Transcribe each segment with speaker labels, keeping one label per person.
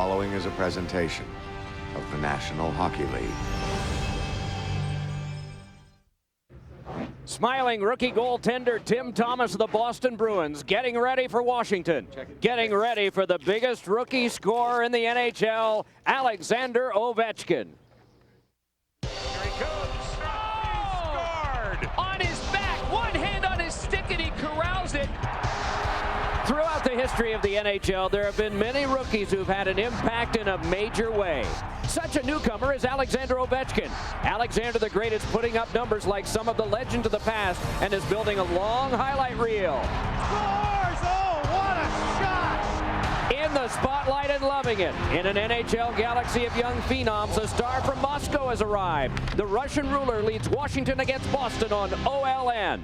Speaker 1: following is a presentation of the National Hockey League.
Speaker 2: Smiling rookie goaltender Tim Thomas of the Boston Bruins getting ready for Washington. Getting ready for the biggest rookie scorer in the NHL, Alexander Ovechkin.
Speaker 3: Here he goes. Oh! He scored! On his back, one hand on his stick, and he corrals it.
Speaker 2: Throughout the history of the NHL, there have been many rookies who've had an impact in a major way. Such a newcomer is Alexander Ovechkin. Alexander the Great is putting up numbers like some of the legends of the past and is building a long highlight reel.
Speaker 4: Scores! Oh, what a shot!
Speaker 2: In the spotlight and loving it. In an NHL galaxy of young phenoms, a star from Moscow has arrived. The Russian ruler leads Washington against Boston on OLN.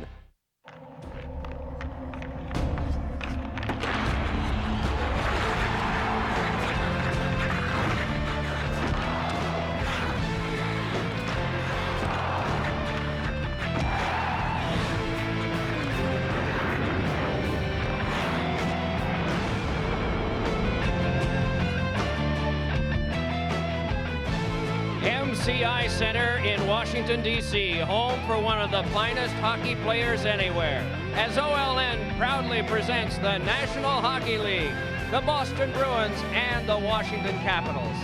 Speaker 2: MCI Center in Washington, D.C., home for one of the finest hockey players anywhere, as OLN proudly presents the National Hockey League, the Boston Bruins, and the Washington Capitals.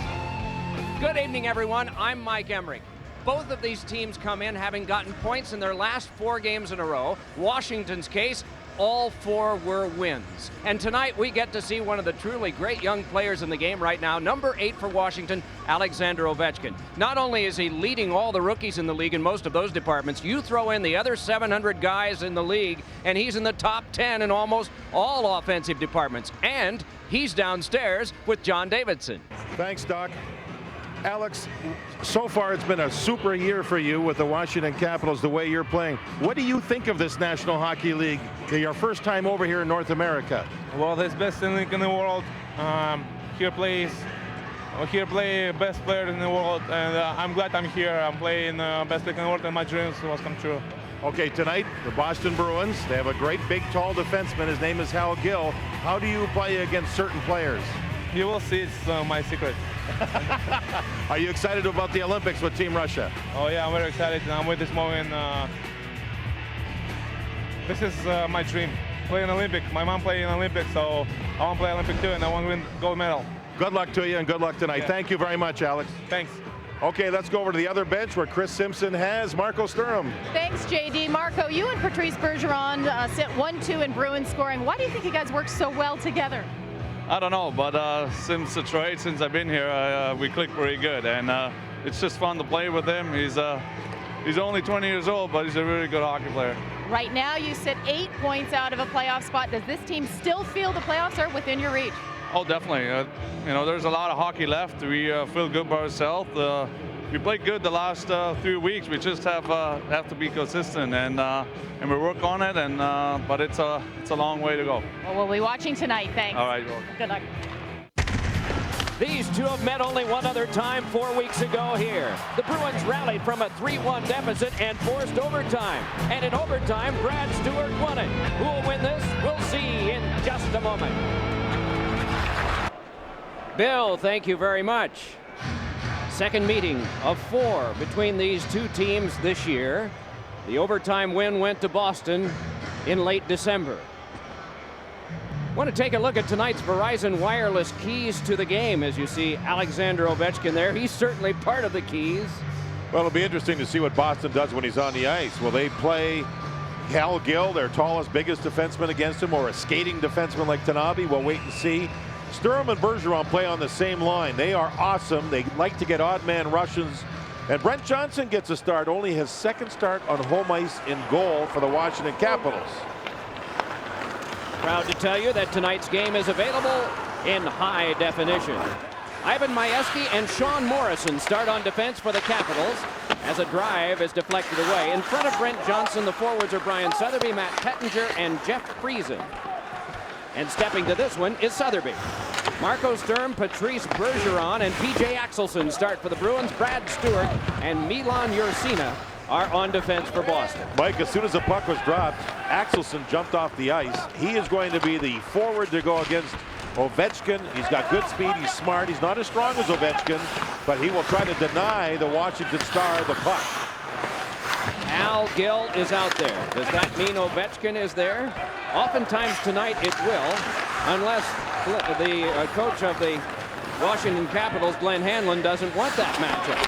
Speaker 2: Good evening, everyone. I'm Mike Emmerich. Both of these teams come in having gotten points in their last 4 games in a row. Washington's case, all 4 were wins. And tonight we get to see one of the truly great young players in the game right now, number 8 for Washington, Alexander Ovechkin. Not only is he leading all the rookies in the league in most of those departments, you throw in the other 700 guys in the league, and he's in the top 10 in almost all offensive departments. And he's downstairs with John Davidson.
Speaker 5: Thanks, Doc. Alex, so far it's been a super year for you with the Washington Capitals, the way you're playing. What do you think of this National Hockey League? Your first time over here in North America.
Speaker 6: Well, it's best league in the world. Here play best player in the world, and I'm glad I'm here. I'm playing best league in the world, and my dreams was come true.
Speaker 5: Okay, tonight, the Boston Bruins, they have a great big tall defenseman. His name is Hal Gill. How do you play against certain players?
Speaker 6: You will see, it's my secret.
Speaker 5: Are you excited about the Olympics with Team Russia?
Speaker 6: Oh yeah, I'm very excited. I'm with this moment. This is my dream. Play an Olympic. My mom played in Olympics, so I want to play Olympic too, and I want to win gold medal.
Speaker 5: Good luck to you, and good luck tonight.
Speaker 6: Yeah.
Speaker 5: Thank you very much, Alex.
Speaker 6: Thanks.
Speaker 5: Okay, let's go over to the other bench where Chris Simpson has Marco Sturm.
Speaker 7: Thanks, JD. Marco, you and Patrice Bergeron sit 1-2 in Bruins scoring. Why do you think you guys work so well together?
Speaker 8: I don't know, but since the trade, since I've been here, we click pretty good, and it's just fun to play with him. He's only 20 years old, but he's a really good hockey player.
Speaker 7: Right now, you sit 8 points out of a playoff spot. Does this team still feel the playoffs are within your reach?
Speaker 8: Oh, definitely. You know, there's a lot of hockey left. We feel good about ourselves. We played good the last 3 weeks. We just have to be consistent, and we work on it. And but it's a long way to go.
Speaker 7: Well, we'll be watching tonight. Thanks.
Speaker 8: All right.
Speaker 7: Good luck.
Speaker 2: These two have met only one other time 4 weeks ago here. The Bruins rallied from a 3-1 deficit and forced overtime. And in overtime, Brad Stewart won it. Who will win this? We'll see in just a moment. Bill, thank you very much. Second meeting of 4 between these two teams this year. The overtime win went to Boston in late December. Want to take a look at tonight's Verizon Wireless keys to the game. As you see Alexander Ovechkin there, he's certainly part of the keys.
Speaker 5: Well, it'll be interesting to see what Boston does when he's on the ice. Will they play Hal Gill, their tallest, biggest defenseman, against him, or a skating defenseman like Tanabe? We'll wait and see. Sturm and Bergeron play on the same line. They are awesome. They like to get odd man rushes. And Brent Johnson gets a start, only his second start on home ice in goal for the Washington Capitals.
Speaker 2: Proud to tell you that tonight's game is available in high definition. Ivan Majewski and Sean Morrison start on defense for the Capitals as a drive is deflected away. In front of Brent Johnson, the forwards are Brian Sotheby, Matt Pettinger, and Jeff Friesen. And stepping to this one is Sotheby. Marco Sturm, Patrice Bergeron, and P.J. Axelson start for the Bruins. Brad Stewart and Milan Ursina are on defense for Boston.
Speaker 5: Mike, as soon as the puck was dropped, Axelson jumped off the ice. He is going to be the forward to go against Ovechkin. He's got good speed. He's smart. He's not as strong as Ovechkin, but he will try to deny the Washington Star the puck.
Speaker 2: Al Gill is out there. Does that mean Ovechkin is there? Oftentimes tonight it will, unless the coach of the Washington Capitals, Glenn Hanlon, doesn't want that matchup.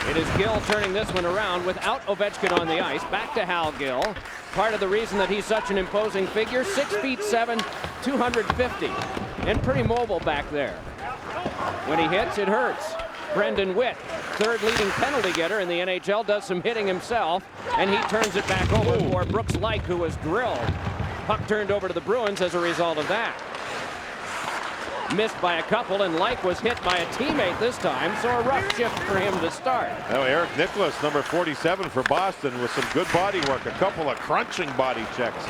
Speaker 2: It is Gill turning this one around without Ovechkin on the ice. Back to Hal Gill. Part of the reason that he's such an imposing figure, 6'7", 250, and pretty mobile back there. When he hits, it hurts. Brendan Witt, third leading penalty getter in the NHL, does some hitting himself, and he turns it back over for Brooks Laich, who was drilled. Puck turned over to the Bruins as a result of that. Missed by a couple, and Laich was hit by a teammate this time, so a rough shift for him to start.
Speaker 5: Now Eric Nicholas, number 47 for Boston, with some good body work, a couple of crunching body checks.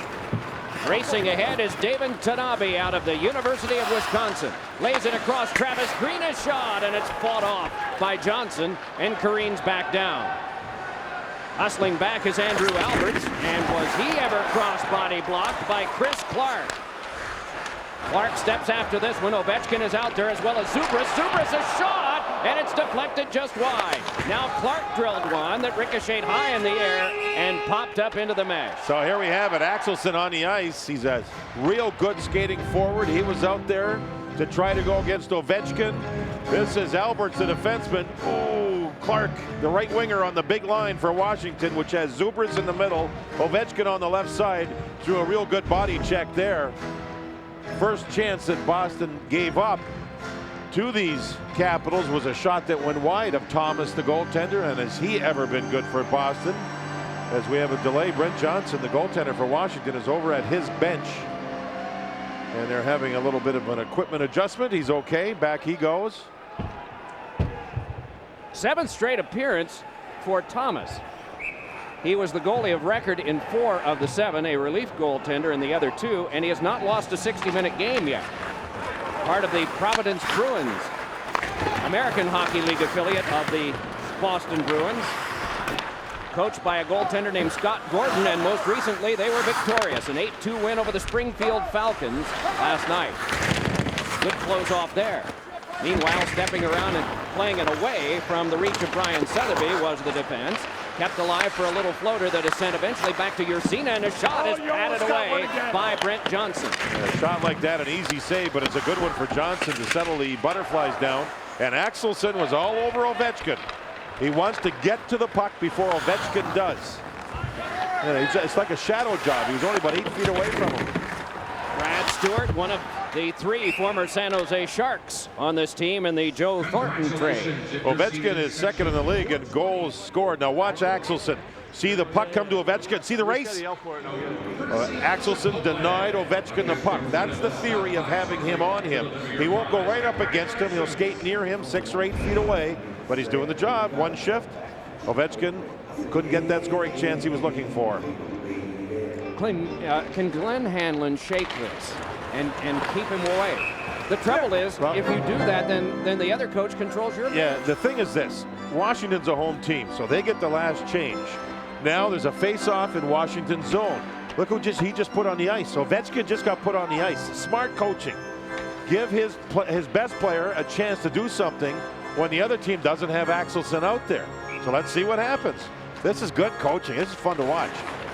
Speaker 2: Racing ahead is David Tanabe out of the University of Wisconsin. Lays it across Travis Green, a shot, and it's fought off by Johnson, and careens back down. Hustling back is Andrew Alberts, and was he ever cross-body blocked by Chris Clark. Clark steps after this one. Ovechkin is out there as well as Zubris. Zubris a shot, and it's deflected just wide. Now Clark drilled one that ricocheted high in the air and popped up into the mesh.
Speaker 5: So here we have it. Axelson on the ice. He's a real good skating forward. He was out there to try to go against Ovechkin. This is Alberts, the defenseman. Oh, Clark, the right winger on the big line for Washington, which has Zubris in the middle, Ovechkin on the left side, threw a real good body check there. First chance that Boston gave up to these Capitals was a shot that went wide of Thomas, the goaltender, and has he ever been good for Boston? As we have a delay, Brent Johnson, the goaltender for Washington, is over at his bench, and they're having a little bit of an equipment adjustment. He's okay. Back he goes.
Speaker 2: Seventh straight appearance for Thomas. He was the goalie of record in 4 of the 7, a relief goaltender in the other 2, and he has not lost a 60-minute game yet. Part of the Providence Bruins, American Hockey League affiliate of the Boston Bruins. Coached by a goaltender named Scott Gordon, and most recently they were victorious. An 8-2 win over the Springfield Falcons last night. Good close off there. Meanwhile, stepping around and playing it away from the reach of Brian Sotheby was the defense. Kept alive for a little floater that is sent eventually back to Ursina, and a shot is patted away by Brent Johnson.
Speaker 5: A shot like that, an easy save, but it's a good one for Johnson to settle the butterflies down. And Axelson was all over Ovechkin. He wants to get to the puck before Ovechkin does. It's like a shadow job. He was only about 8 feet away from him.
Speaker 2: Brad Stewart, one of the 3 former San Jose Sharks on this team in the Joe Thornton trade.
Speaker 5: Ovechkin is second in the league in goals scored. Now watch Axelson. See the puck come to Ovechkin. See the race? Axelson denied Ovechkin the puck. That's the theory of having him on him. He won't go right up against him. He'll skate near him 6 or 8 feet away, but he's doing the job. One shift. Ovechkin couldn't get that scoring chance he was looking for.
Speaker 2: Can Glenn Hanlon shake this and keep him away? The trouble is, if you do that, then the other coach controls your
Speaker 5: Yeah,
Speaker 2: match.
Speaker 5: the thing is this. Washington's a home team, so they get the last change. Now there's a face-off in Washington's zone. Look who he just put on the ice. Ovechkin just got put on the ice. Smart coaching. Give his best player a chance to do something when the other team doesn't have Axelson out there. So let's see what happens. This is good coaching. This is fun to watch.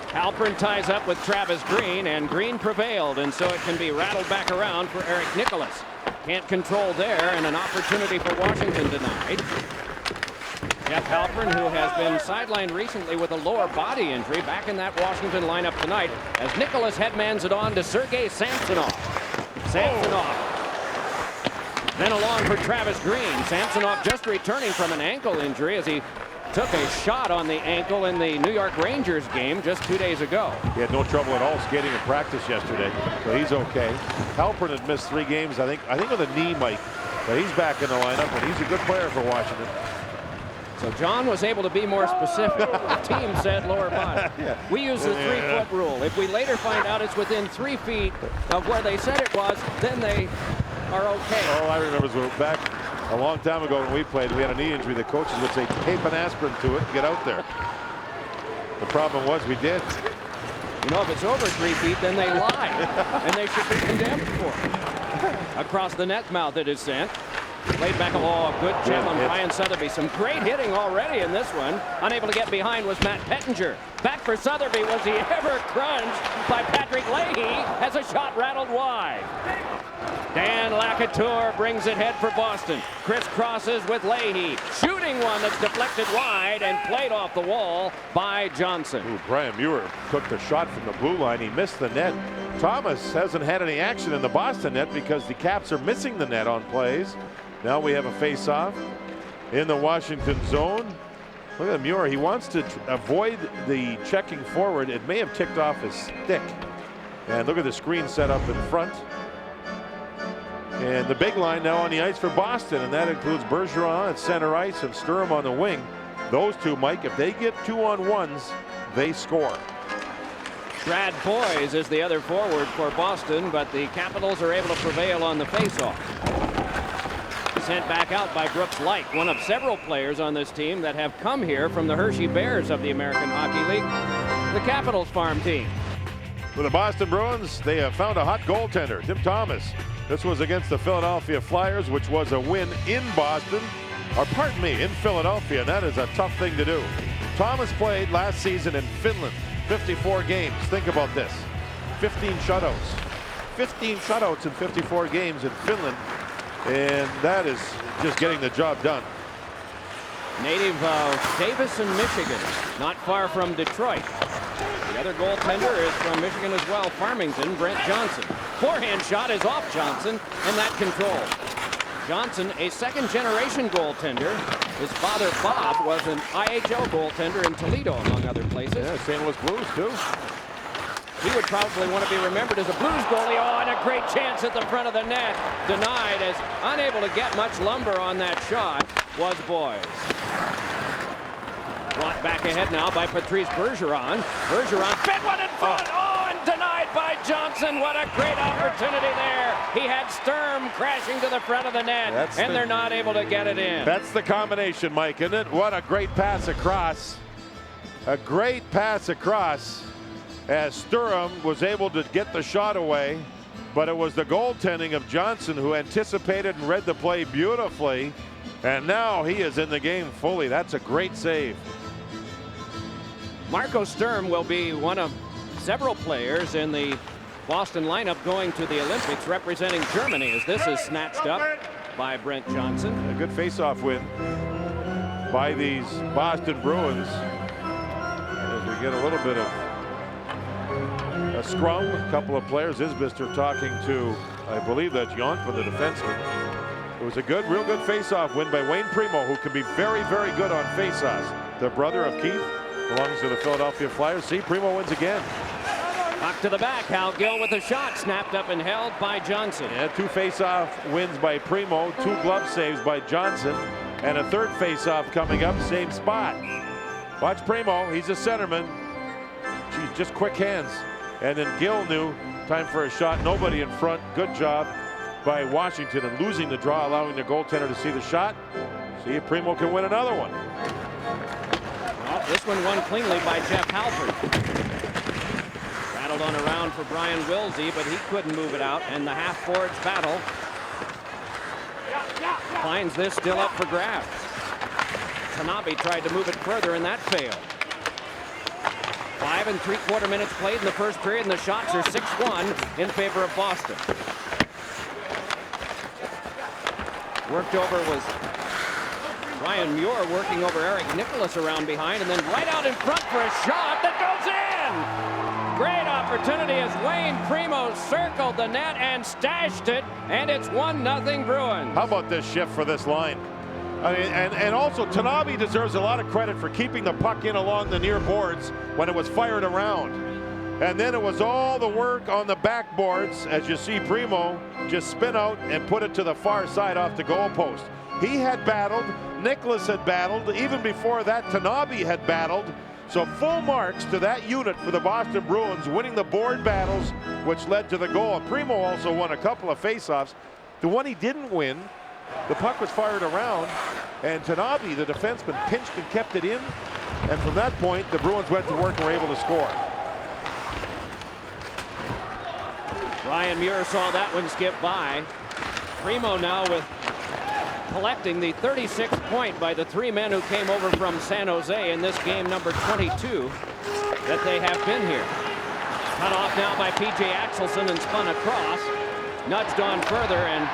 Speaker 2: Halpern ties up with Travis Green, and Green prevailed, and so it can be rattled back around for Eric Nicholas. Can't control there, and an opportunity for Washington tonight. Jeff Halpern, who has been sidelined recently with a lower body injury, back in that Washington lineup tonight as Nicholas headmans it on to Sergei Samsonov. Samsonov. Then along for Travis Green. Samsonov just returning from an ankle injury as he took a shot on the ankle in the New York Rangers game just 2 days ago.
Speaker 5: He had no trouble at all skating in practice yesterday, so he's okay. Halpern had missed 3 games, I think with a knee, Mike, but he's back in the lineup, and he's a good player for Washington.
Speaker 2: So John was able to be more specific. The team said lower body.
Speaker 5: Yeah.
Speaker 2: We use the 3-foot rule. If we later find out it's within 3 feet of where they said it was, then they are okay.
Speaker 5: All I remember is back A long time ago when we played, we had a knee injury. The coaches would say, tape an aspirin to it and get out there. The problem was we did.
Speaker 2: You know, if it's over 3 feet, then they lie. And they should be condemned for it. Across the net mouth it is sent. Played back. Oh, good jam on Brian Sotheby. Some great hitting already in this one. Unable to get behind was Matt Pettinger. Back for Sotheby. Was he ever crunched by Patrick Leahy as a shot rattled wide. Dan Lacouture brings it head for Boston. Crisscrosses with Leahy. Shooting one that's deflected wide and played off the wall by Johnson.
Speaker 5: Ooh, Brian Muir took the shot from the blue line. He missed the net. Thomas hasn't had any action in the Boston net because the Caps are missing the net on plays. Now we have a face-off in the Washington zone. Look at Muir. He wants to avoid the checking forward. It may have ticked off his stick. And look at the screen set up in front. And the big line now on the ice for Boston, and that includes Bergeron at center ice and Sturm on the wing. Those two, Mike, if they get 2-on-1s, they score.
Speaker 2: Brad Boyes is the other forward for Boston, but the Capitals are able to prevail on the faceoff. Sent back out by Brooks Light, one of several players on this team that have come here from the Hershey Bears of the American Hockey League, the Capitals farm team.
Speaker 5: For the Boston Bruins, they have found a hot goaltender, Tim Thomas. This was against the Philadelphia Flyers, which was a win in Boston, or pardon me, in Philadelphia, and that is a tough thing to do. Thomas played last season in Finland, 54 games. Think about this, 15 shutouts. 15 shutouts in 54 games in Finland, and that is just getting the job done.
Speaker 2: Native of Davison, Michigan, not far from Detroit. The other goaltender is from Michigan as well, Farmington, Brent Johnson. Forehand shot is off Johnson, and that control. Johnson, a second-generation goaltender. His father, Bob, was an IHL goaltender in Toledo, among other places.
Speaker 5: Yeah, St. Louis Blues, too.
Speaker 2: He would probably want to be remembered as a Blues goalie. Oh, and a great chance at the front of the net. Denied, as unable to get much lumber on that shot was Boyes. Brought back ahead now by Patrice Bergeron. Bergeron fed one in front. Oh, and denied by Johnson. What a great opportunity there. He had Sturm crashing to the front of the net, and they're not able to get it in.
Speaker 5: That's the combination, Mike, isn't it? What a great pass across. A great pass across, as Sturm was able to get the shot away, but it was the goaltending of Johnson who anticipated and read the play beautifully, and now he is in the game fully. That's a great save.
Speaker 2: Marco Sturm will be one of several players in the Boston lineup going to the Olympics representing Germany, as this is snatched up by Brent Johnson.
Speaker 5: A good face-off win by these Boston Bruins, as we get a little bit of a scrum. A couple of players. Isbister talking to, I believe that's Yonkman, the defenseman. It was a real good face-off win by Wayne Primo, who can be very, very good on face-offs. The brother of Keith, belongs to the Philadelphia Flyers. See, Primo wins again.
Speaker 2: Back to the back. Hal Gill with a shot, snapped up and held by Johnson.
Speaker 5: Yeah, 2 face-off wins by Primo, 2 glove saves by Johnson, and a 3rd face-off coming up, same spot. Watch Primo, he's a centerman. Geez, just quick hands. And then Gill knew, time for a shot, nobody in front. Good job by Washington, and losing the draw, allowing the goaltender to see the shot. See if Primo can win another one.
Speaker 2: Well, this one won cleanly by Jeff Halford. Battled on around for Brian Wilsey, but he couldn't move it out, and the half-forwards battle finds this still up for grabs. Tanabe tried to move it further, and that failed. 5 3/4 minutes played in the first period, and the shots are 6-1 in favor of Boston. Worked over was Ryan Muir, working over Eric Nicholas around behind, and then right out in front for a shot that goes in. Great opportunity as Wayne Primo circled the net and stashed it, and it's 1-0 Bruins.
Speaker 5: How about this shift for this line? I mean, and also Tanabe deserves a lot of credit for keeping the puck in along the near boards when it was fired around. And then it was all the work on the backboards, as you see Primo just spin out and put it to the far side off the goal post. He had battled, Nicholas had battled, even before that Tanabe had battled. So full marks to that unit for the Boston Bruins, winning the board battles, which led to the goal. And Primo also won a couple of faceoffs. The one he didn't win the puck was fired around, and Tanabe, the defenseman, pinched and kept it in. And from that point, the Bruins went to work and were able to score.
Speaker 2: Ryan Muir saw that one skip by. Primo now with collecting the 36th point by the 3 men who came over from San Jose in this game number 22 that they have been here. Cut off now by P.J. Axelson and spun across. Nudged on further, and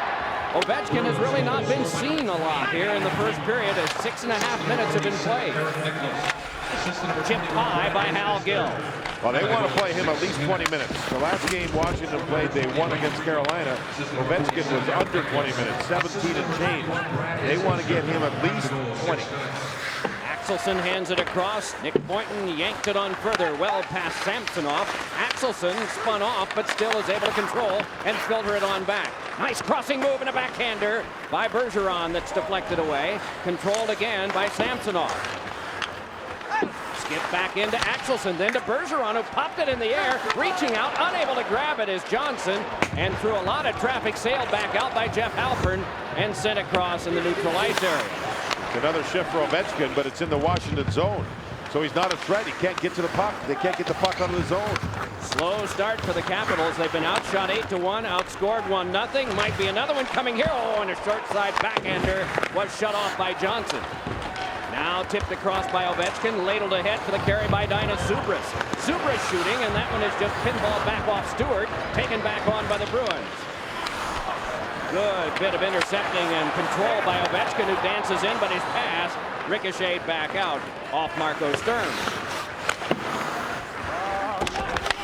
Speaker 2: Ovechkin has really not been seen a lot here in the first period as 6.5 minutes have been played. Chipped high by Hal Gill.
Speaker 5: Well, they want to play him at least 20 minutes. The last game Washington played, they won against Carolina. Ovechkin was under 20 minutes, 17 and change. They want to get him at least 20.
Speaker 2: Axelson hands it across. Nick Boynton yanked it on further, well past Samsonov. Axelson spun off, but still is able to control and filter it on back. Nice crossing move and a backhander by Bergeron that's deflected away. Controlled again by Samsonov. Skip back into Axelson, then to Bergeron, who popped it in the air, reaching out, unable to grab it is Johnson, and through a lot of traffic, sailed back out by Jeff Halpern and sent across in the neutral ice area.
Speaker 5: Another shift for Ovechkin, but it's in the Washington zone. So he's not a threat. He can't get to the puck. They can't get the puck out of the zone.
Speaker 2: Slow start for the Capitals. They've been outshot 8-1, outscored 1-0. Might be another one coming here. Oh, and a short side backhander was shut off by Johnson. Now tipped across by Ovechkin, ladled ahead for the carry by Dinah Subras. Subras shooting, and that one is just pinball back off Stewart, taken back on by the Bruins. Good bit of intercepting and control by Ovechkin, who dances in, but his pass ricocheted back out off Marco Sturm.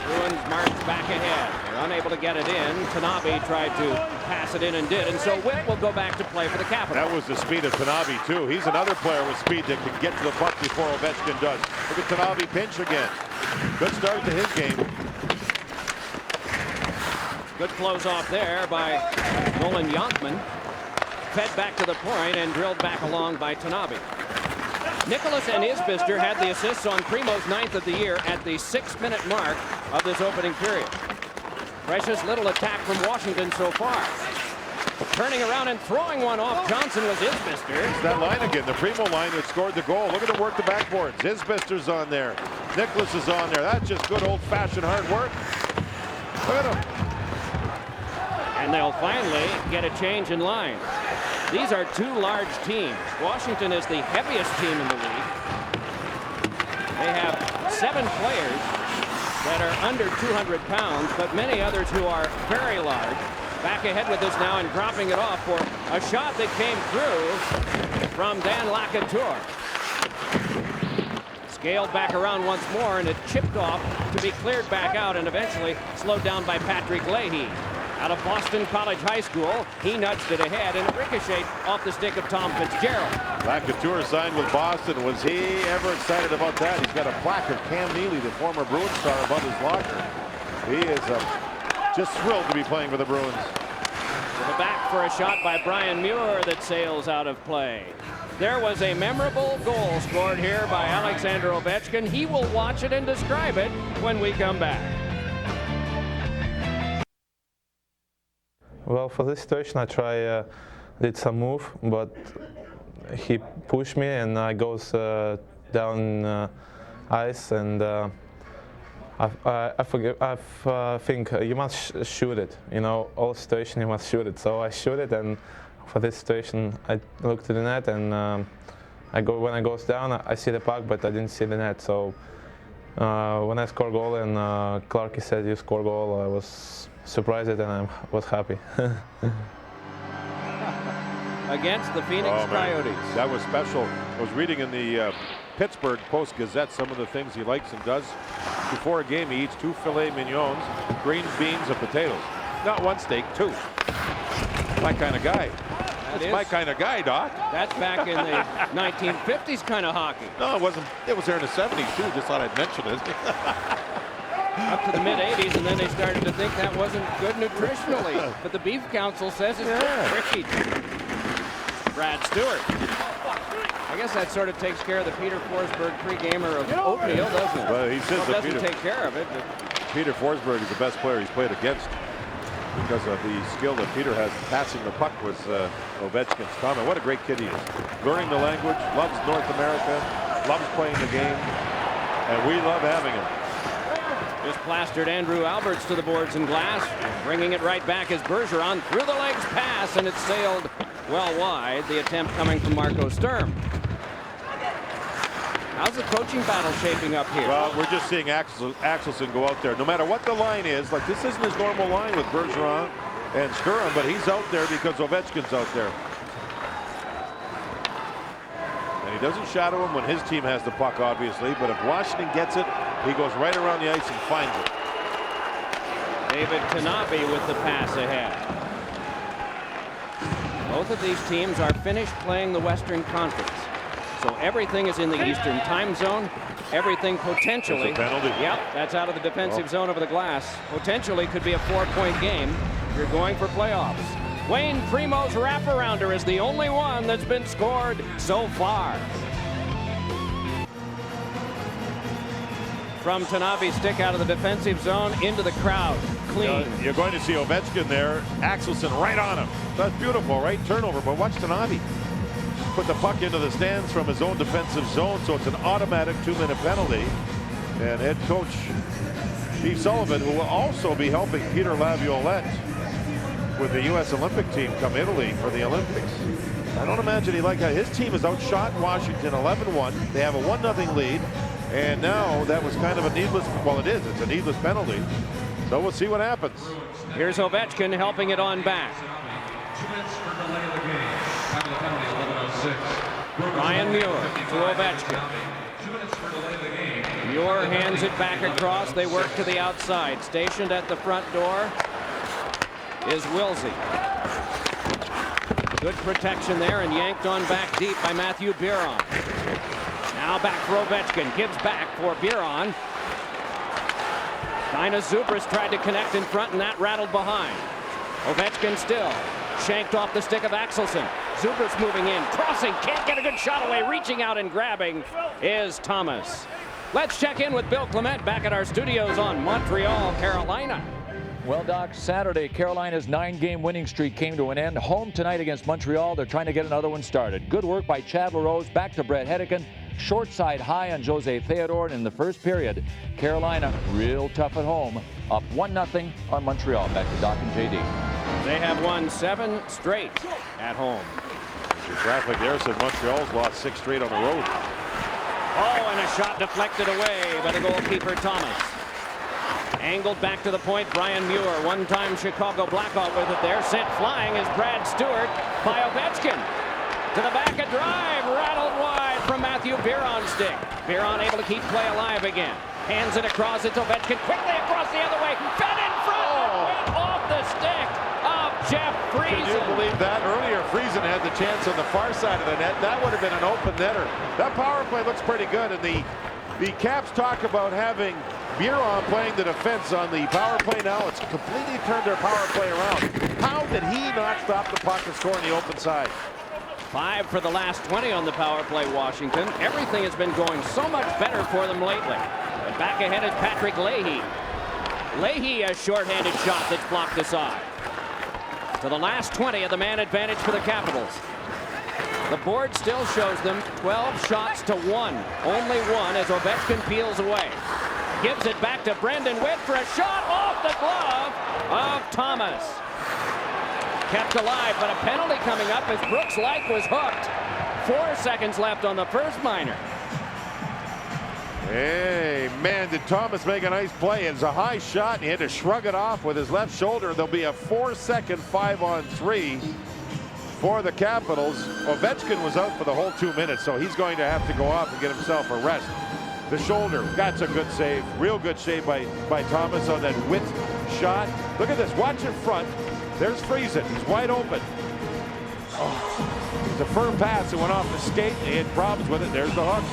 Speaker 2: Bruins march back ahead. They're unable to get it in. Tanabe tried to pass it in and did, and so Witt will go back to play for the Capitals.
Speaker 5: That was the speed of Tanabe, too. He's another player with speed that can get to the puck before Ovechkin does. Look at Tanabe pinch again. Good start to his game.
Speaker 2: Good close off there by Nolan Yonkman. Fed back to the point and drilled back along by Tanabe. Nicholas and Isbister had the assists on Primo's 9th of the year at the 6-minute mark of this opening period. Precious little attack from Washington so far. Turning around and throwing one off Johnson was Isbister.
Speaker 5: It's that line again, the Primo line that scored the goal. Look at the work the backboards. Isbister's on there. Nicholas is on there. That's just good old-fashioned hard work. Look at him.
Speaker 2: And they'll finally get a change in line. These are two large teams. Washington is the heaviest team in the league. They have 7 players that are under 200 pounds, but many others who are very large. Back ahead with this now and dropping it off for a shot that came through from Dan Lacouture. Scaled back around once more, and it chipped off to be cleared back out and eventually slowed down by Patrick Leahy. Out of Boston College High School, he nudged it ahead and it ricocheted off the stick of Tom Fitzgerald.
Speaker 5: Lacouture signed with Boston. Was he ever excited about that? He's got a plaque of Cam Neely, the former Bruins star, above his locker. He is just thrilled to be playing for the Bruins.
Speaker 2: To the back for a shot by Brian Muir that sails out of play. There was a memorable goal scored here by Alexander Ovechkin. He will watch it and describe it when we come back.
Speaker 6: Well, for this situation, I did some move, but he pushed me and I goes down ice, and I think you must shoot it. You know, all situation you must shoot it. So I shoot it, and for this situation, I look to the net, and when I goes down, I see the puck, but I didn't see the net. So when I score goal and Clarky said you score goal, I was surprised and I was happy.
Speaker 2: Against the Phoenix Coyotes.
Speaker 5: That was special. I was reading in the Pittsburgh Post-Gazette some of the things he likes and does. Before a game, he eats 2 filet mignons, green beans, and potatoes. Not 1 steak, 2. My kind of guy. That's my kind of guy, Doc.
Speaker 2: That's back in the 1950s kind of hockey.
Speaker 5: No, it wasn't. It was there in the 70s, too. Just thought I'd mention it.
Speaker 2: Up to the mid-80s, and then they started to think that wasn't good nutritionally. But the Beef Council says it's tricky. Brad Stewart. I guess that sort of takes care of the Peter Forsberg pre-gamer of oatmeal, doesn't it?
Speaker 5: Well, he says
Speaker 2: it doesn't take care of it. But
Speaker 5: Peter Forsberg is the best player he's played against. because of the skill that Peter has passing the puck was Ovechkin's comment. What a great kid he is. Learning the language, loves North America, loves playing the game, and we love having him.
Speaker 2: Just plastered Andrew Alberts to the boards and glass. Bringing it right back is Bergeron. Through the legs pass, and it sailed well wide. The attempt coming from Marco Sturm. How's the coaching battle shaping up here?
Speaker 5: Well, we're just seeing Axelson go out there. No matter what the line is, like this isn't his normal line with Bergeron and Sturm, but he's out there because Ovechkin's out there. And he doesn't shadow him when his team has the puck, obviously, but if Washington gets it, he goes right around the ice and finds it.
Speaker 2: David Tanabe with the pass ahead. Both of these teams are finished playing the Western Conference. So everything is in the Eastern time zone. Everything potentially.
Speaker 5: There's a penalty.
Speaker 2: Yep, that's out of the defensive zone over the glass. Potentially could be a 4-point game if you're going for playoffs. Wayne Primo's wraparounder is the only one that's been scored so far. From Tanabe's stick out of the defensive zone into the crowd. Clean.
Speaker 5: You're going to see Ovechkin there. Axelson right on him. That's beautiful, right? Turnover. But watch Tanabe put the puck into the stands from his own defensive zone, so it's an automatic 2-minute penalty. And head coach Steve Sullivan, who will also be helping Peter Laviolette with the U.S. Olympic team come Italy for the Olympics. I don't imagine he liked that. His team is outshot Washington 11-1. They have a 1-0 lead. And now that was kind of a needless, well, it's a needless penalty. So we'll see what happens.
Speaker 2: Here's Ovechkin helping it on back. Ryan Muir to Ovechkin. Muir hands it back across. They work to the outside. Stationed at the front door is Wilsey. Good protection there and yanked on back deep by Matthew Biron. Now back for Ovechkin. Gives back for Biron. Dinah Zubris tried to connect in front, and that rattled behind. Ovechkin still. Shanked off the stick of Axelson. Zubris moving in. Crossing. Can't get a good shot away. Reaching out and grabbing is Thomas. Let's check in with Bill Clement back at our studios on Montreal, Carolina.
Speaker 9: Well, Doc, Saturday, Carolina's 9-game winning streak came to an end. Home tonight against Montreal. They're trying to get another one started. Good work by Chad LaRose. Back to Brett Hedican. Short side high on Jose Theodore. And in the first period, Carolina real tough at home. Up 1-0 on Montreal. Back to Doc and JD.
Speaker 2: They have won 7 straight at home.
Speaker 5: Your graphic there said Montreal's lost 6 straight on the road.
Speaker 2: Oh, and a shot deflected away by the goalkeeper Thomas. Angled back to the point, Brian Muir. One-time Chicago Blackhawk with it there. Sent flying is Brad Stewart by Ovechkin. To the back, a drive. Rattled wide from Matthew Biron's stick. Biron able to keep play alive again. Hands it across. It's Ovechkin. Quickly across the other way. Fed in front. Went off the stick of Jeff Friesen.
Speaker 5: Can you believe that? Earlier, Friesen had the chance on the far side of the net. That would have been an open netter. That power play looks pretty good. And the Caps talk about having Biron playing the defense on the power play now. It's completely turned their power play around. How did he not stop the puck and score on the open side?
Speaker 2: 5 for the last 20 on the power play, Washington. Everything has been going so much better for them lately. And back ahead is Patrick Leahy. Leahy, a shorthanded shot that's blocked aside. To the last 20 of the man advantage for the Capitals. The board still shows them 12 shots to 1. Only 1 as Ovechkin peels away. Gives it back to Brendan Witt for a shot off the glove of Thomas. Kept alive, but a penalty coming up as Brooks Laich was hooked. 4 seconds left on the first minor.
Speaker 5: Hey, man, did Thomas make a nice play? It's a high shot, and he had to shrug it off with his left shoulder. There'll be a 4-second 5-on-3 for the Capitals. Ovechkin was out for the whole 2 minutes, so he's going to have to go off and get himself a rest. The shoulder, that's a good save. Real good save by Thomas on that Witt shot. Look at this, watch in front. There's Friesen, he's wide open. Oh, it's a firm pass, it went off the skate, and he had problems with it. There's the hook.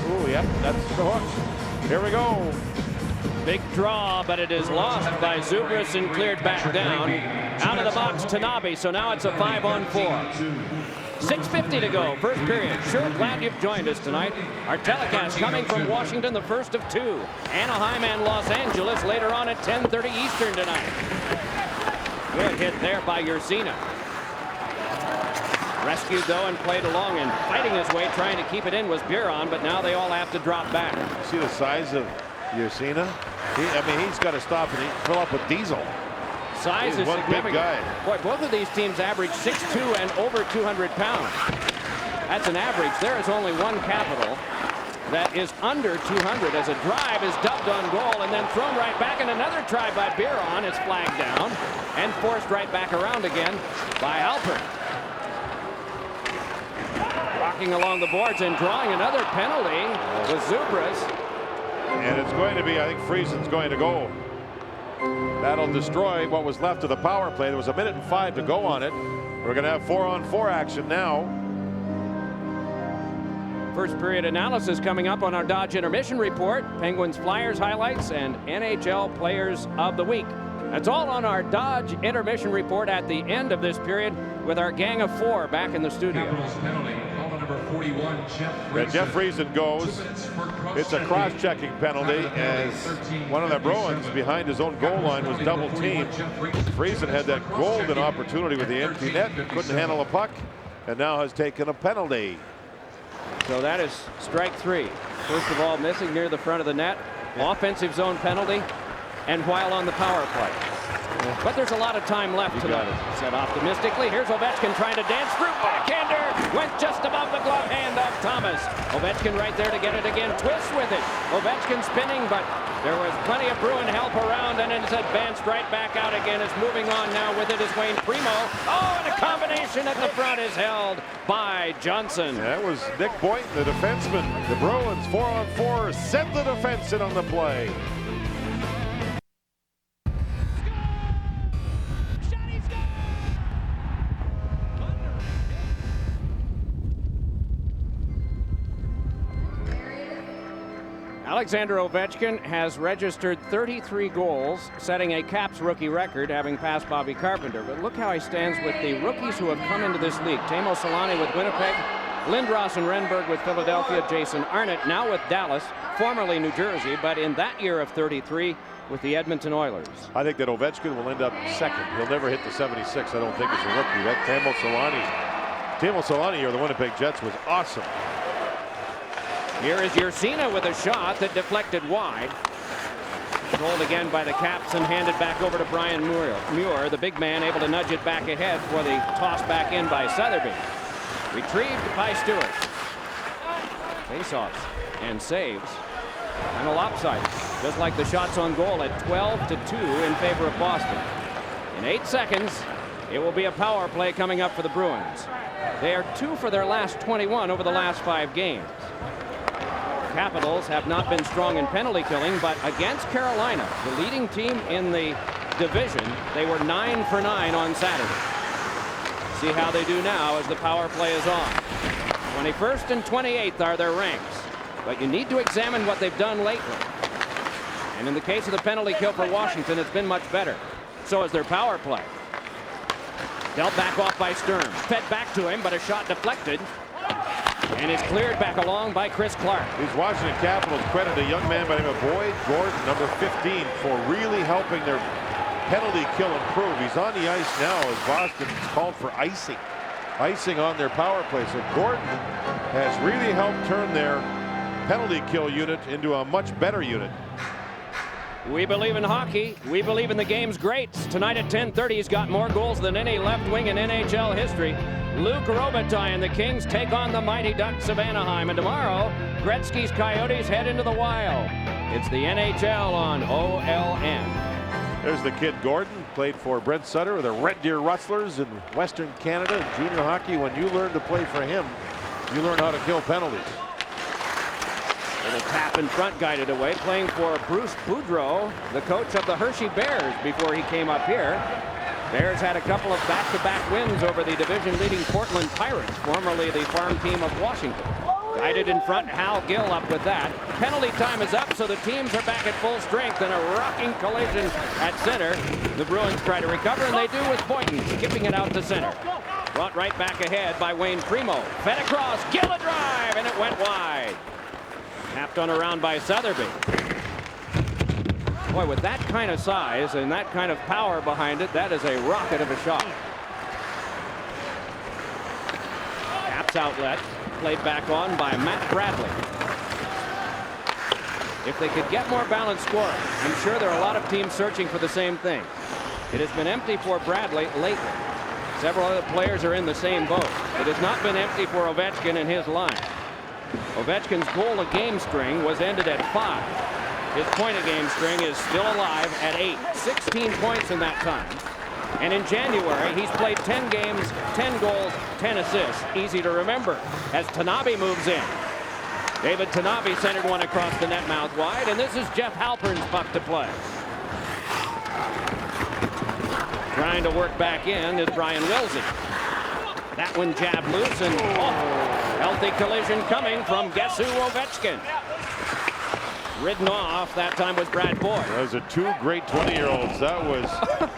Speaker 5: Oh, yep, that's the hook. Here we go.
Speaker 2: Big draw, but it is lost by Zubris and cleared back down. Out of the box, Tanabe, so now it's a 5-on-4. 6:50 to go, first period. Sure glad you've joined us tonight. Our telecast coming from Washington, the first of 2. Anaheim and Los Angeles later on at 10:30 Eastern tonight. Good hit there by Ursina. Rescued though and played along, and fighting his way trying to keep it in was Biron, but now they all have to drop back.
Speaker 5: See the size of Ursina? He's got to stop and fill up with diesel.
Speaker 2: Size is
Speaker 5: one
Speaker 2: significant.
Speaker 5: big guy.
Speaker 2: Boy, both of these teams average 6'2" and over 200 pounds. That's an average. There is only one Capital that is under 200 as a drive is dubbed on goal and then thrown right back, and another try by Biron is flagged down and forced right back around again by Alpert. Rocking along the boards and drawing another penalty with Zubras.
Speaker 5: And it's going to be, I think Friesen's going to go. That'll destroy what was left of the power play. There was 1:05 minutes to go on it. We're going to have 4-on-4 action now.
Speaker 2: First period analysis coming up on our Dodge Intermission Report. Penguins Flyers highlights and NHL Players of the Week. That's all on our Dodge Intermission Report at the end of this period with our gang of 4 back in the studio.
Speaker 10: Capitals penalty, call to number 41,
Speaker 5: Jeff Friesen goes. It's a cross-checking penalty as one of the Bruins behind his own goal line was double teamed. Friesen had that golden opportunity with the empty net, couldn't handle a puck, and now has taken a penalty.
Speaker 2: So that is strike 3. First of all, missing near the front of the net. Offensive zone penalty, and while on the power play. But there's a lot of time left tonight. Said optimistically. Here's Ovechkin trying to dance through. Backhander went just above the glove hand of Thomas. Ovechkin right there to get it again. Twists with it. Ovechkin spinning, but there was plenty of Bruin help around, and it's advanced right back out again. It's moving on now with it is Wayne Primo. Oh, and a combination at the front is held by Johnson.
Speaker 5: That was Nick Boynton, the defenseman. The Bruins 4-on-4 sent the defense in on the play.
Speaker 2: Alexander Ovechkin has registered 33 goals, setting a Caps rookie record, having passed Bobby Carpenter. But look how he stands with the rookies who have come into this league. Teemu Selanne with Winnipeg, Lindros and Renberg with Philadelphia, Jason Arnott now with Dallas, formerly New Jersey, but in that year of 33 with the Edmonton Oilers.
Speaker 5: I think that Ovechkin will end up second. He'll never hit the 76, I don't think, as a rookie. That Teemu Selanne here, the Winnipeg Jets, was awesome.
Speaker 2: Here is Ursina with a shot that deflected wide. Rolled again by the Caps and handed back over to Brian Muir, the big man, able to nudge it back ahead for the toss back in by Sotheby. Retrieved by Stewart. Faceoffs and saves. And a lopsided, just like the shots on goal at 12-2 in favor of Boston. In 8 seconds, it will be a power play coming up for the Bruins. They are 2 for their last 21 over the last 5 games. Capitals have not been strong in penalty killing, but against Carolina, the leading team in the division, they were 9 for 9 on Saturday. See how they do now as the power play is on. 21st and 28th are their ranks, but you need to examine what they've done lately. And in the case of the penalty kill for Washington, it's been much better. So is their power play. Dealt back off by Sturm. Fed back to him, but a shot deflected. And is cleared back along by Chris Clark.
Speaker 5: These Washington Capitals credit a young man by the name of Boyd Gordon, number 15, for really helping their penalty kill improve. He's on the ice now as Boston called for icing on their power play. So Gordon has really helped turn their penalty kill unit into a much better unit.
Speaker 2: We believe in hockey. We believe in the game's greats. Tonight at 10:30, he's got more goals than any left wing in NHL history. Luc Robitaille and the Kings take on the Mighty Ducks of Anaheim. And tomorrow, Gretzky's Coyotes head into the Wild. It's the NHL on OLN.
Speaker 5: There's the kid Gordon, played for Brent Sutter, the Red Deer Rustlers in Western Canada. Junior hockey, when you learn to play for him, you learn how to kill penalties.
Speaker 2: Little tap in front, guided away, playing for Bruce Boudreau, the coach of the Hershey Bears before he came up here. Bears had a couple of back-to-back wins over the division-leading Portland Pirates, formerly the farm team of Washington. Guided in front, Hal Gill up with that. Penalty time is up, so the teams are back at full strength in a rocking collision at center. The Bruins try to recover, and they do with Boynton skipping it out to center. Brought right back ahead by Wayne Primo. Fed across, Gill a drive, and it went wide. Tapped on around by Sotheby. Boy, with that kind of size and that kind of power behind it, that is a rocket of a shot. Caps outlet, played back on by Matt Bradley. If they could get more balanced scoring, I'm sure there are a lot of teams searching for the same thing. It has been empty for Bradley lately. Several other players are in the same boat. It has not been empty for Ovechkin and his line. Ovechkin's goal a game string was ended at 5. His point a game string is still alive at 8. 16 points in that time. And in January, he's played 10 games, 10 goals, 10 assists. Easy to remember as Tanabe moves in. David Tanabe centered one across the net mouth wide, and this is Jeff Halpern's puck to play. Trying to work back in is Brian Wilsey. That one jabbed loose, and healthy collision coming from guess who? Ovechkin. Ridden off, that time was Brad Boyd.
Speaker 5: Those are two great 20-year-olds. That was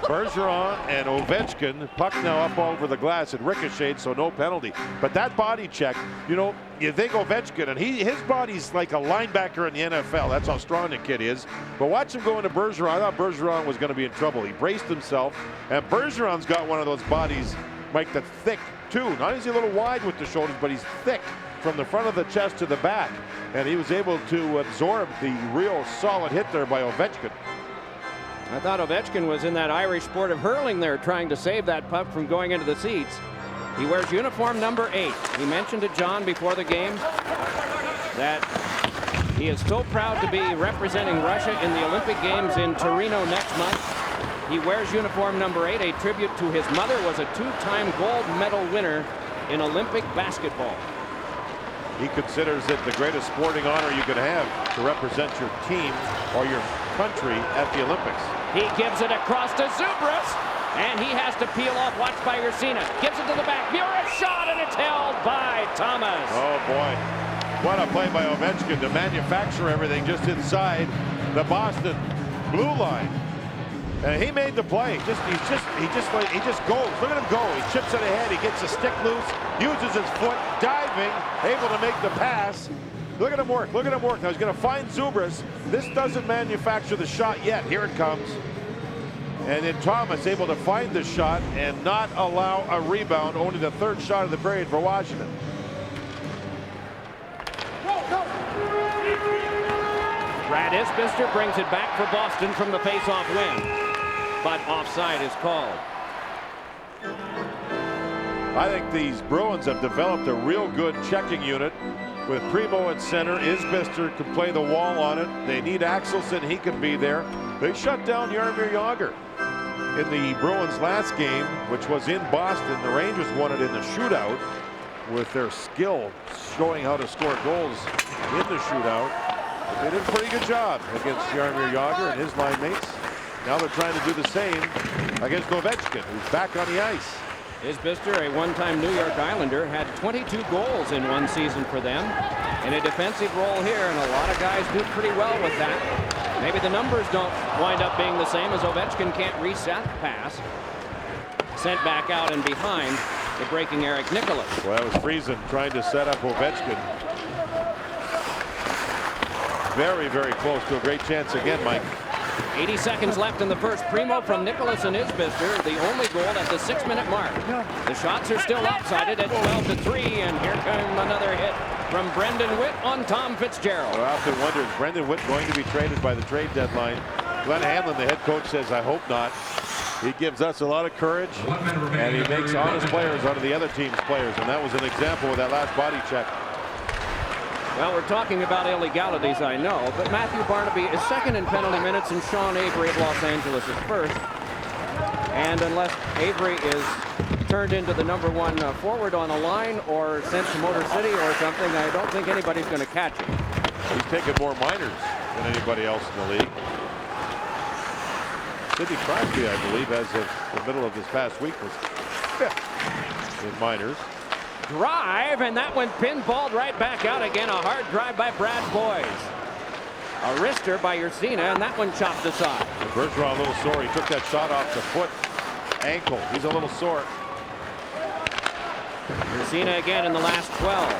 Speaker 5: Bergeron and Ovechkin. Puck now up over the glass and ricocheted, so no penalty. But that body check, you know, you think Ovechkin, and his body's like a linebacker in the NFL. That's how strong the kid is. But watch him go into Bergeron. I thought Bergeron was going to be in trouble. He braced himself, and Bergeron's got one of those bodies, Mike, that's thick too. Not only is he a little wide with the shoulders, but he's thick from the front of the chest to the back, and he was able to absorb the real solid hit there by Ovechkin.
Speaker 2: I thought Ovechkin was in that Irish sport of hurling there, trying to save that puck from going into the seats. He wears uniform number 8. He mentioned to John before the game that he is so proud to be representing Russia in the Olympic Games in Torino next month. He wears uniform number 8, a tribute to his mother, was a 2-time gold medal winner in Olympic basketball.
Speaker 5: He considers it the greatest sporting honor you could have, to represent your team or your country at the Olympics.
Speaker 2: He gives it across to Zubras, and he has to peel off. Watched by Ursina. Gives it to the back. Mura shot, and it's held by Thomas.
Speaker 5: Oh boy, what a play by Ovechkin to manufacture everything just inside the Boston blue line. And he made the play. He just goes. Look at him go. He chips it ahead. He gets the stick loose, uses his foot, diving, able to make the pass. Look at him work. Look at him work. Now he's going to find Zubras. This doesn't manufacture the shot yet. Here it comes. And then Thomas able to find the shot and not allow a rebound. Only the third shot of the period for Washington.
Speaker 2: Brad Isbister brings it back for Boston from the face-off win. But offside is called.
Speaker 5: I think these Bruins have developed a real good checking unit with Primo at center. Isbister can play the wall on it. They need Axelson. He can be there. They shut down Jaromir Jagr in the Bruins last game, which was in Boston. The Rangers won it in the shootout with their skill showing how to score goals in the shootout. They did a pretty good job against Jaromir Jagr and his line mates. Now they're trying to do the same against Ovechkin, who's back on the ice.
Speaker 2: Isbister, a one-time New York Islander, had 22 goals in one season for them in a defensive role here, and a lot of guys do pretty well with that. Maybe the numbers don't wind up being the same, as Ovechkin can't reset the pass. Sent back out and behind the breaking Eric Nicholas.
Speaker 5: Well, that was Friesen trying to set up Ovechkin. Very, very close to a great chance again, Mike.
Speaker 2: 80 seconds left in the first. Primo from Nicholas and Isbister, the only goal at the 6-minute mark. The shots are still lopsided at 12-3, and here comes another hit from Brendan Witt on Tom Fitzgerald.
Speaker 5: Well, I often wonder, is Brendan Witt going to be traded by the trade deadline? Glenn Hanlon, the head coach, says, I hope not. He gives us a lot of courage, and he makes honest players out of the other team's players, and that was an example with that last body check.
Speaker 2: Well, we're talking about illegalities, I know, but Matthew Barnaby is second in penalty minutes, and Sean Avery of Los Angeles is first. And unless Avery is turned into the #1 forward on a line or sent to Motor City or something, I don't think anybody's going to catch him.
Speaker 5: He's taken more minors than anybody else in the league. Sidney Crosby, I believe, as of the middle of this past week, was 5th in minors.
Speaker 2: Drive, and that one pinballed right back out again. A hard drive by Brad Boyd. A wrister by Ursina, and that one chopped aside.
Speaker 5: Bergeron a little sore. He took that shot off the foot, ankle. He's a little sore.
Speaker 2: Ursina again in the last 12.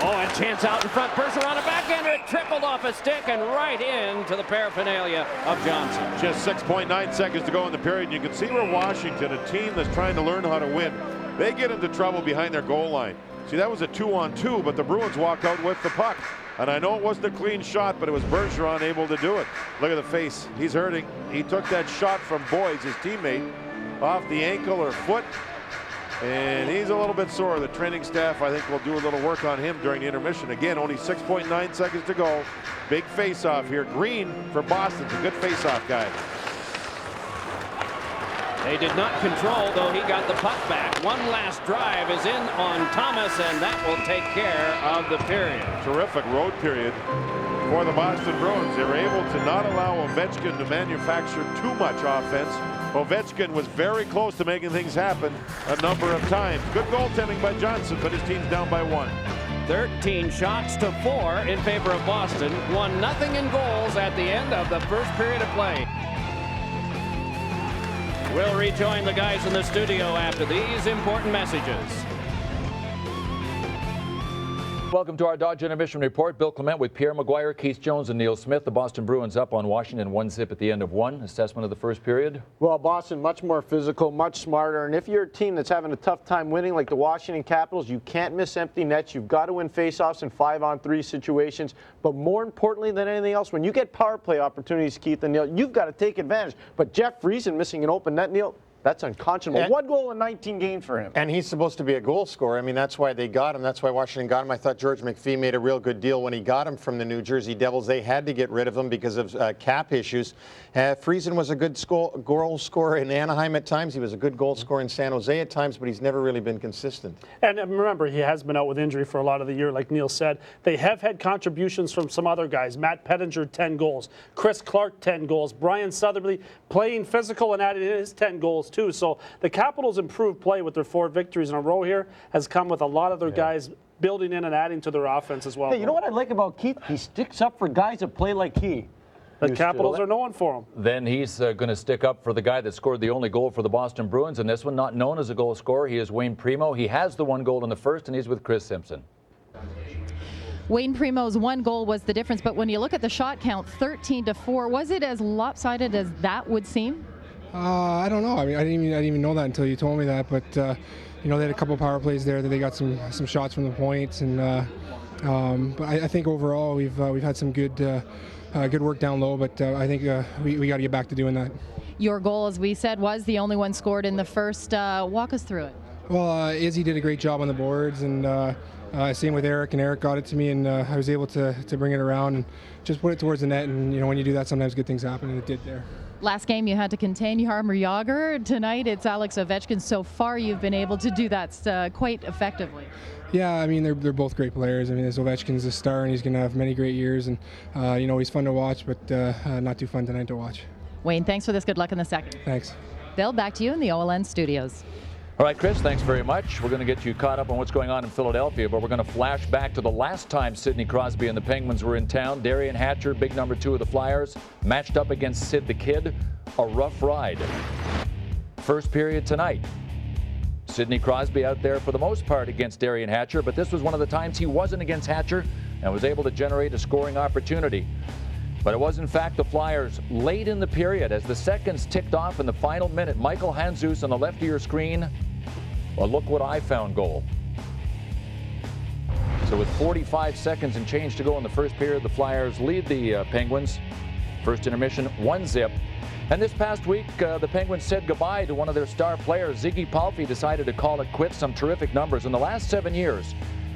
Speaker 2: Oh, and chance out in front. Bergeron, a backhander. It trickled off a stick and right into the paraphernalia of Johnson.
Speaker 5: Just 6.9 seconds to go in the period. You can see where Washington, a team that's trying to learn how to win, they get into trouble behind their goal line. See, that was a 2-on-2, but the Bruins walk out with the puck. And I know it wasn't a clean shot, but it was Bergeron able to do it. Look at the face. He's hurting. He took that shot from Boyes, his teammate, off the ankle or foot. And he's a little bit sore. The training staff, I think, will do a little work on him during the intermission. Again, only 6.9 seconds to go. Big face-off here. Green for Boston's a good face-off guy.
Speaker 2: They did not control, though he got the puck back. One last drive is in on Thomas, and that will take care of the period.
Speaker 5: Terrific road period for the Boston Bruins. They were able to not allow Ovechkin to manufacture too much offense. Ovechkin was very close to making things happen a number of times. Good goaltending by Johnson, but his team's down by 1.
Speaker 2: 13 shots to 4 in favor of Boston. 1-0 in goals at the end of the first period of play. We'll rejoin the guys in the studio after these important messages.
Speaker 9: Welcome to our Dodge Intermission Report. Bill Clement with Pierre McGuire, Keith Jones, and Neil Smith. The Boston Bruins up on Washington 1-0 at the end of 1. Assessment of the first period?
Speaker 11: Well, Boston much more physical, much smarter. And if you're a team that's having a tough time winning like the Washington Capitals, you can't miss empty nets. You've got to win faceoffs in 5-on-3 situations. But more importantly than anything else, when you get power play opportunities, Keith and Neil, you've got to take advantage. But Jeff Friesen missing an open net, Neil, that's unconscionable. And 1 goal in 19 games for him.
Speaker 12: And he's supposed to be a goal scorer. I mean, that's why they got him. That's why Washington got him. I thought George McPhee made a real good deal when he got him from the New Jersey Devils. They had to get rid of him because of cap issues. Friesen was a good goal scorer in Anaheim at times. He was a good goal scorer in San Jose at times, but he's never really been consistent.
Speaker 13: And remember, he has been out with injury for a lot of the year, like Neil said. They have had contributions from some other guys. Matt Pettinger, 10 goals. Chris Clark, 10 goals. Brian Southerly playing physical and added in his 10 goals, too. So the Capitals' improved play with their 4 victories in a row here has come with a lot of their guys building in and adding to their offense as well.
Speaker 11: Hey, you know what I like about Keith? He sticks up for guys that play like he.
Speaker 13: The Capitals are known for him.
Speaker 9: Then he's going to stick up for the guy that scored the only goal for the Boston Bruins, and this one not known as a goal scorer. He is Wayne Primo. He has the 1 goal in the first, and he's with Chris Simpson.
Speaker 7: Wayne Primo's 1 goal was the difference, but when you look at the shot count, 13-4, was it as lopsided as that would seem?
Speaker 14: I don't know. I mean, I didn't even know that until you told me that. But you know, they had a couple of power plays there that they got some shots from the points, and but I think overall we've had some good work down low. But I think we got to get back to doing that.
Speaker 7: Your goal, as we said, was the only one scored in the first. Walk us through it.
Speaker 14: Well, Izzy did a great job on the boards, and same with Eric. And Eric got it to me, and I was able to bring it around and just put it towards the net. And you know, when you do that, sometimes good things happen, and it did there.
Speaker 7: Last game you had to contain Jaromir Jagr. Tonight it's Alex Ovechkin. So far you've been able to do that quite effectively.
Speaker 14: Yeah, I mean, they're both great players. I mean, Ovechkin's a star, and he's going to have many great years. And, you know, he's fun to watch, but not too fun tonight to watch.
Speaker 7: Wayne, thanks for this. Good luck in the second.
Speaker 14: Thanks.
Speaker 7: Bill, back to you in the OLN studios.
Speaker 9: All right, Chris, thanks very much. We're going to get you caught up on what's going on in Philadelphia, but we're going to flash back to the last time Sidney Crosby and the Penguins were in town. Darian Hatcher, big number 2 of the Flyers, matched up against Sid the Kid. A rough ride. First period tonight. Sidney Crosby out there for the most part against Darian Hatcher, but this was one of the times he wasn't against Hatcher and was able to generate a scoring opportunity. But it was, in fact, the Flyers late in the period as the seconds ticked off in the final minute. Michael Handzus on the left of your screen. Well, look what I found goal. So with 45 seconds and change to go in the first period, the Flyers lead the Penguins. First intermission, 1-0. And this past week, the Penguins said goodbye to one of their star players. Ziggy Palffy decided to call it quits. Some terrific numbers. In the last 7 years,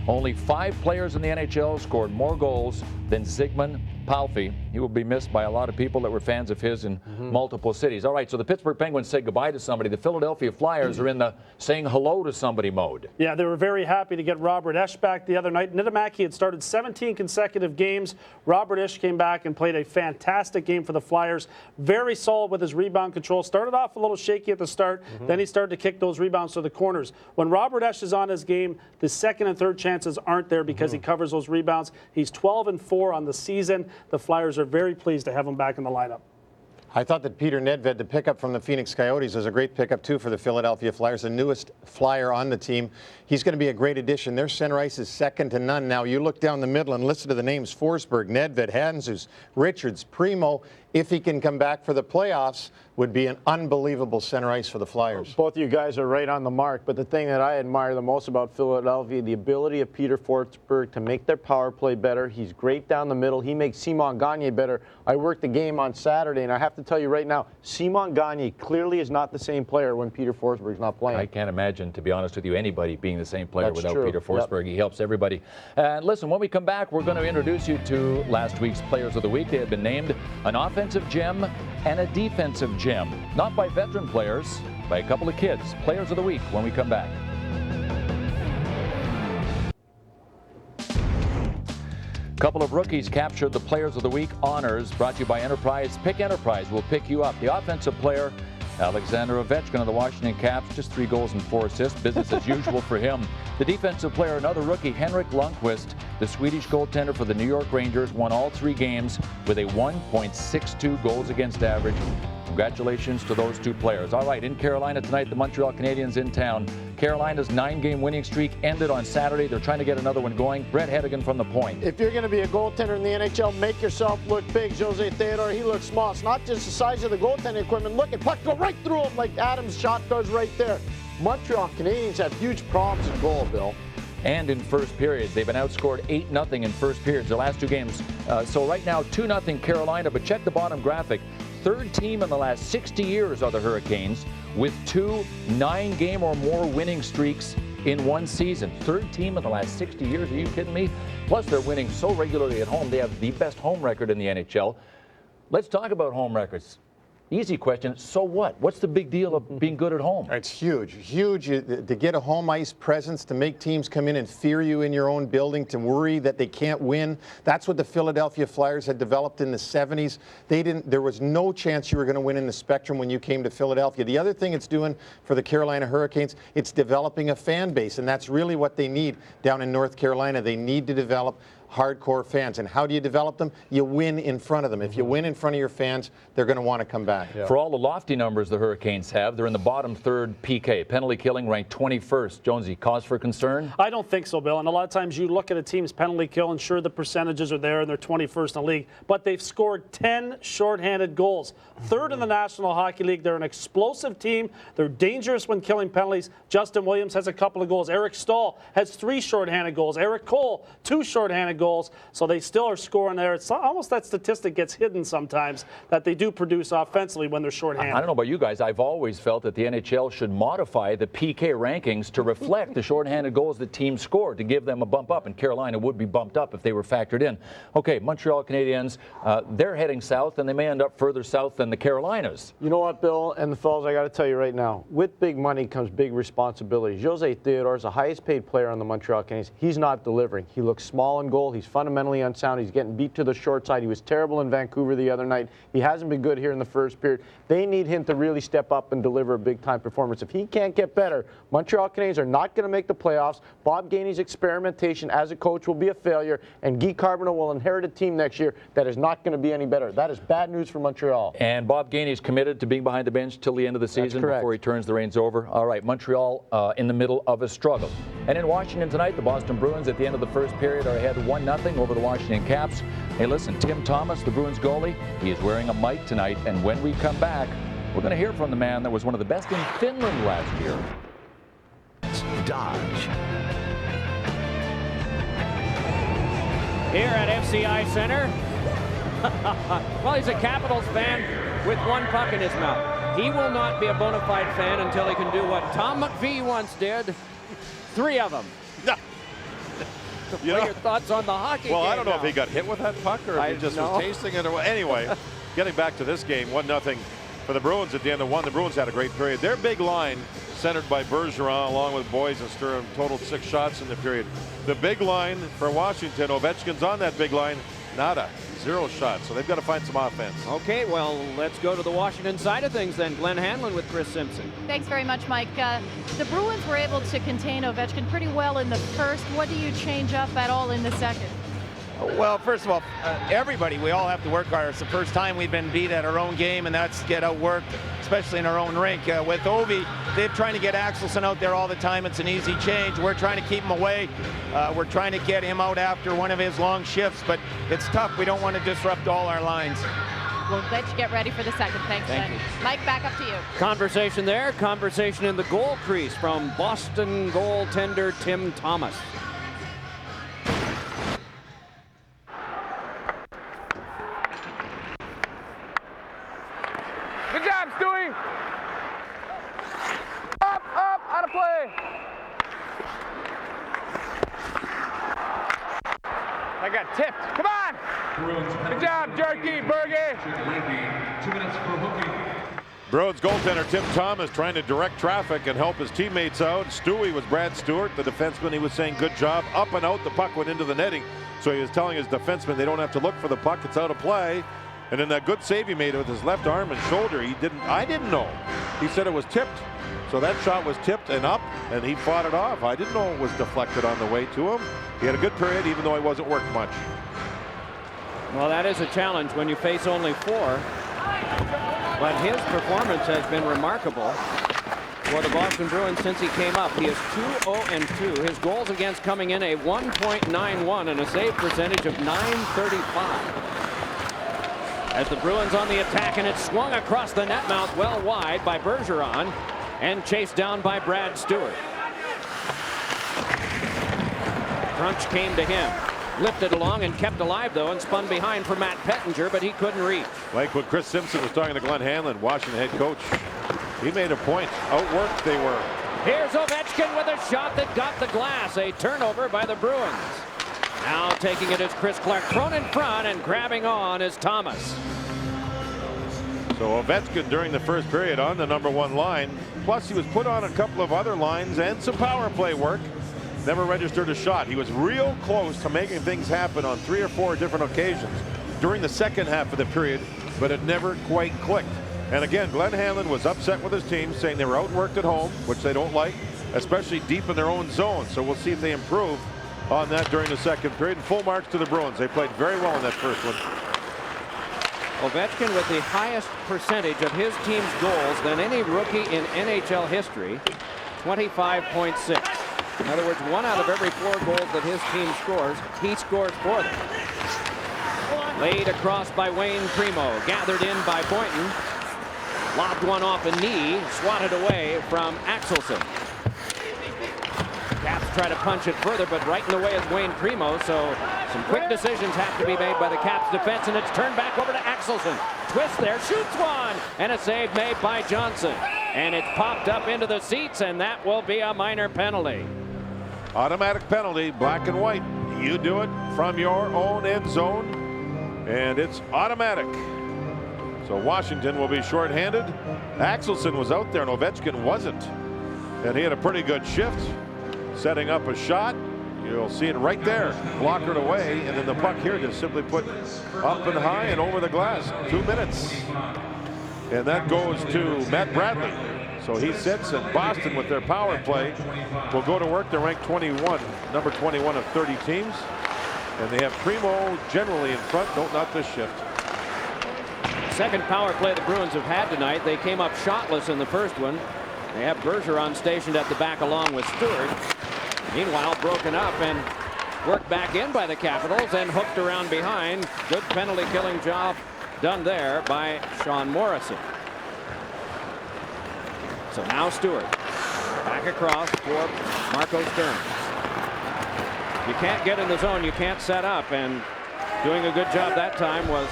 Speaker 9: only 5 players in the NHL scored more goals than Zygmunt Palffy. He will be missed by a lot of people that were fans of his in multiple cities. All right, so the Pittsburgh Penguins said goodbye to somebody. The Philadelphia Flyers are in the saying hello to somebody mode.
Speaker 13: Yeah, they were very happy to get Robert Esch back the other night. Niedermaki had started 17 consecutive games. Robert Esch came back and played a fantastic game for the Flyers. Very solid with his rebound control. Started off a little shaky at the start. Then he started to kick those rebounds to the corners. When Robert Esch is on his game, the second and third chances aren't there because he covers those rebounds. He's 12-4 on the season. The Flyers are very pleased to have him back in the lineup.
Speaker 12: I thought that Peter Nedved, the pickup from the Phoenix Coyotes, was a great pickup too for the Philadelphia Flyers, the newest Flyer on the team. He's going to be a great addition. Their center ice is second to none. Now you look down the middle and listen to the names: Forsberg, Nedved, Handzus, Richards, Primo. If he can come back for the playoffs, would be an unbelievable center ice for the Flyers.
Speaker 11: Both of you guys are right on the mark, but the thing that I admire the most about Philadelphia, the ability of Peter Forsberg to make their power play better. He's great down the middle. He makes Simon Gagne better. I worked the game on Saturday, and I have to tell you right now, Simon Gagne clearly is not the same player when Peter Forsberg's not playing.
Speaker 9: I can't imagine, to be honest with you, anybody being the same player
Speaker 11: That's
Speaker 9: without
Speaker 11: true.
Speaker 9: Peter Forsberg. He helps everybody. And listen, when we come back, we're going to introduce you to last week's Players of the Week. They have been named an offensive gem and a defensive gem. Not by veteran players, by a couple of kids. Players of the Week when we come back. A couple of rookies captured the Players of the Week honors, brought to you by Enterprise. Pick Enterprise, will pick you up. The offensive player, Alexander Ovechkin of the Washington Caps, just 3 goals and 4 assists. Business as usual for him. The defensive player, another rookie, Henrik Lundqvist, the Swedish goaltender for the New York Rangers, won all 3 games with a 1.62 goals against average. Congratulations to those 2 players. All right, in Carolina tonight, the Montreal Canadiens in town. Carolina's 9-game winning streak ended on Saturday. They're trying to get another one going. Brett Hedigan from the point.
Speaker 11: If you're going to be a goaltender in the NHL, make yourself look big. Jose Theodore, he looks small. It's not just the size of the goaltending equipment. Look at puck go right through him like Adam's shot does right there. Montreal Canadiens have huge problems in goal, Bill.
Speaker 9: And in first periods, they've been outscored 8-0 in first periods, their last 2 games. So right now, 2-0 Carolina, but check the bottom graphic. 3rd team in the last 60 years are the Hurricanes, with 2 9-game or more winning streaks in one season. 3rd team in the last 60 years, are you kidding me? Plus, they're winning so regularly at home. They have the best home record in the NHL. Let's talk about home records. Easy question, so what? What's the big deal of being good at home?
Speaker 12: It's huge, huge to get a home ice presence, to make teams come in and fear you in your own building, to worry that they can't win. That's what the Philadelphia Flyers had developed in the 70s. There was no chance you were going to win in the Spectrum when you came to Philadelphia. The other thing it's doing for the Carolina Hurricanes, it's developing a fan base, and that's really what they need down in North Carolina. They need to develop hardcore fans. And how do you develop them? You win in front of them. If you win in front of your fans, they're going to want to come back.
Speaker 9: Yeah. For all the lofty numbers the Hurricanes have, they're in the bottom 3rd PK. Penalty killing ranked 21st. Jonesy, cause for concern?
Speaker 13: I don't think so, Bill. And a lot of times you look at a team's penalty kill, and sure, the percentages are there, and they're 21st in the league, but they've scored 10 shorthanded goals. 3rd in the National Hockey League. They're an explosive team. They're dangerous when killing penalties. Justin Williams has a couple of goals. Eric Stahl has 3 shorthanded goals. Eric Cole, 2 shorthanded goals. So they still are scoring there. It's almost that statistic gets hidden sometimes, that they do produce offensively when they're shorthanded.
Speaker 9: I don't know about you guys. I've always felt that the NHL should modify the PK rankings to reflect the shorthanded goals that teams score, to give them a bump up. And Carolina would be bumped up if they were factored in. Okay, Montreal Canadiens, they're heading south, and they may end up further south than the Carolinas.
Speaker 11: You know what, Bill and the fellas, I got to tell you right now, with big money comes big responsibility. Jose Theodore is the highest paid player on the Montreal Canadiens. He's not delivering. He looks small in goal. He's fundamentally unsound. He's getting beat to the short side. He was terrible in Vancouver the other night. He hasn't been good here in the first period. They need him to really step up and deliver a big-time performance. If he can't get better, Montreal Canadiens are not going to make the playoffs. Bob Gainey's experimentation as a coach will be a failure, and Guy Carbonneau will inherit a team next year that is not going to be any better. That is bad news for Montreal.
Speaker 9: And Bob Gainey's committed to being behind the bench till the end of the season before he turns the reins over. All right, Montreal in the middle of a struggle. And in Washington tonight, the Boston Bruins at the end of the first period are ahead 1-0 over the Washington Caps. Hey, listen, Tim Thomas, the Bruins goalie, he is wearing a mic tonight, and when we come back, we're going to hear from the man that was one of the best in Finland last year.
Speaker 1: Dodge.
Speaker 2: Here at FCI Center, well, he's a Capitals fan with 1 puck in his mouth. He will not be a bona fide fan until he can do what Tom McVie once did, 3 of them. What are your thoughts on the hockey game
Speaker 5: I don't know
Speaker 2: now?
Speaker 5: if he got hit with that puck or if he just was tasting it. Anyway, getting back to this game, 1-0 for the Bruins at the end of 1. The Bruins had a great period. Their big line, centered by Bergeron, along with Boyes and Sturm, totaled 6 shots in the period. The big line for Washington, Ovechkin's on that big line, nada. 0 shots, so they've got to find some offense.
Speaker 2: Okay, well, let's go to the Washington side of things then. Glenn Hanlon with Chris Simpson.
Speaker 7: Thanks very much, Mike. The Bruins were able to contain Ovechkin pretty well in the first. What do you change up at all in the second?
Speaker 15: Well, first of all, everybody, we all have to work hard. It's the first time we've been beat at our own game, and that's get outworked, especially in our own rink. With Ovi, they're trying to get Axelson out there all the time. It's an easy change. We're trying to keep him away. We're trying to get him out after one of his long shifts, but it's tough. We don't want to disrupt all our lines.
Speaker 16: We'll let you get ready for the second. Thanks,
Speaker 2: Thank
Speaker 16: Len.
Speaker 2: you.
Speaker 16: Mike, back up to you.
Speaker 2: Conversation there. Conversation in the goal crease from Boston goaltender Tim Thomas.
Speaker 3: Good job, Stewie. Up, out of play. I got tipped. Come on. Good job, Jerky, Berge.
Speaker 10: 2 minutes for hooking.
Speaker 5: Bruins goaltender Tim Thomas trying to direct traffic and help his teammates out. Stewie was Brad Stewart, the defenseman. He was saying, good job. Up and out, the puck went into the netting. So he was telling his defenseman they don't have to look for the puck. It's out of play. And then that good save he made with his left arm and shoulder, I didn't know. He said it was tipped. So that shot was tipped and up, and he fought it off. I didn't know it was deflected on the way to him. He had a good period, even though he wasn't worked much.
Speaker 2: Well, that is a challenge when you face only 4. But his performance has been remarkable for the Boston Bruins since he came up. He is 2-0-2. His goals against coming in a 1.91 and a save percentage of .935. As the Bruins on the attack, and it's swung across the net mouth well wide by Bergeron and chased down by Brad Stewart. Crunch came to him. Lifted along and kept alive, though, and spun behind for Matt Pettinger, but he couldn't reach.
Speaker 5: Like what Chris Simpson was talking to Glenn Hanlon, Washington head coach. He made a point. Outworked they were.
Speaker 2: Here's Ovechkin with a shot that got the glass. A turnover by the Bruins. Now taking it is Chris Clark, thrown in front, and grabbing on is Thomas.
Speaker 5: So Ovechkin during the first period on the #1 line. Plus he was put on a couple of other lines and some power play work. Never registered a shot. He was real close to making things happen on 3 or 4 different occasions during the second half of the period, but it never quite clicked. And again, Glenn Hanlon was upset with his team, saying they were outworked at home, which they don't like, especially deep in their own zone. So we'll see if they improve on that during the second period. And full marks to the Bruins. They played very well in that first one.
Speaker 2: Ovechkin with the highest percentage of his team's goals than any rookie in NHL history, 25.6. In other words, 1 out of every 4 goals that his team scores, he scores for them. Laid across by Wayne Primo, gathered in by Boynton. Lobbed one off a knee, swatted away from Axelson. Caps try to punch it further, but right in the way is Wayne Primo, so some quick decisions have to be made by the Caps defense, and it's turned back over to Axelson. Twist there, shoots one, and a save made by Johnson. And it's popped up into the seats, and that will be a minor penalty.
Speaker 5: Automatic penalty, black and white. You do it from your own end zone, and it's automatic. So Washington will be shorthanded. Axelson was out there, and Ovechkin wasn't. And he had a pretty good shift, setting up a shot. You'll see it right there, blockered away, and then the puck here just simply put up and high and over the glass. 2 minutes. And that goes to Matt Bradley. So he sits, and Boston with their power play will go to work. They're ranked 21, number 21 of 30 teams. And they have Primo generally in front, not this shift.
Speaker 2: Second power play the Bruins have had tonight. They came up shotless in the first one. They have Bergeron stationed at the back along with Stewart. Meanwhile, broken up and worked back in by the Capitals and hooked around behind. Good penalty killing job done there by Sean Morrison. So now Stewart back across for Marco Stern. You can't get in the zone, you can't set up, and doing a good job that time was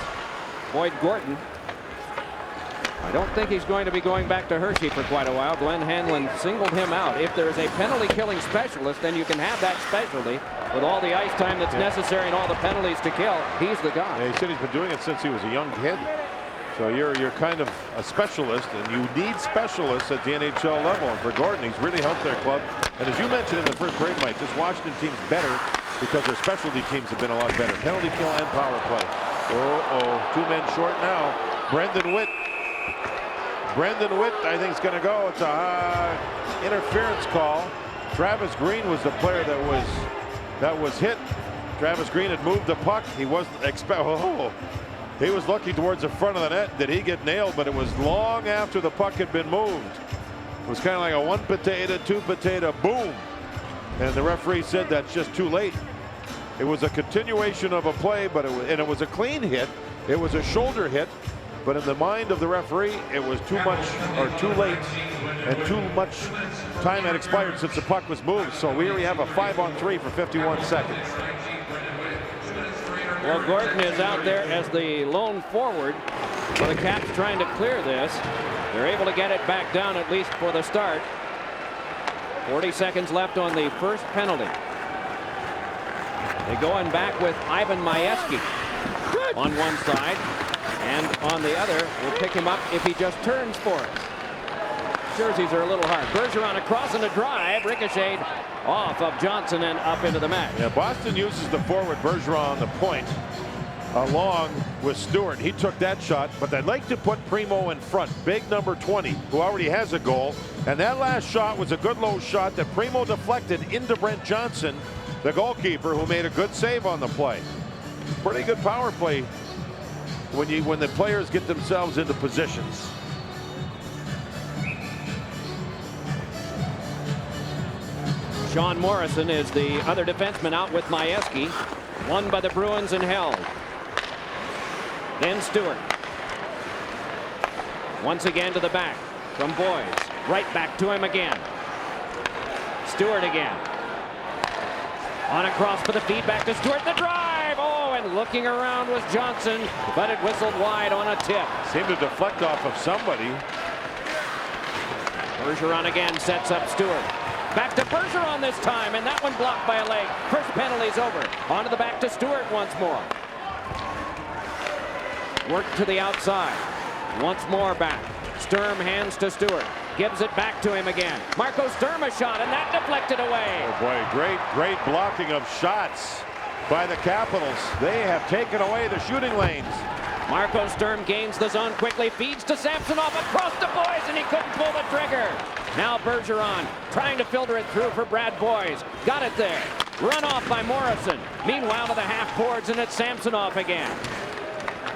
Speaker 2: Boyd Gordon. I don't think he's going to be going back to Hershey for quite a while. Glenn Hanlon singled him out. If there's a penalty killing specialist, then you can have that specialty with all the ice time that's necessary and all the penalties to kill. He's the guy.
Speaker 5: Yeah, he said he's been doing it since he was a young kid. So you're kind of a specialist, and you need specialists at the NHL level. And for Gordon, he's really helped their club. And as you mentioned in the first break, Mike, this Washington team's better because their specialty teams have been a lot better. Penalty kill and power play. 2 men short now. Brendan Witt, I think, is going to go. It's a interference call. Travis Green was the player that was hit. Travis Green had moved the puck. He wasn't he was looking towards the front of the net. Did he get nailed? But it was long after the puck had been moved. It was kind of like a 1 potato, 2 potato, boom. And the referee said that's just too late. It was a continuation of a play, but it was a clean hit. It was a shoulder hit, but in the mind of the referee, it was too much or too late, and too much time had expired since the puck was moved. So we have a 5-on-3 for 51 seconds.
Speaker 2: Well, Gordon is out there as the lone forward. So the Caps trying to clear this. They're able to get it back down at least for the start. 40 seconds left on the first penalty. They going back with Ivan Majewski on one side, and on the other, we'll pick him up if he just turns for us. Jerseys are a little hard. Bergeron across in the drive, ricocheted off of Johnson and up into the match.
Speaker 5: Yeah, Boston uses the forward Bergeron on the point along with Stewart. He took that shot, but they'd like to put Primo in front, big number 20, who already has a goal. And that last shot was a good low shot that Primo deflected into Brent Johnson, the goalkeeper, who made a good save on the play. Pretty good power play when the players get themselves into positions.
Speaker 2: Sean Morrison is the other defenseman out with Majewski. Won by the Bruins and held. Then Stewart. Once again to the back from Boyes. Right back to him again. Stewart again. On a cross for the feedback to Stewart. The drive! Oh, and looking around was Johnson, but it whistled wide on a tip.
Speaker 5: Seemed to deflect off of somebody.
Speaker 2: Bergeron again sets up Stewart. Back to Bergeron this time, and that one blocked by a leg. First penalty's over. On to the back to Stewart once more. Work to the outside. Once more back. Sturm hands to Stewart. Gives it back to him again. Marco Sturm a shot, and that deflected away.
Speaker 5: Oh boy, great blocking of shots by the Capitals. They have taken away the shooting lanes.
Speaker 2: Marco Sturm gains the zone quickly, feeds to Samsonov across the Boyes, and he couldn't pull the trigger. Now Bergeron trying to filter it through for Brad Boyes. Got it there. Run off by Morrison. Meanwhile to the half boards, and it's Samsonov again.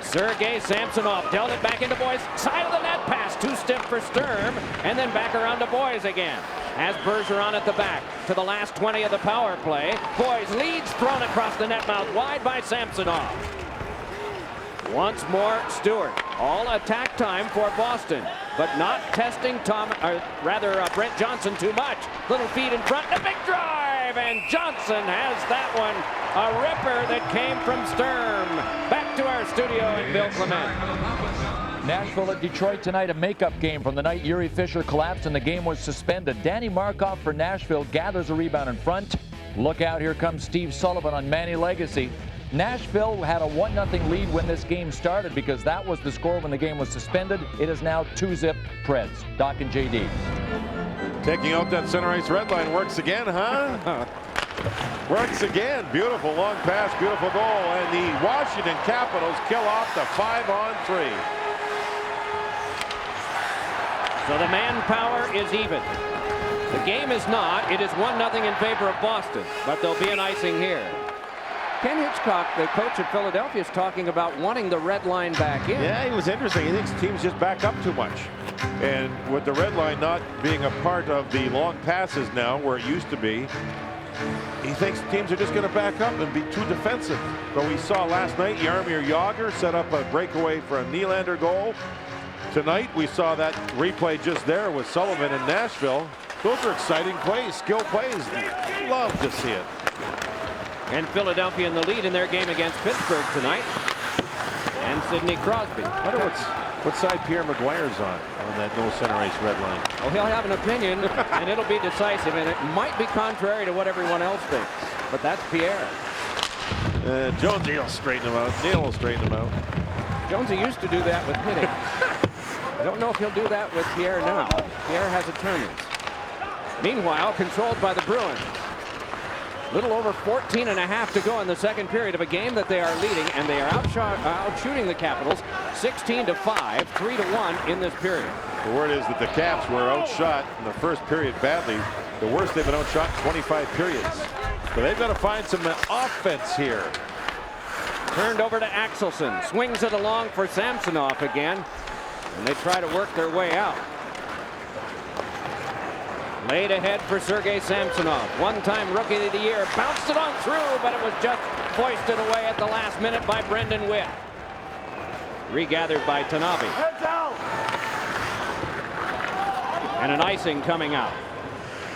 Speaker 2: Sergei Samsonov dealt it back into Boyes. Side of the net pass, too stiff for Sturm, and then back around to Boyes again. Has Bergeron at the back to the last 20 of the power play. Boyes leads, thrown across the net mouth wide by Samsonov. Once more Stewart. All attack time for Boston, but not testing Brent Johnson too much. Little feed in front, a big drive, and Johnson has that one. A ripper that came from Sturm. Back to our studio and Bill Clement.
Speaker 9: Nashville at Detroit tonight, a makeup game from the night Yuri Fisher collapsed and the game was suspended. Danny Markov for Nashville gathers a rebound in front. Look out, here comes Steve Sullivan on Manny Legacy. Nashville had a 1-0 lead when this game started because that was the score when the game was suspended. It is now 2-zip Preds. Doc and JD.
Speaker 5: Taking out that center ice red line works again, huh? Works again. Beautiful long pass, beautiful goal, and the Washington Capitals kill off the 5-on-3.
Speaker 2: So the manpower is even. The game is not. It is 1-0 in favor of Boston, but there'll be an icing here. Ken Hitchcock, the coach at Philadelphia, is talking about wanting the red line back in.
Speaker 5: Yeah, he was interesting. He thinks teams just back up too much. And with the red line not being a part of the long passes now, where it used to be, he thinks teams are just going to back up and be too defensive. But we saw last night, Jaromir Jagr set up a breakaway for a Nylander goal. Tonight, we saw that replay just there with Sullivan in Nashville. Those are exciting plays, skill plays. Love to see it.
Speaker 2: And Philadelphia in the lead in their game against Pittsburgh tonight. And Sidney Crosby.
Speaker 5: I wonder what side Pierre Maguire's on that no center ice red line.
Speaker 2: Oh, he'll have an opinion, and it'll be decisive, and it might be contrary to what everyone else thinks. But that's Pierre.
Speaker 5: Jonesy will straighten him out. Neil will straighten him out.
Speaker 2: Jonesy used to do that with hitting. I don't know if he'll do that with Pierre now. Pierre has attorneys. Meanwhile, controlled by the Bruins. Little over 14.5 to go in the second period of a game that they are leading, and they are outshooting the Capitals 16-5, 3-1 in this period.
Speaker 5: The word is that the Caps were outshot in the first period badly. The worst they've been outshot in 25 periods. So they've got to find some offense here.
Speaker 2: Turned over to Axelson. Swings it along for Samsonov again. And they try to work their way out. Laid ahead for Sergei Samsonov. One-time Rookie of the Year. Bounced it on through, but it was just foisted away at the last minute by Brendan Witt. Regathered by Tanabe.
Speaker 4: Heads out.
Speaker 2: And an icing coming out.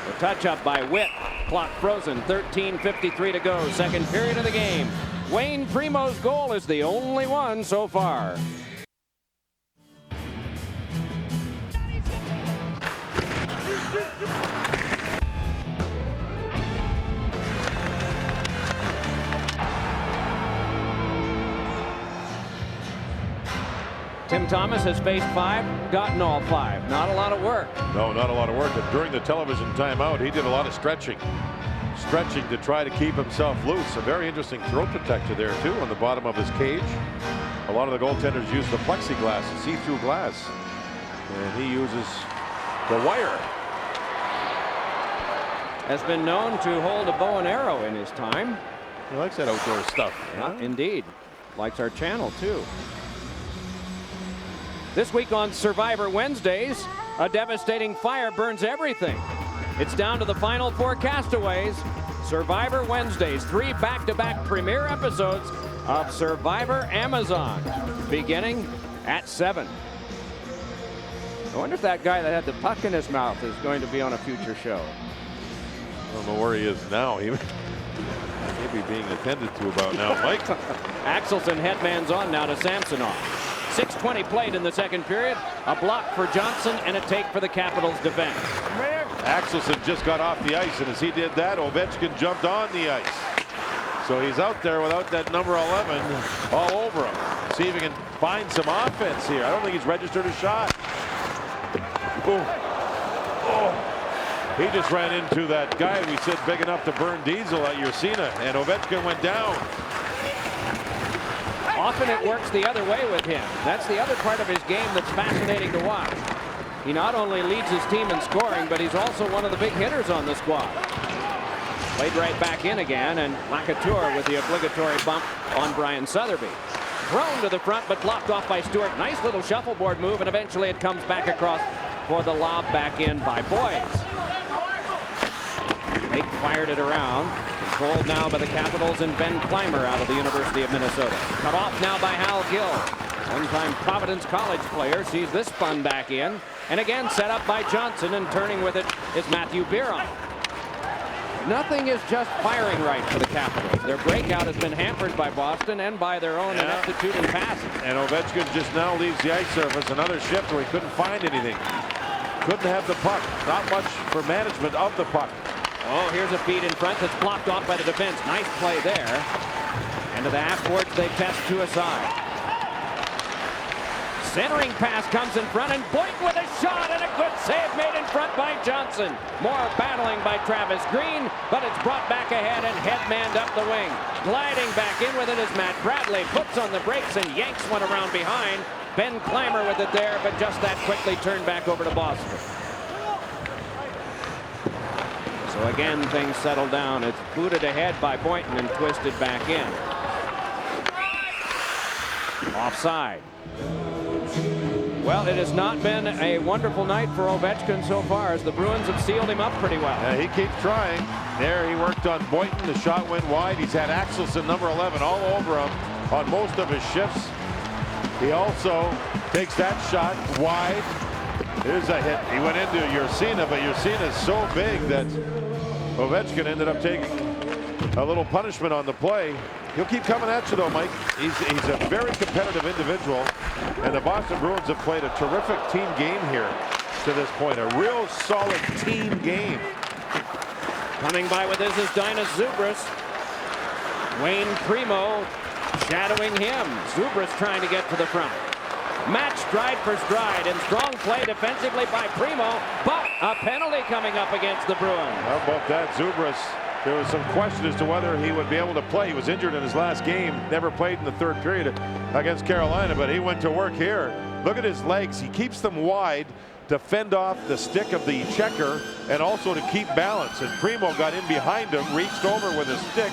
Speaker 2: The touch-up by Witt. Clock frozen. 13:53 to go. Second period of the game. Wayne Primo's goal is the only one so far. Tim Thomas has faced 5, gotten all 5. Not a lot of work.
Speaker 5: No, not a lot of work. But during the television timeout, he did a lot of stretching. Stretching to try to keep himself loose. A very interesting throat protector there, too, on the bottom of his cage. A lot of the goaltenders use the plexiglass, the see-through glass. And he uses the wire.
Speaker 2: Has been known to hold a bow and arrow in his time.
Speaker 5: He likes that outdoor stuff.
Speaker 2: Yeah, indeed. Likes our channel, too. This week on Survivor Wednesdays, a devastating fire burns everything. It's down to the final 4 castaways. Survivor Wednesdays, 3 back-to-back premiere episodes of Survivor Amazon, beginning at 7. I wonder if that guy that had the puck in his mouth is going to be on a future show.
Speaker 5: I don't know where he is now. He may be being attended to about now, Mike.
Speaker 2: Axelson headman's on now to Samsonov. 6:20 played in the second period. A block for Johnson and a take for the Capitals defense.
Speaker 5: Axelson just got off the ice, and as he did that, Ovechkin jumped on the ice. So he's out there without that number 11 all over him. See if he can find some offense here. I don't think he's registered a shot. He just ran into that guy we said big enough to burn diesel at Ursina, and Ovechkin went down.
Speaker 2: Often it works the other way with him. That's the other part of his game that's fascinating to watch. He not only leads his team in scoring, but he's also one of the big hitters on the squad. Played right back in again, and Lacouture with the obligatory bump on Brian Southerby. Thrown to the front, but blocked off by Stewart. Nice little shuffleboard move, and eventually it comes back across for the lob back in by Boyes. Lake fired it around. Controlled now by the Capitals and Ben Clymer out of the University of Minnesota. Cut off now by Hal Gill. One-time Providence College player sees this spun back in. And again set up by Johnson, and turning with it is Matthew Biron. Nothing is just firing right for the Capitals. Their breakout has been hampered by Boston and by their own ineptitude in passing.
Speaker 5: And Ovechkin just now leaves the ice surface. Another shift where he couldn't find anything. Couldn't have the puck. Not much for management of the puck.
Speaker 2: Oh, here's a feed in front that's blocked off by the defense. Nice play there. And to the half-court, they test to a side. Centering pass comes in front, and Boynton with a shot, and a good save made in front by Johnson. More battling by Travis Green, but it's brought back ahead and headmanned up the wing. Gliding back in with it is Matt Bradley. Puts on the brakes and yanks one around behind. Ben Clymer with it there, but just that quickly turned back over to Boston. So again, things settle down. It's booted ahead by Boynton and twisted back in. Offside. Well, it has not been a wonderful night for Ovechkin so far, as the Bruins have sealed him up pretty well.
Speaker 5: Yeah, he keeps trying. There he worked on Boynton. The shot went wide. He's had Axelson, number 11, all over him on most of his shifts. He also takes that shot wide. Here's a hit. He went into Ursina, but Ursina is so big that Ovechkin ended up taking a little punishment on the play. He'll keep coming at you, though, Mike. He's a very competitive individual, and the Boston Bruins have played a terrific team game here to this point. A real solid team game.
Speaker 2: Coming by with this is Dinas Zubras. Wayne Primo shadowing him. Zubras trying to get to the front. Match stride for stride, and strong play defensively by Primo, but a penalty coming up against the Bruins.
Speaker 5: How about that? Zubras, there was some question as to whether he would be able to play. He was injured in his last game, never played in the third period against Carolina, but he went to work here. Look at his legs. He keeps them wide to fend off the stick of the checker and also to keep balance. And Primo got in behind him, reached over with his stick,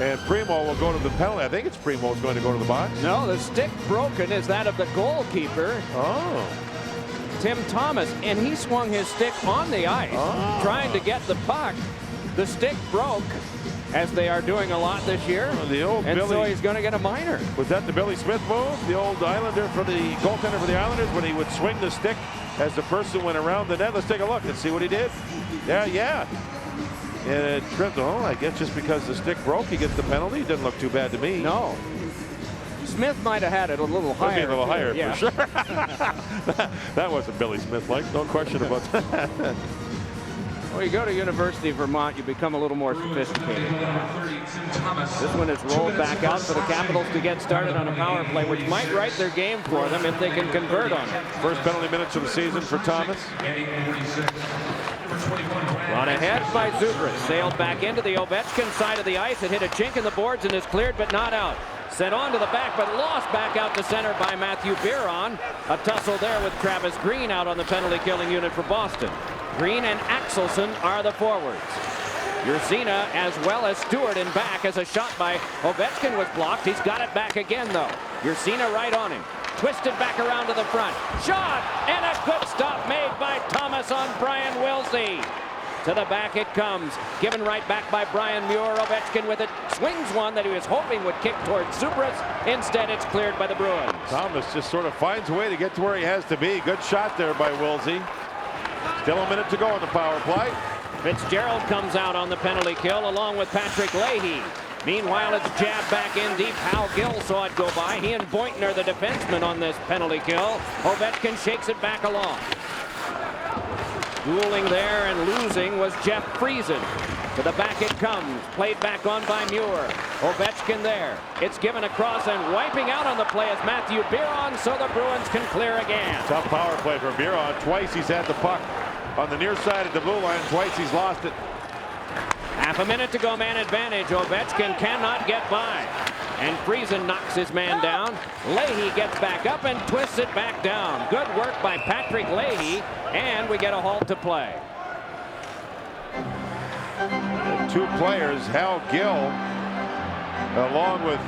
Speaker 5: and Primo will go to the penalty. I think it's Primo's going to go to the box.
Speaker 2: No, the stick broken is that of the goalkeeper.
Speaker 5: Oh.
Speaker 2: Tim Thomas, and he swung his stick on the ice, trying to get the puck. The stick broke, as they are doing a lot this year.
Speaker 5: The old
Speaker 2: and
Speaker 5: Billy,
Speaker 2: so he's going to get a minor.
Speaker 5: Was that the Billy Smith move? The old Islander for the goaltender for the Islanders when he would swing the stick as the person went around the net. Let's take a look and see what he did. Yeah. And it tripped. Oh, I guess just because the stick broke, he gets the penalty. Didn't look too bad to me.
Speaker 2: No. Smith might have had it a little higher.
Speaker 5: Maybe a little higher,
Speaker 2: yeah.
Speaker 5: for sure. That wasn't Billy Smith-like, no question about that.
Speaker 2: Well, you go to University of Vermont, you become a little more sophisticated. This one is rolled back out for the Capitals to get started on a power play, which might write their game for them if they can convert on it.
Speaker 5: First penalty minutes of the season for Thomas.
Speaker 2: Run ahead by Zubris. Sailed back into the Ovechkin side of the ice. It hit a chink in the boards and is cleared but not out. Sent on to the back but lost back out to center by Matthew Biron. A tussle there with Travis Green out on the penalty killing unit for Boston. Green and Axelson are the forwards. Ursina as well as Stewart in back as a shot by Ovechkin was blocked. He's got it back again though. Ursina right on him. Twisted back around to the front. Shot and a good stop made by Thomas on Brian Wilsey. To the back it comes. Given right back by Brian Muir. Ovechkin with it. Swings one that he was hoping would kick towards Zubris. Instead it's cleared by the Bruins.
Speaker 5: Thomas just sort of finds a way to get to where he has to be. Good shot there by Wilsey. Still a minute to go on the power play.
Speaker 2: Fitzgerald comes out on the penalty kill along with Patrick Leahy. Meanwhile, it's jabbed back in deep. Hal Gill saw it go by. He and Boynton are the defensemen on this penalty kill. Ovechkin shakes it back along. Dueling there and losing was Jeff Friesen. To the back it comes. Played back on by Muir. Ovechkin there. It's given across and wiping out on the play is Matthew Biron, so the Bruins can clear again.
Speaker 5: Tough power play for Biron. Twice he's had the puck on the near side of the blue line. Twice he's lost it.
Speaker 2: Half a minute to go, man advantage. Ovechkin cannot get by. And Friesen knocks his man down. Leahy gets back up and twists it back down. Good work by Patrick Leahy. And we get a halt to play.
Speaker 5: The two players, Hal Gill, along with...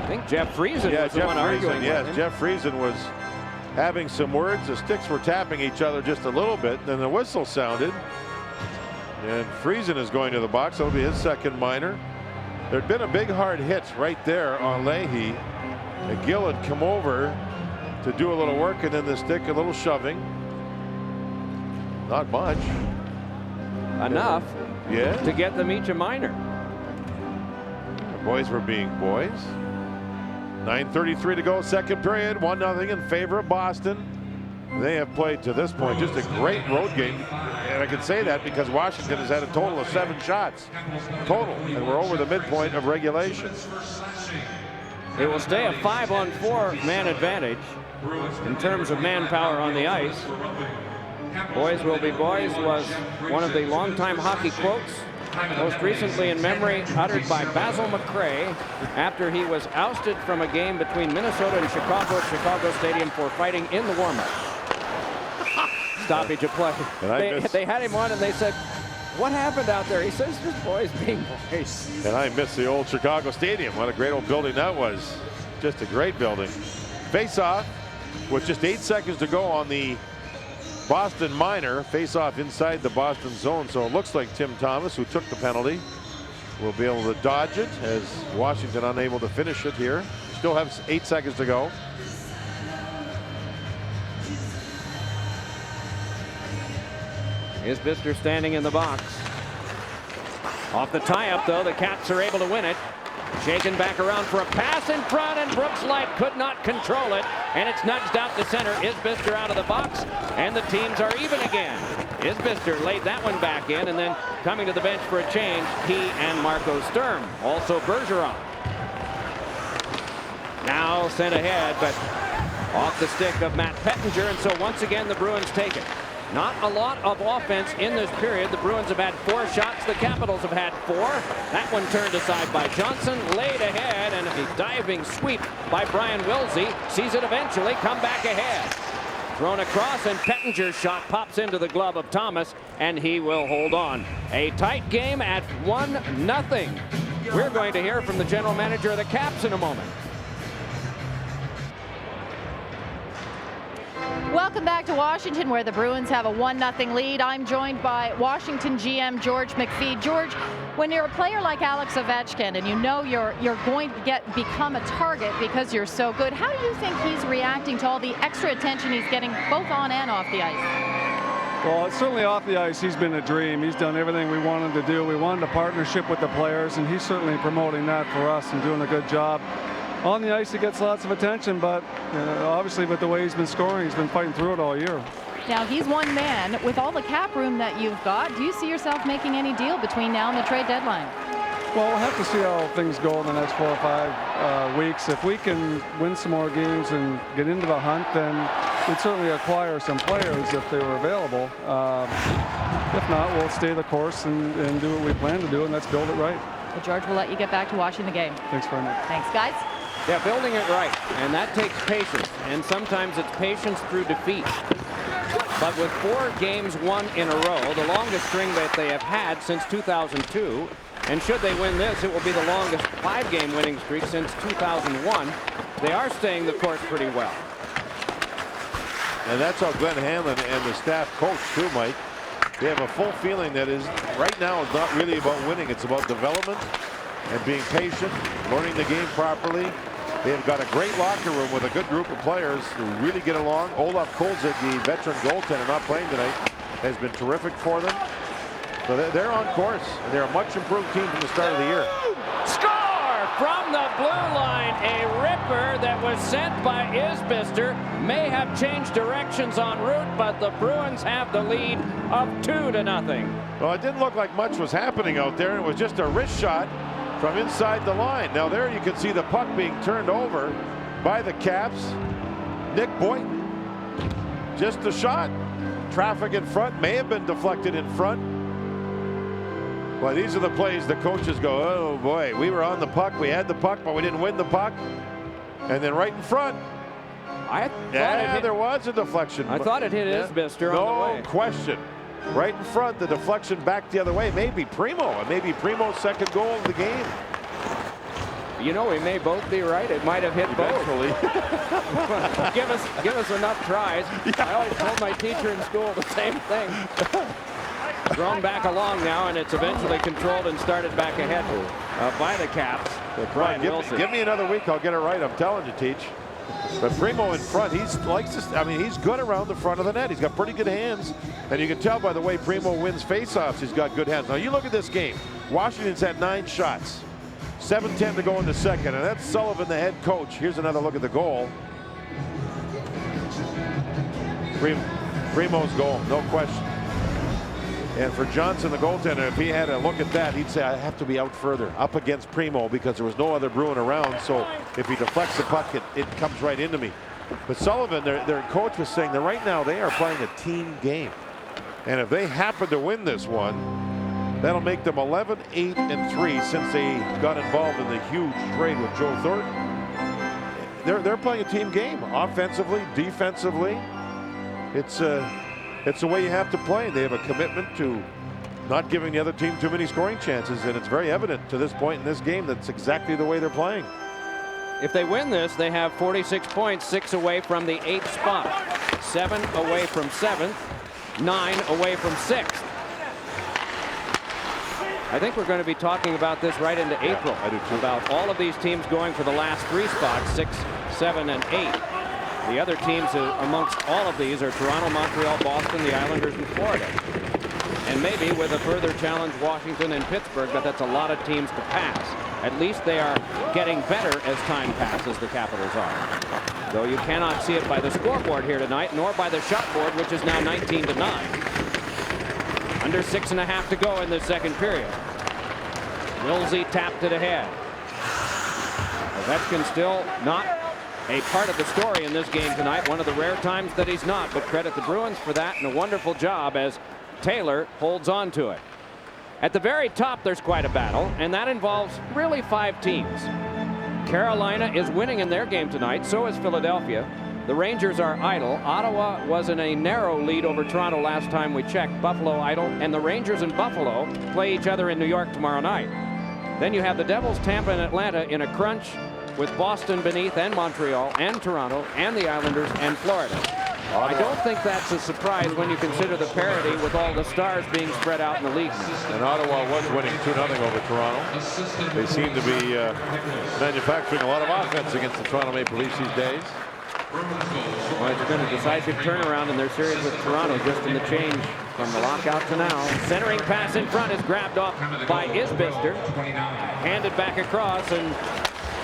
Speaker 2: I think Jeff Friesen was the one arguing.
Speaker 5: Yes, Jeff Friesen was having some words. The sticks were tapping each other just a little bit. Then the whistle sounded. And Friesen is going to the box. That'll be his second minor. There'd been a big hard hit right there on Leahy. And Gill had come over to do a little work, and then the stick, a little shoving. Not much.
Speaker 2: Enough
Speaker 5: to
Speaker 2: get them each a minor.
Speaker 5: The boys were being boys. 9:33 to go, second period. 1-0 in favor of Boston. They have played to this point just a great road game. And I can say that because Washington has had a total of 7 shots total, and we're over the midpoint of regulation.
Speaker 2: It will stay a 5-on-4 man advantage in terms of manpower on the ice. Boys will be boys was one of the longtime hockey quotes, most recently in memory uttered by Basil McRae after he was ousted from a game between Minnesota and Chicago at Chicago Stadium for fighting in the warm-up. Stoppage of play. They had him on and they said, what happened out there? He says, just boys being boys.
Speaker 5: And I miss the old Chicago Stadium. What a great old building that was. Just a great building. Face-off with just 8 seconds to go on the Boston minor. Face-off inside the Boston zone. So it looks like Tim Thomas, who took the penalty, will be able to dodge it as Washington unable to finish it here. Still have 8 seconds to go.
Speaker 2: Is Bister standing in the box. Off the tie-up, though, the Caps are able to win it. Shaken back around for a pass in front, and Brooks Light could not control it, and it's nudged out to center. Isbister out of the box, and the teams are even again. Isbister laid that one back in, and then coming to the bench for a change, he and Marco Sturm. Also Bergeron. Now sent ahead, but off the stick of Matt Pettinger, and so once again the Bruins take it. Not a lot of offense in this period. The Bruins have had 4 shots. The Capitals have had 4. That one turned aside by Johnson, laid ahead, and a diving sweep by Brian Wilsey. Sees it eventually come back ahead. Thrown across, and Pettinger's shot pops into the glove of Thomas, and he will hold on. A tight game at 1-0. We're going to hear from the general manager of the Caps in a moment.
Speaker 7: Welcome back to Washington, where the Bruins have a 1-0 lead. I'm joined by Washington GM George McPhee. George, when you're a player like Alex Ovechkin and you know you're going to become a target because you're so good, how do you think he's reacting to all the extra attention he's getting both on and off the ice?
Speaker 17: Well, certainly off the ice, he's been a dream. He's done everything we wanted to do. We wanted a partnership with the players, and he's certainly promoting that for us and doing a good job. On the ice, he gets lots of attention, but obviously with the way he's been scoring, he's been fighting through it all year.
Speaker 7: Now, he's one man. With all the cap room that you've got, do you see yourself making any deal between now and the trade deadline?
Speaker 17: Well, we'll have to see how things go in the next 4 or 5 weeks. If we can win some more games and get into the hunt, then we'd certainly acquire some players if they were available. If not, we'll stay the course and do what we plan to do, and that's build it right.
Speaker 7: Well, George, we'll let you get back to watching the game.
Speaker 17: Thanks very much.
Speaker 7: Thanks, guys.
Speaker 2: Yeah, building it right, and that takes patience, and sometimes it's patience through defeat. But with 4 games won in a row, the longest string that they have had since 2002, and should they win this, it will be the longest 5-game winning streak since 2001. They are staying the course pretty well.
Speaker 5: And that's how Glenn Hanlon and the staff coach too, Mike. They have a full feeling that is right now is not really about winning. It's about development and being patient, learning the game properly. They have got a great locker room with a good group of players who really get along. Olaf Kolzig, the veteran goaltender, not playing tonight, has been terrific for them. So they're on course, and they're a much improved team from the start of the year.
Speaker 2: Score from the blue line. A ripper that was sent by Isbister may have changed directions en route, but the Bruins have the lead of 2-0.
Speaker 5: Well, it didn't look like much was happening out there. It was just a wrist shot from inside the line. Now there you can see the puck being turned over by the Caps. Nick Boynton, just a shot. Traffic in front, may have been deflected in front. Well, these are the plays the coaches go, oh boy, we were on the puck, we had the puck, but we didn't win the puck. And then right in front, there was a deflection.
Speaker 2: I thought it hit Isbister on the way.
Speaker 5: No question. Right in front, the deflection back the other way. Maybe Primo. It may be Primo's second goal of the game.
Speaker 2: You know, we may both be right. It might have hit
Speaker 5: eventually.
Speaker 2: give us enough tries. Yeah. I always told my teacher in school the same thing. Thrown back along now, and it's eventually controlled and started back ahead by the Caps.
Speaker 5: Give me another week, I'll get it right. I'm telling you, Teach. But Primo in front, he's good around the front of the net. He's got pretty good hands, and you can tell by the way Primo wins faceoffs, he's got good hands. Now you look at this game. Washington's had 9 shots, 7:10 to go in the second, and that's Sullivan, the head coach. Here's another look at the goal. Primo's goal, no question. And for Johnson, the goaltender, if he had a look at that, he'd say, I have to be out further, up against Primo, because there was no other Bruin around. So if he deflects the puck, it comes right into me. But Sullivan, their coach was saying that right now they are playing a team game. And if they happen to win this one, that'll make them 11-8-3 since they got involved in the huge trade with Joe Thornton. They're playing a team game, offensively, defensively. It's the way you have to play. They have a commitment to not giving the other team too many scoring chances, and it's very evident to this point in this game that's exactly the way they're playing.
Speaker 2: If they win this, they have 46 points, 6 away from the 8th spot, 7 away from 7th, 9 away from 6th. I think we're going to be talking about this right into April.
Speaker 5: I do too.
Speaker 2: About all of these teams going for the last 3 spots, 6, 7, and 8. The other teams amongst all of these are Toronto, Montreal, Boston, the Islanders, and Florida. And maybe with a further challenge, Washington and Pittsburgh, but that's a lot of teams to pass. At least they are getting better as time passes, the Capitals are. Though you cannot see it by the scoreboard here tonight, nor by the shot board, which is now 19-9. Under 6.5 to go in the second period. Wilsey tapped it ahead. Ovechkin still not a part of the story in this game tonight. One of the rare times that he's not, but credit the Bruins for that, and a wonderful job as Taylor holds on to it. At the very top, there's quite a battle, and that involves really 5 teams. Carolina is winning in their game tonight. So is Philadelphia. The Rangers are idle. Ottawa was in a narrow lead over Toronto last time we checked. Buffalo idle. And the Rangers and Buffalo play each other in New York tomorrow night. Then you have the Devils, Tampa, and Atlanta in a crunch with Boston beneath, and Montreal, and Toronto, and the Islanders, and Florida. I don't think that's a surprise when you consider the parity with all the stars being spread out in the league.
Speaker 5: And Ottawa was winning 2-0 over Toronto. They seem to be manufacturing a lot of offense against the Toronto Maple Leafs these days.
Speaker 2: Well, it's been a decisive turnaround in their series with Toronto, just in the change from the lockout to now. Centering pass in front is grabbed off by Isbister. Handed back across and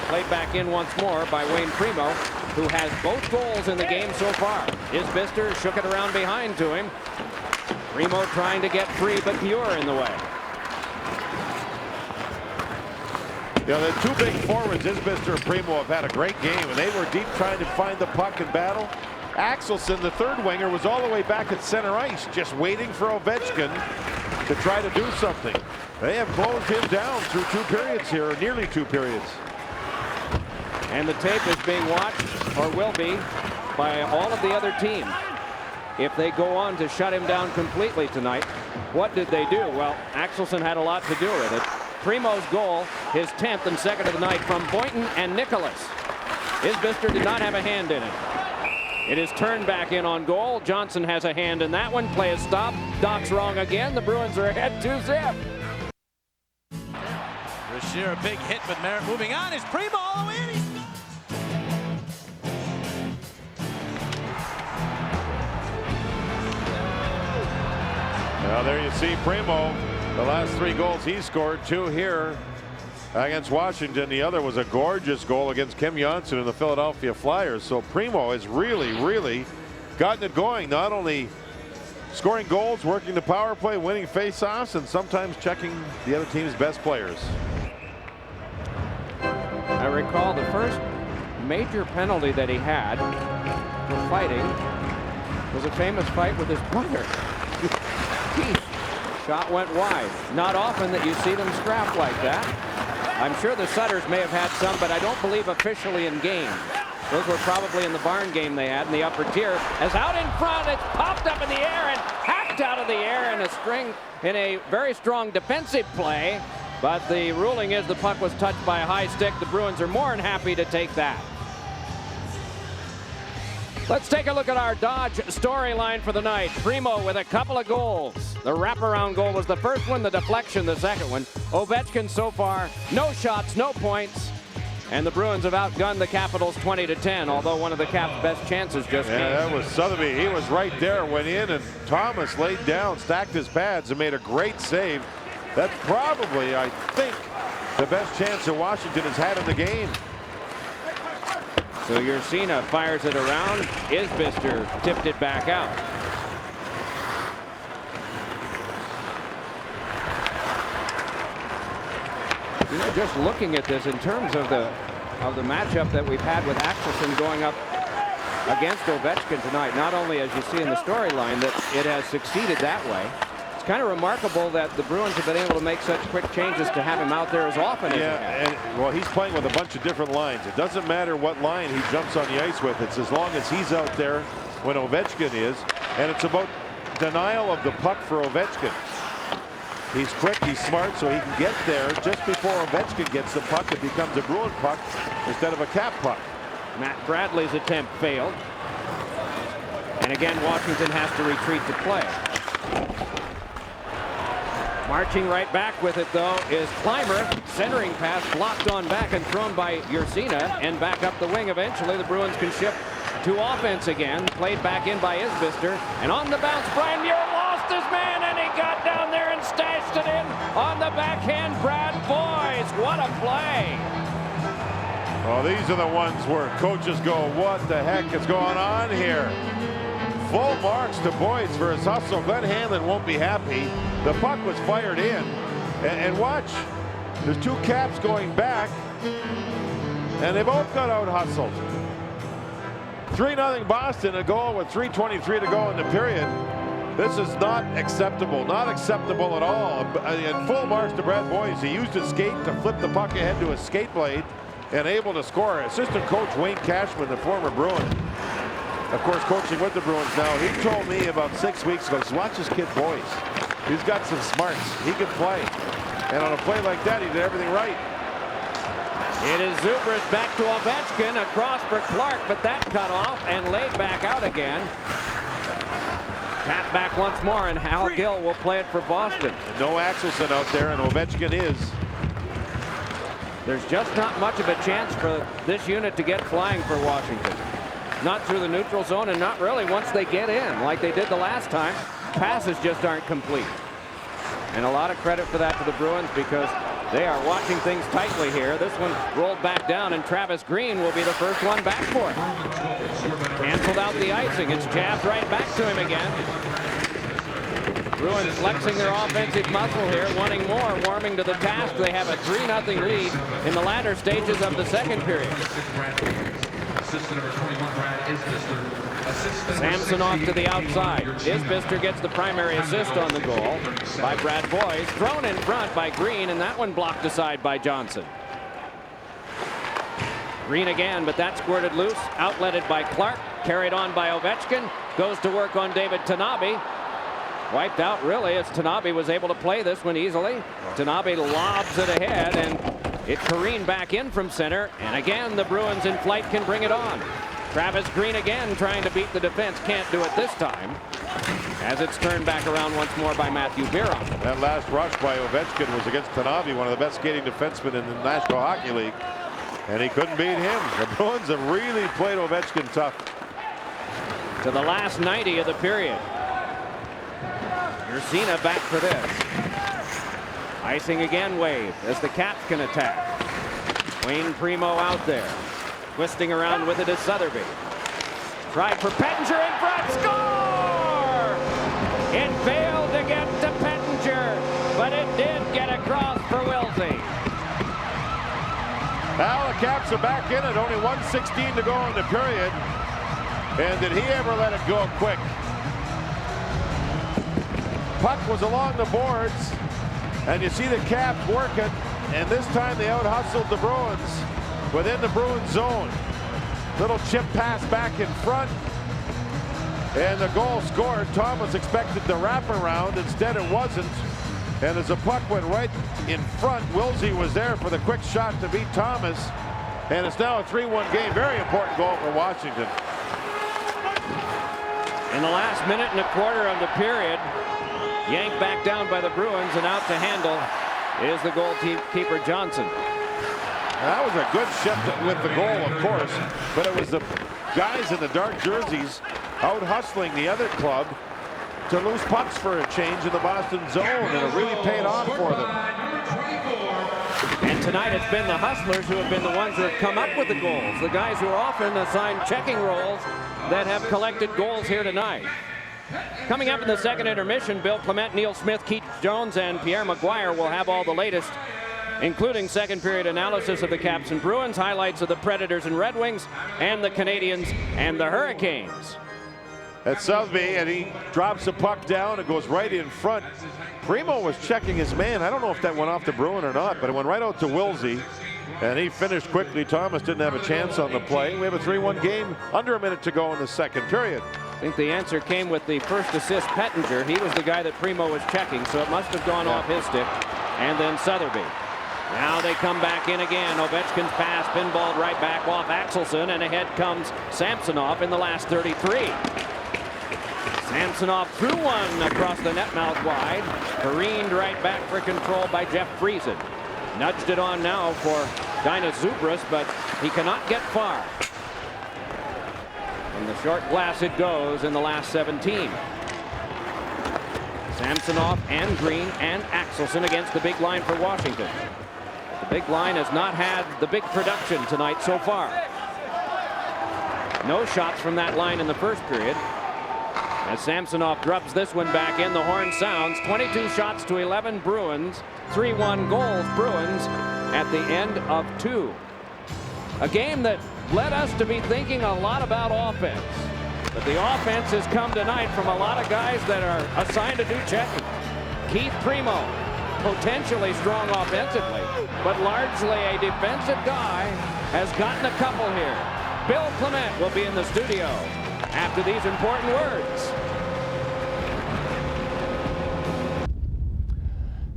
Speaker 2: played back in once more by Wayne Primo, who has both goals in the game so far. Isbister shook it around behind to him. Primo trying to get free, but Muir in the way.
Speaker 5: Yeah, the two big forwards, Isbister and Primo, have had a great game, and they were deep trying to find the puck and battle. Axelson, the third winger, was all the way back at center ice, just waiting for Ovechkin to try to do something. They have closed him down through 2 periods here, or nearly 2 periods.
Speaker 2: And the tape is being watched, or will be, by all of the other teams. If they go on to shut him down completely tonight, what did they do? Well, Axelson had a lot to do with it. Primo's goal, his 10th and 2nd of the night from Boynton and Nicholas. Isbister did not have a hand in it. It is turned back in on goal. Johnson has a hand in that one. Play is stopped. Doc's wrong again. The Bruins are ahead 2-0.
Speaker 3: Brashear, a big hit, but Merritt moving on. Is Primo all the way in?
Speaker 5: Well, there you see Primo. The last 3 goals he scored, 2 here against Washington. The other was a gorgeous goal against Kim Johnson and the Philadelphia Flyers. So Primo has really gotten it going. Not only scoring goals, working the power play, winning faceoffs, and sometimes checking the other team's best players.
Speaker 2: I recall the first major penalty that he had for fighting was a famous fight with his brother. Shot went wide. Not often that you see them scrap like that. I'm sure the Sutters may have had some, but I don't believe officially in games. Those were probably in the barn game they had in the upper tier. As out in front, it's popped up in the air and hacked out of the air in a very strong defensive play. But the ruling is the puck was touched by a high stick. The Bruins are more than happy to take that. Let's take a look at our Dodge storyline for the night. Primo with a couple of goals. The wraparound goal was the first one, the deflection the second one. Ovechkin so far, no shots, no points. And the Bruins have outgunned the Capitals 20-10, although one of the Caps' best chances just came.
Speaker 5: Yeah, that was Sotheby. He was right there, went in, and Thomas laid down, stacked his pads, and made a great save. That's probably, I think, the best chance that Washington has had in the game.
Speaker 2: So Ursina fires it around. Isbister tipped it back out. You know, just looking at this in terms of the matchup that we've had with Axelson going up against Ovechkin tonight, not only as you see in the storyline that it has succeeded that way, it's kind of remarkable that the Bruins have been able to make such quick changes to have him out there as often as he has.
Speaker 5: And well, he's playing with a bunch of different lines. It doesn't matter what line he jumps on the ice with. It's as long as he's out there when Ovechkin is, and it's about denial of the puck for Ovechkin. He's quick, he's smart, so he can get there just before Ovechkin gets the puck. It becomes a Bruin puck instead of a Cap puck.
Speaker 2: Matt Bradley's attempt failed. And again, Washington has to retreat to play. Marching right back with it, though, is Clymer. Centering pass blocked on back and thrown by Ursina, and back up the wing. Eventually, the Bruins can shift to offense again. Played back in by Isbister. And on the bounce, Brian Muir lost his man, and he got down there and stashed it in on the backhand. Brad Boyes, what a play.
Speaker 5: Well, these are the ones where coaches go, what the heck is going on here? Full marks to Boyes for his hustle. Glenn Hanlon won't be happy. The puck was fired in. And watch, there's 2 Caps going back, and they both got out hustled. 3-0 Boston, a goal with 3:23 to go in the period. This is not acceptable at all. And full marks to Brad Boyes. He used his skate to flip the puck ahead to his skate blade and able to score. Assistant coach Wayne Cashman, the former Bruin, of course, coaching with the Bruins now. He told me about 6 weeks ago, watch this kid Boyce. He's got some smarts. He can play. And on a play like that, he did everything right.
Speaker 2: It is Zubris back to Ovechkin, across for Clark, but that cut off and laid back out again. Tap back once more, and Hal Gill will play it for Boston.
Speaker 5: No Axelson out there, and Ovechkin is.
Speaker 2: There's just not much of a chance for this unit to get flying for Washington. Not through the neutral zone, and not really once they get in like they did the last time. Passes just aren't complete. And a lot of credit for that to the Bruins, because they are watching things tightly here. This one rolled back down, and Travis Green will be the first one back for it. Canceled out the icing. It's jabbed right back to him again. Bruins flexing their offensive muscle here, wanting more, warming to the task. They have a 3-0 lead in the latter stages of the second period.
Speaker 10: Assistant number 21, Brad Isbister.
Speaker 2: Samsonov to the outside. Isbister gets the primary assist on the goal by Brad Boyce. Thrown in front by Green, and that one blocked aside by Johnson. Green again, but that squirted loose. Outletted by Clark. Carried on by Ovechkin. Goes to work on David Tanabe. Wiped out, really, as Tanabe was able to play this one easily. Tanabe lobs it ahead, and it careened back in from center. And again, the Bruins in flight can bring it on. Travis Green again trying to beat the defense. Can't do it this time, as it's turned back around once more by Matthew Biron.
Speaker 5: That last rush by Ovechkin was against Tanabe, one of the best skating defensemen in the National Hockey League, and he couldn't beat him. The Bruins have really played Ovechkin tough.
Speaker 2: To the last 90 of the period. Ursina back for this. Icing again waved as the Caps can attack. Wayne Primo out there. Twisting around with it is Sotheby. Tried for Pettinger in front. Score! It failed to get to Pettinger, but it did get across for Wilsey.
Speaker 5: Now the Caps are back in it. Only 1:16 to go in the period. And did he ever let it go quick? Puck was along the boards, and you see the Caps working, and this time they out-hustled the Bruins within the Bruins zone. Little chip pass back in front, and the goal scored. Thomas expected the wraparound. Instead, it wasn't. And as the puck went right in front, Wilsey was there for the quick shot to beat Thomas. And it's now a 3-1 game. Very important goal for Washington.
Speaker 2: In the last minute and a quarter of the period, yanked back down by the Bruins, and out to handle is the goalkeeper Johnson.
Speaker 5: That was a good shift with the goal, of course, but it was the guys in the dark jerseys out hustling the other club to lose pucks for a change in the Boston zone, and it really paid off for them.
Speaker 2: And tonight it's been the hustlers who have been the ones who have come up with the goals. The guys who are often assigned checking roles that have collected goals here tonight. Coming up in the second intermission, Bill Clement, Neil Smith, Keith Jones, and Pierre Maguire will have all the latest, including second period analysis of the Caps and Bruins, highlights of the Predators and Red Wings, and the Canadians and the Hurricanes.
Speaker 5: That's Sotheby, and he drops the puck down and goes right in front. Primo was checking his man. I don't know if that went off the Bruin or not, but it went right out to Wilsey, and he finished quickly. Thomas didn't have a chance on the play. We have a 3-1 game, under a minute to go in the second period.
Speaker 2: I think the answer came with the first assist, Pettinger. He was the guy that Primo was checking, so it must have gone off his stick. And then Sotheby. Now they come back in again. Ovechkin's pass pinballed right back off Axelson, and ahead comes Samsonov in the last 33. Samsonov threw one across the net mouth wide. Careened right back for control by Jeff Friesen. Nudged it on now for Dainis Zubris, but he cannot get far. From the short glass it goes in the last 17. Samsonov and Green and Axelson against the big line for Washington. The big line has not had the big production tonight so far. No shots from that line in the first period. As Samsonov drubs this one back in, the horn sounds. 22 shots to 11 Bruins. 3-1 goals Bruins at the end of 2. A game that led us to be thinking a lot about offense. But the offense has come tonight from a lot of guys that are assigned to do checking. Keith Primo, potentially strong offensively, but largely a defensive guy, has gotten a couple here. Bill Clement will be in the studio. after these important words.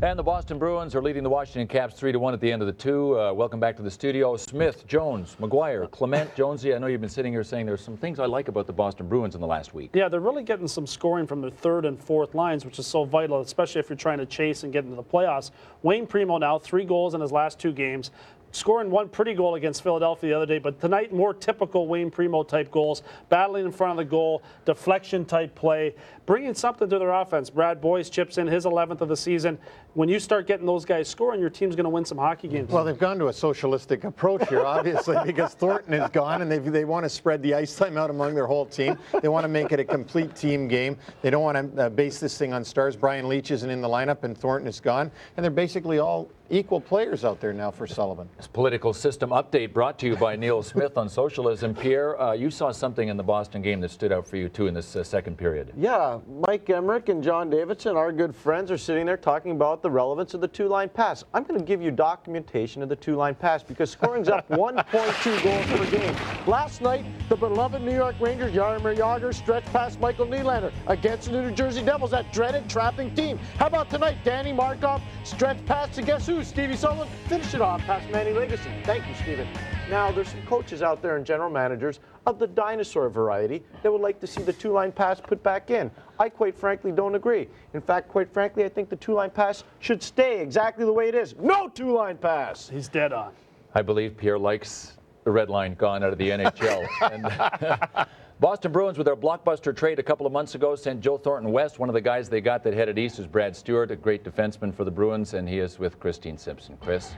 Speaker 9: And the Boston Bruins are leading the Washington Caps 3-1 at the end of the two. Welcome back to the studio. Smith, Jones, McGuire, Clement, Jonesy. I know you've been sitting here saying there's some things I like about the Boston Bruins in the last week.
Speaker 13: Yeah, they're really getting some scoring from their third and fourth lines, which is so vital, especially if you're trying to chase and get into the playoffs. Wayne Primo now 3 goals in his last 2 games. Scoring one pretty goal against Philadelphia the other day, but tonight more typical Wayne Primo type goals, battling in front of the goal, deflection type play, bringing something to their offense. Brad Boyce chips in his 11th of the season. When you start getting those guys scoring, your team's going to win some hockey games.
Speaker 12: Well, they've gone to a socialistic approach here, obviously, because Thornton is gone, and they want to spread the ice time out among their whole team. They want to make it a complete team game. They don't want to base this thing on stars. Brian Leach isn't in the lineup, and Thornton is gone, and they're basically all equal players out there now for Sullivan.
Speaker 9: This political system update brought to you by Neil Smith on Socialism. Pierre, you saw something in the Boston game that stood out for you, too, in this second period.
Speaker 11: Yeah, Mike Emmerich and John Davidson, our good friends, are sitting there talking about the relevance of the two-line pass. I'm going to give you documentation of the two-line pass because scoring's up 1.2 goals per game. Last night, the beloved New York Rangers, Jaromir Jagr stretched past Michael Nylander against the New Jersey Devils, that dreaded trapping team. How about tonight, Danny Markov stretched past to guess who? Stevie Sullivan. Finish it off past Manny Legacy. Thank you, Steven. Now, there's some coaches out there and general managers of the dinosaur variety that would like to see the two-line pass put back in. I quite frankly don't agree. In fact, quite frankly, I think the two-line pass should stay exactly the way it is. No two-line pass.
Speaker 13: He's dead on.
Speaker 9: I believe Pierre likes the red line gone out of the NHL. And Boston Bruins, with their blockbuster trade a couple of months ago, sent Joe Thornton west. One of the guys they got that headed east is Brad Stewart, a great defenseman for the Bruins, and he is with Christine Simpson. Chris?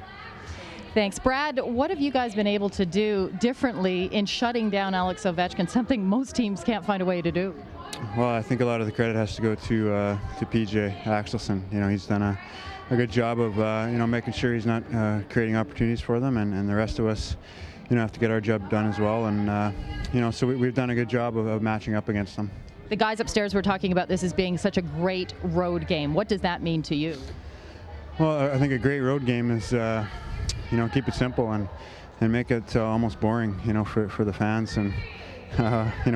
Speaker 7: Thanks. Brad, what have you guys been able to do differently in shutting down Alex Ovechkin, something most teams can't find a way to do?
Speaker 18: Well, I think a lot of the credit has to go to PJ Axelson. You know, he's done a good job of, making sure he's not creating opportunities for them, and the rest of us, have to get our job done as well. And, so we've done a good job of matching up against them.
Speaker 7: The guys upstairs were talking about this as being such a great road game. What does that mean to you?
Speaker 18: Well, I think a great road game is, keep it simple and make it almost boring, for the fans. And,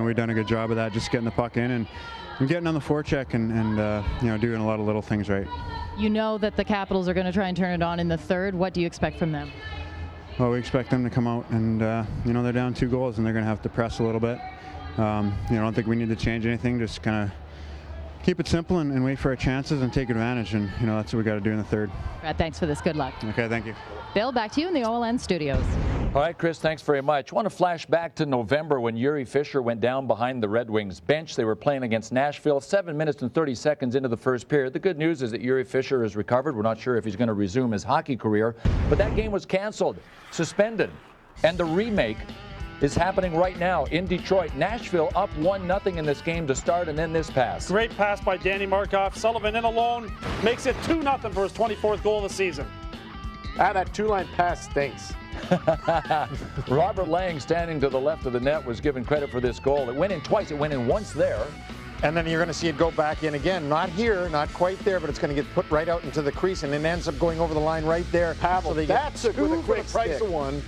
Speaker 18: we've done a good job of that, just getting the puck in and getting on the forecheck and doing a lot of little things right.
Speaker 7: You know that the Capitals are going to try and turn it on in the third. What do you expect from them?
Speaker 18: Well, we expect them to come out and, they're down 2 goals and they're going to have to press a little bit. I don't think we need to change anything, just kind of keep it simple and wait for our chances and take advantage. And, that's what we got to do in the third.
Speaker 7: Brad, thanks for this. Good luck.
Speaker 18: Okay, thank you.
Speaker 7: Bill, back to you in the OLN studios.
Speaker 9: All right, Chris, thanks very much. I want to flash back to November when Yuri Fisher went down behind the Red Wings bench. They were playing against Nashville 7 minutes and 30 seconds into the first period. The good news is that Yuri Fisher is recovered. We're not sure if he's going to resume his hockey career, but that game was canceled, suspended, and the remake is happening right now in Detroit. Nashville up 1-0 in this game to start, and then this pass.
Speaker 13: Great pass by Danny Markov. Sullivan in alone makes it 2-0 for his 24th goal of the season.
Speaker 11: That two-line pass stinks.
Speaker 9: Robert Lang, standing to the left of the net, was given credit for this goal. It went in twice. It went in once there.
Speaker 12: And then you're going to see it go back in again. Not here, not quite there, but it's going to get put right out into the crease, and it ends up going over the line right there.
Speaker 11: Pavel,
Speaker 12: so
Speaker 11: that's a quick price of one.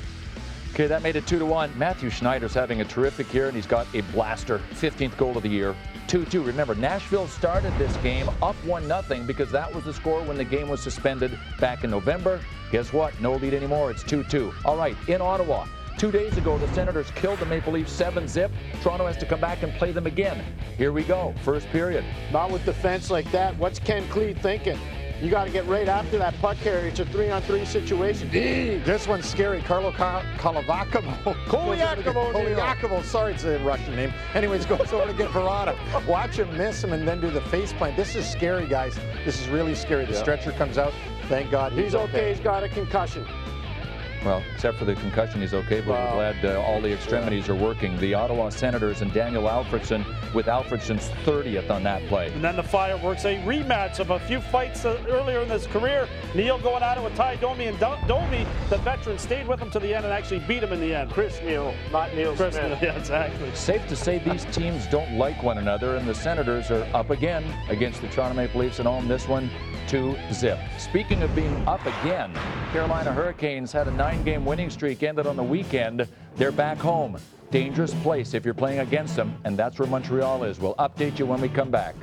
Speaker 9: Okay, that made it 2-1. Matthew Schneider's having a terrific year, and he's got a blaster. 15th goal of the year. 2-2. Remember, Nashville started this game up 1-0 because that was the score when the game was suspended back in November. Guess what? No lead anymore. It's 2-2. All right, in Ottawa. 2 days ago, the Senators killed the Maple Leafs 7-0. Toronto has to come back and play them again. Here we go. First period.
Speaker 11: Not with defense like that. What's Ken Clee thinking? You got to get right after that puck carrier. It's a 3-on-3 situation.
Speaker 12: This one's scary. Carlo Koliakovo. Sorry, it's a Russian name. Anyways, goes over to get Verada. Watch him miss him and then do the face plant. This is scary, guys. This is really scary. The stretcher comes out. Thank God
Speaker 11: he's okay. He's got a concussion.
Speaker 9: Well, except for the concussion, he's okay, but we're glad all the extremities are working. The Ottawa Senators and Daniel Alfredsson with Alfredsson's 30th on that play.
Speaker 13: And then the Fireworks, a rematch of a few fights earlier in his career. Neil going at it with Ty Domi, and Domi, the veteran, stayed with him to the end and actually beat him in the end.
Speaker 11: Chris Neil, not Neil Smith.
Speaker 13: Neil, yeah, exactly.
Speaker 9: Safe to say these teams don't like one another, and the Senators are up again against the Toronto Maple Leafs at home. This one 2-0. Speaking of being up again, Carolina Hurricanes had a 9-game winning streak ended on the weekend. They're back home. dangerous place if you're playing against them, and that's where Montreal is. We'll update you when we come back.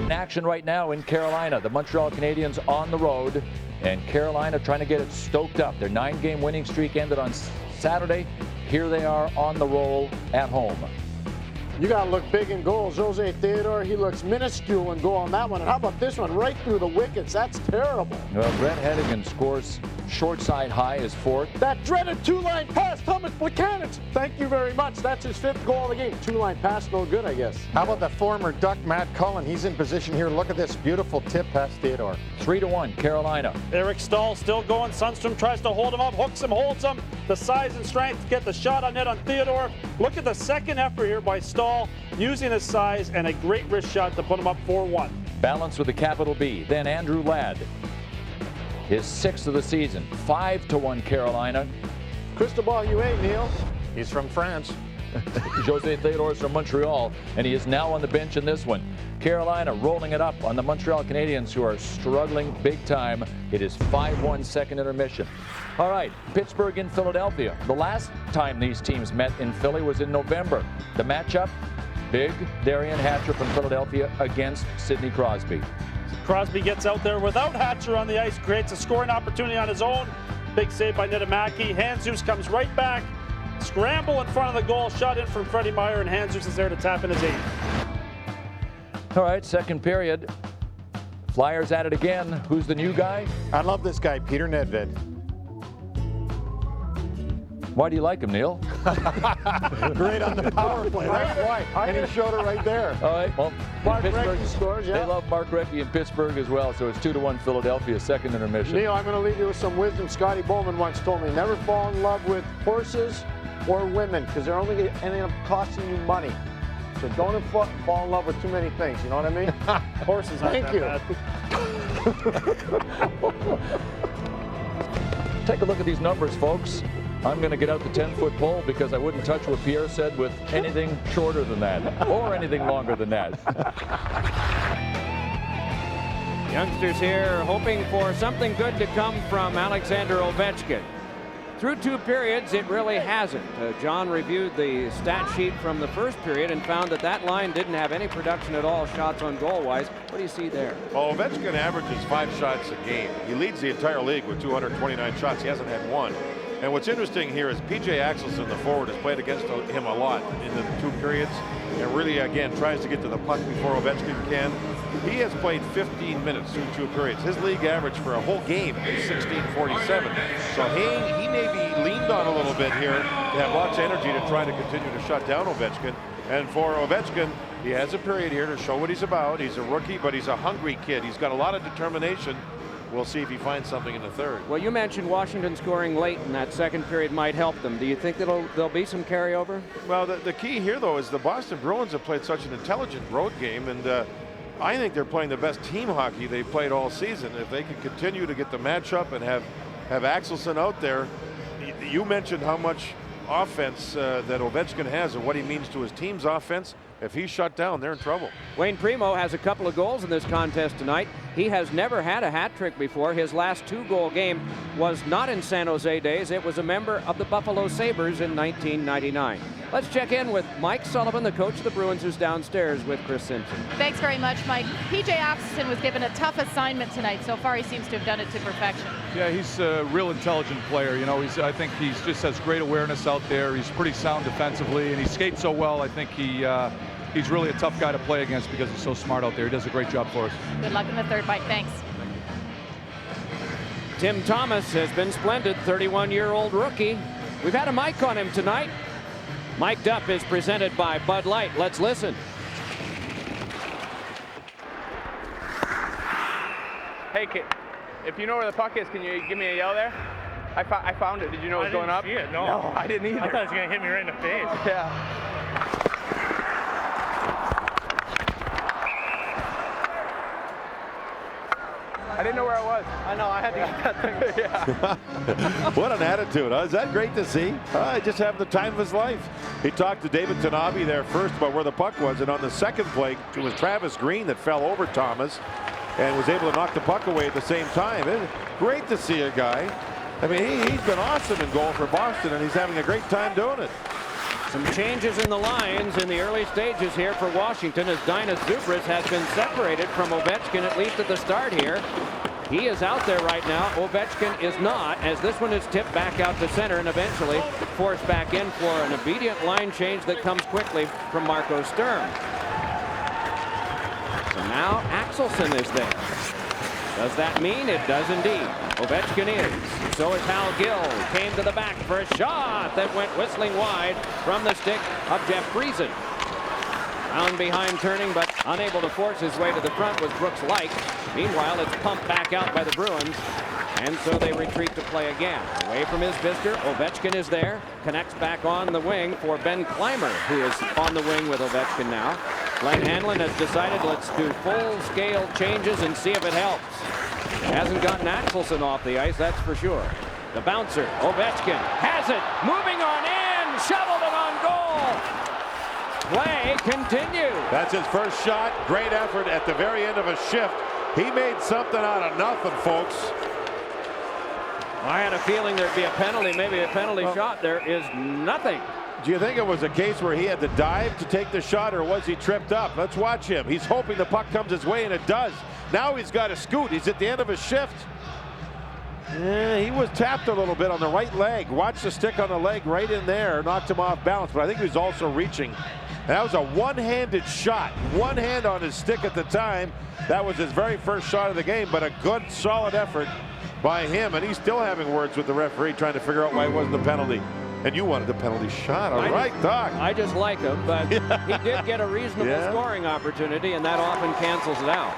Speaker 9: In action right now in Carolina, the Montreal Canadiens on the road, and Carolina trying to get it stoked up. Their 9-game winning streak ended on Saturday. Here they are on the roll at home.
Speaker 11: You got to look big in goals. Jose Theodore, he looks minuscule in goal on that one. And how about this one right through the wickets? That's terrible.
Speaker 9: Well, Brett Hedigan scores short side high, his fourth.
Speaker 11: That dreaded two-line pass, Thomas Buchanan. Thank you very much. That's his 5th goal of the game. Two-line pass, no good, I guess.
Speaker 12: How about the former Duck, Matt Cullen? He's in position here. Look at this beautiful tip past Theodore.
Speaker 9: 3-1, Carolina.
Speaker 13: Eric Stahl still going. Sundstrom tries to hold him up, hooks him, holds him. The size and strength to get the shot on net on Theodore. Look at the second effort here by Stahl, using his size and a great wrist shot to put him up 4-1.
Speaker 9: Balance with a capital B. Then Andrew Ladd. His 6th of the season. 5-1 Carolina.
Speaker 11: Cristobal Huet, Neil.
Speaker 12: He's from France.
Speaker 9: Jose Theodore is from Montreal, and he is now on the bench in this one. Carolina rolling it up on the Montreal Canadiens, who are struggling big time. It is 5-1 second intermission. All right, Pittsburgh and Philadelphia. The last time these teams met in Philly was in November. The matchup, big Darian Hatcher from Philadelphia against Sidney Crosby.
Speaker 13: Crosby gets out there without Hatcher on the ice, creates a scoring opportunity on his own. Big save by Niedermaki. Handzus comes right back. Scramble in front of the goal, shot in from Freddie Meyer, and Handzus is there to tap in his 8th.
Speaker 9: All right, second period. Flyers at it again. Who's the new guy?
Speaker 12: I love this guy, Peter Nedved.
Speaker 9: Why do you like him, Neil?
Speaker 12: Great on the power play. That's why. And he showed it right there.
Speaker 9: All right. Well,
Speaker 11: Mark Recchi scores, yeah.
Speaker 9: They love Mark Recchi in Pittsburgh as well, so it's 2-1 Philadelphia, second intermission.
Speaker 11: Neil, I'm going to leave you with some wisdom. Scotty Bowman once told me, never fall in love with horses or women, because they're only going to end up costing you money. So don't fall in love with too many things, you know what I mean?
Speaker 13: Horses aren't
Speaker 11: Thank you.
Speaker 9: Take a look at these numbers, folks. I'm going to get out the 10-foot pole because I wouldn't touch what Pierre said with anything shorter than that or anything longer than that.
Speaker 2: Youngsters here hoping for something good to come from Alexander Ovechkin. Through 2 periods, it really hasn't. John reviewed the stat sheet from the first period and found that line didn't have any production at all, shots on goal-wise. What do you see there?
Speaker 5: Well, Ovechkin averages 5 shots a game. He leads the entire league with 229 shots. He hasn't had one. And what's interesting here is P.J. Axelson, the forward, has played against him a lot in the 2 periods and really, again, tries to get to the puck before Ovechkin can. He has played 15 minutes through 2 periods. His league average for a whole game is 16:47. So he may be leaned on a little bit here to have lots of energy to try to continue to shut down Ovechkin. And for Ovechkin, he has a period here to show what he's about. He's a rookie, but he's a hungry kid. He's got a lot of determination. We'll see if he finds something in the third.
Speaker 2: Well, you mentioned Washington scoring late, and that second period might help them. Do you think there'll be some carryover?
Speaker 5: Well, the key here, though, is the Boston Bruins have played such an intelligent road game, and I think they're playing the best team hockey they've played all season. If they can continue to get the matchup and have Axelson out there, you mentioned how much offense that Ovechkin has and what he means to his team's offense. If he's shut down, they're in trouble.
Speaker 2: Wayne Primo has a couple of goals in this contest tonight. He has never had a hat trick before. His last 2-goal game was not in San Jose days. It was a member of the Buffalo Sabres in 1999. Let's check in with Mike Sullivan, the coach of the Bruins, who's downstairs with Chris Simpson.
Speaker 7: Thanks very much, Mike. P.J. Axelson was given a tough assignment tonight. So far, he seems to have done it to perfection.
Speaker 19: Yeah, he's a real intelligent player. You know, I think he just has great awareness out there. He's pretty sound defensively, and he skates so well. I think he's really a tough guy to play against because he's so smart out there. He does a great job for us.
Speaker 7: Good luck in the third, Mike. Thanks.
Speaker 2: Tim Thomas has been splendid, 31-year-old rookie. We've had a mic on him tonight. Mic'd Up is presented by Bud Light. Let's listen.
Speaker 20: Hey, kid, if you know where the puck is, can you give me a yell there? I found it. Did you know it was going up?
Speaker 21: I didn't see it, no.
Speaker 20: No, I didn't either.
Speaker 21: I thought it was going to hit me right in the face.
Speaker 20: Yeah. I didn't know where I was. I know, I had to get that thing.
Speaker 5: Yeah. What an attitude, huh? Is that great to see? Just having the time of his life. He talked to David Tanabe there first about where the puck was, and on the second play, it was Travis Green that fell over Thomas and was able to knock the puck away at the same time. Great to see a guy I mean, he's been awesome in goal for Boston, and he's having a great time doing it.
Speaker 2: Some changes in the lines in the early stages here for Washington as Dinas Zubris has been separated from Ovechkin, at least at the start here. He is out there right now. Ovechkin is not, as this one is tipped back out to center and eventually forced back in for an obedient line change that comes quickly from Marco Sturm. So now Axelson is there. Does that mean? It does indeed. Ovechkin is. So is Hal Gill. Came to the back for a shot that went whistling wide from the stick of Jeff Friesen. Found behind turning, but unable to force his way to the front was Brooks Laich. Meanwhile, it's pumped back out by the Bruins, and so they retreat to play again. Away from his Bister, Ovechkin is there. Connects back on the wing for Ben Clymer, who is on the wing with Ovechkin now. Glenn Hanlon has decided let's do full-scale changes and see if it helps. Hasn't gotten Axelson off the ice, that's for sure. The bouncer, Ovechkin, has it, moving on in, shoveled it on goal. Play continues.
Speaker 5: That's his first shot. Great effort at the very end of a shift. He made something out of nothing, folks.
Speaker 2: I had a feeling there'd be a penalty, maybe a penalty shot. There is nothing.
Speaker 5: Do you think it was a case where he had to dive to take the shot, or was he tripped up? Let's watch him. He's hoping the puck comes his way, and it does. Now he's got to scoot. He's at the end of his shift. Yeah, he was tapped a little bit on the right leg. Watch the stick on the leg right in there. Knocked him off balance, but I think he was also reaching. And that was a one-handed shot. One hand on his stick at the time. That was his very first shot of the game, but a good, solid effort by him. And he's still having words with the referee, trying to figure out why it wasn't a penalty. And you wanted the penalty shot. All right, Doc.
Speaker 2: I just like him, but he did get a reasonable scoring opportunity, and that often cancels it out.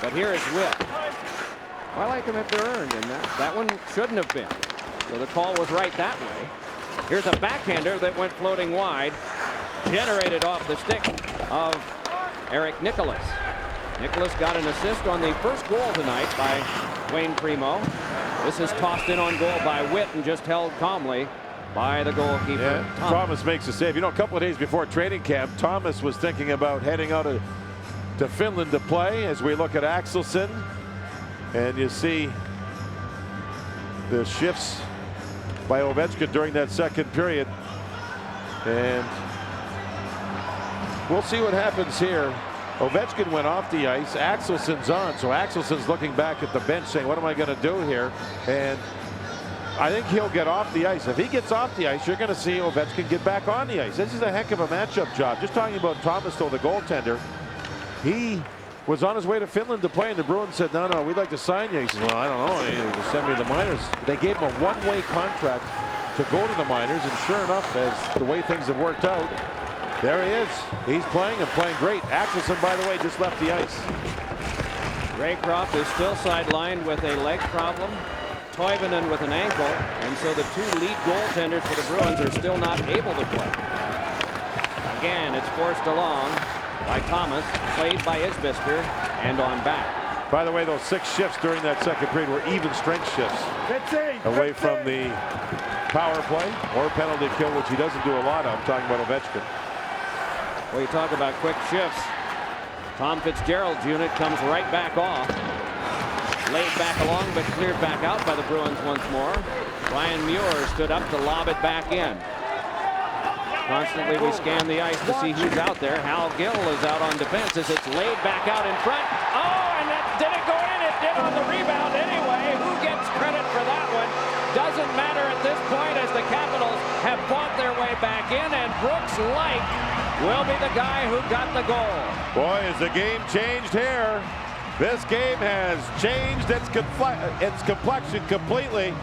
Speaker 2: But here is Witt. I like them if they're earned, and that one shouldn't have been. So the call was right that way. Here's a backhander that went floating wide, generated off the stick of Eric Nicholas. Nicholas got an assist on the first goal tonight by Wayne Primo. This is tossed in on goal by Witt and just held calmly by the goalkeeper.
Speaker 5: Yeah, Thomas makes a save. You know, a couple of days before training camp, Thomas was thinking about heading out to Finland to play. As we look at Axelson, and you see the shifts by Ovechkin during that second period, and we'll see what happens here. Ovechkin went off the ice. Axelson's on, so Axelson's looking back at the bench saying, what am I going to do here? And I think he'll get off the ice. If he gets off the ice, you're going to see Ovechkin get back on the ice. This is a heck of a matchup job. Just talking about Thomas, though, the goaltender. He was on his way to Finland to play, and the Bruins said, no, we'd like to sign you. He said, well, I don't know. Send me to the minors. They gave him a one-way contract to go to the minors, and sure enough, as the way things have worked out, there he is. He's playing and playing great. Axelson, by the way, just left the ice.
Speaker 2: Raycroft is still sidelined with a leg problem. Toivonen with an ankle, and so the two lead goaltenders for the Bruins are still not able to play. Again, it's forced along by Thomas, played by Isbister, and on back.
Speaker 5: By the way, those 6 shifts during that second period were even strength shifts. Away from the power play or penalty kill, which he doesn't do a lot of. I'm talking about Ovechkin.
Speaker 2: Well, you talk about quick shifts. Tom Fitzgerald's unit comes right back off. Laid back along, but cleared back out by the Bruins once more. Ryan Muir stood up to lob it back in. Constantly we scan the ice to see who's out there. Hal Gill is out on defense as it's laid back out in front. Oh, and that did it go in? It did on the rebound anyway. Who gets credit for that one? Doesn't matter at this point as the Capitals have fought their way back in, and Brooks Laich will be the guy who got the goal.
Speaker 5: Boy, has the game changed here. This game has changed its complexion completely.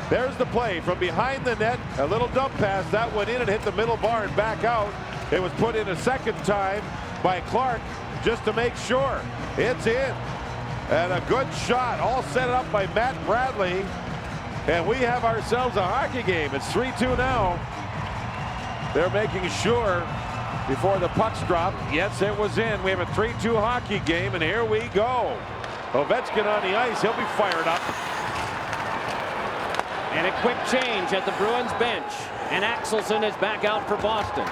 Speaker 5: There's the play from behind the net. A little dump pass. That went in and hit the middle bar and back out. It was put in a second time by Clark just to make sure. It's in. And a good shot. All set up by Matt Bradley. And we have ourselves a hockey game. It's 3-2 now. They're making sure before the pucks drop. Yes, it was in. We have a 3-2 hockey game, and here we go. Ovechkin on the ice. He'll be fired up.
Speaker 2: And a quick change at the Bruins bench. And Axelson is back out for Boston.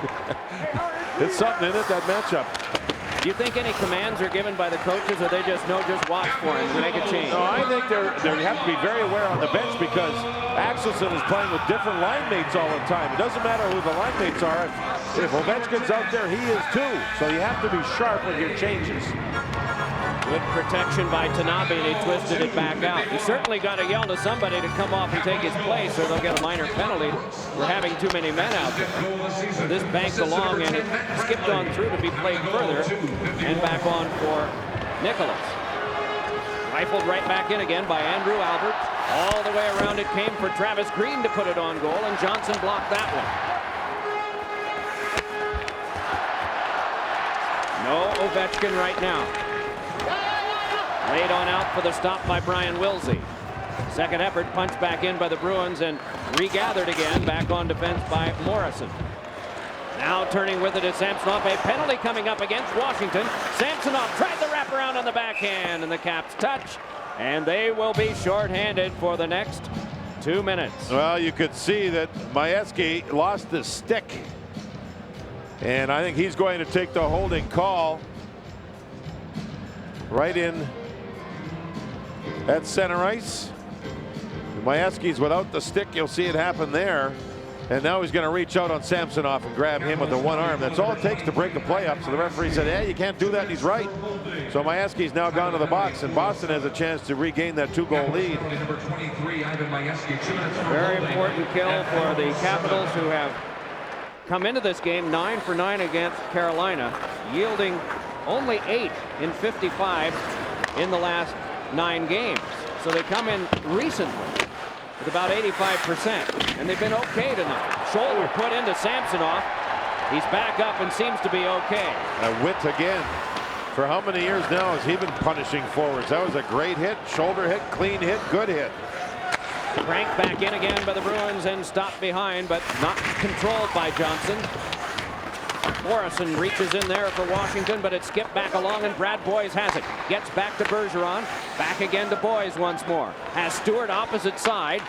Speaker 5: It's something in it, that matchup.
Speaker 2: Do you think any commands are given by the coaches, or they just know just watch for him and make a change?
Speaker 5: No, I think they have to be very aware on the bench because Axelson is playing with different line mates all the time. It doesn't matter who the line mates are. If Ovechkin's out there, he is too. So you have to be sharp with your changes.
Speaker 2: Good protection by Tanabe, and he twisted it back out. He certainly got to yell to somebody to come off and take his place, or they'll get a minor penalty for having too many men out there. So this banked along, and it skipped on through to be played further, and back on for Nicholas. Rifled right back in again by Andrew Albert. All the way around it came for Travis Green to put it on goal, and Johnson blocked that one. No Ovechkin right now. Laid on out for the stop by Brian Wilsey. Second effort punched back in by the Bruins and regathered again. Back on defense by Morrison. Now turning with it is Samsonov. A penalty coming up against Washington. Samsonov tried the wraparound on the backhand, and the Caps touch. And they will be shorthanded for the next 2 minutes.
Speaker 5: Well, you could see that Majewski lost his stick. And I think he's going to take the holding call right in at center ice. Majewski's without the stick. You'll see it happen there. And now he's going to reach out on Samsonov and grab him with the one arm. That's all it takes to break a play up. So the referee said, yeah, you can't do that. And he's right. So Majewski's now gone to the box, and Boston has a chance to regain that 2-goal lead.
Speaker 2: Very important kill for the Capitals, who have come into this game 9 for 9 against Carolina, yielding only 8 in 55 in the last 9 games. So they come in recently with about 85%, and they've been okay tonight. Shoulder put into Samsonov. He's back up and seems to be okay.
Speaker 5: Witt again. For how many years now has he been punishing forwards? That was a great hit, shoulder hit, clean hit, good hit.
Speaker 2: Cranked back in again by the Bruins and stopped behind, but not controlled by Johnson. Morrison reaches in there for Washington, but it's skipped back along, and Brad Boyes has it. Gets back to Bergeron. Back again to Boyes once more. Has Stewart opposite side.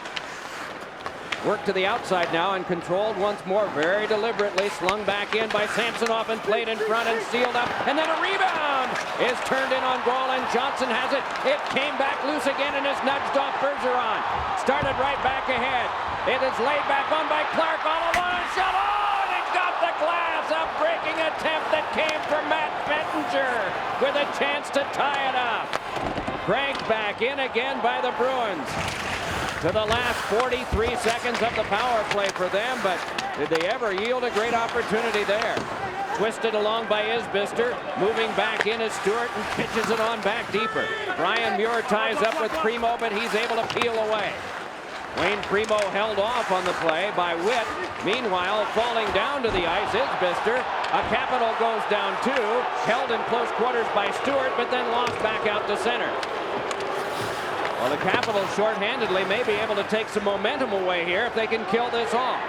Speaker 2: Work to the outside now and controlled once more very deliberately. Slung back in by Samsonov and played in front and sealed up. And then a rebound is turned in on goal, and Johnson has it. It came back loose again and is nudged off Bergeron. Started right back ahead. It is laid back on by Clark. All alone and shot. Oh, and it got the glass. A breaking attempt that came from Matt Bettinger with a chance to tie it up. Cranked back in again by the Bruins. To the last 43 seconds of the power play for them, but did they ever yield a great opportunity there? Twisted along by Isbister, moving back in as Stewart and pitches it on back deeper. Brian Muir ties up with Primo, but he's able to peel away. Wayne Primo held off on the play by Witt. Meanwhile, falling down to the ice, Isbister. A Capital goes down too, held in close quarters by Stewart, but then lost back out to center. Well, the Capitals shorthandedly may be able to take some momentum away here if they can kill this off.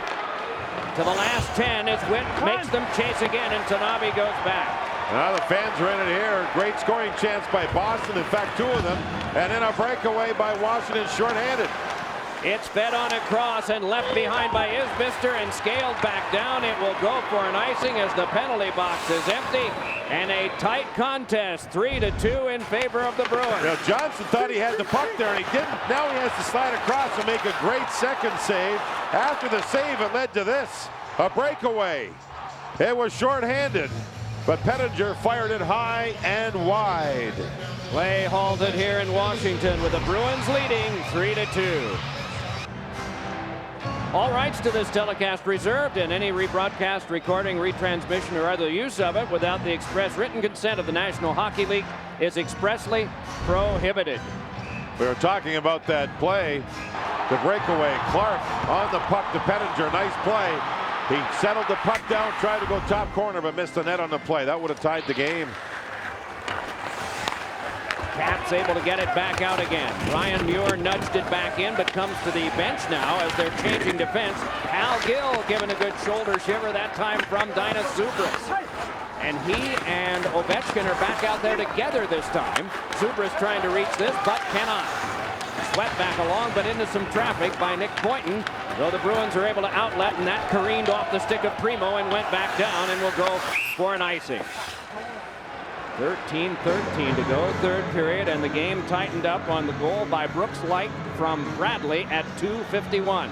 Speaker 2: To the last 10 as Witt makes them chase again, and Tanabe goes back.
Speaker 5: Now the fans are in it here. Great scoring chance by Boston. In fact, 2 of them. And then a breakaway by Washington, shorthanded.
Speaker 2: It's fed on across and left behind by Isbister and scaled back down. It will go for an icing as the penalty box is empty. And a tight contest, 3-2 in favor of the Bruins.
Speaker 5: Now Johnson thought he had the puck there, and he didn't. Now he has to slide across and make a great second save. After the save, it led to this, a breakaway. It was shorthanded, but Pettinger fired it high and wide.
Speaker 2: Play halted here in Washington with the Bruins leading 3-2. All rights to this telecast reserved, and any rebroadcast, recording, retransmission, or other use of it without the express written consent of the National Hockey League is expressly prohibited.
Speaker 5: We were talking about that play, the breakaway. Clark on the puck to Pettinger. Nice play. He settled the puck down, tried to go top corner, but missed the net on the play. That would have tied the game.
Speaker 2: Caps able to get it back out again. Ryan Muir nudged it back in, but comes to the bench now as they're changing defense. Al Gill given a good shoulder shiver, that time from Dinas Zubras. And he and Ovechkin are back out there together this time. Zubras trying to reach this, but cannot. Swept back along, but into some traffic by Nick Boynton. Though the Bruins are able to outlet, and that careened off the stick of Primo and went back down and will go for an icing. 13-13 to go, third period, and the game tightened up on the goal by Brooks Light from Bradley at 2:51.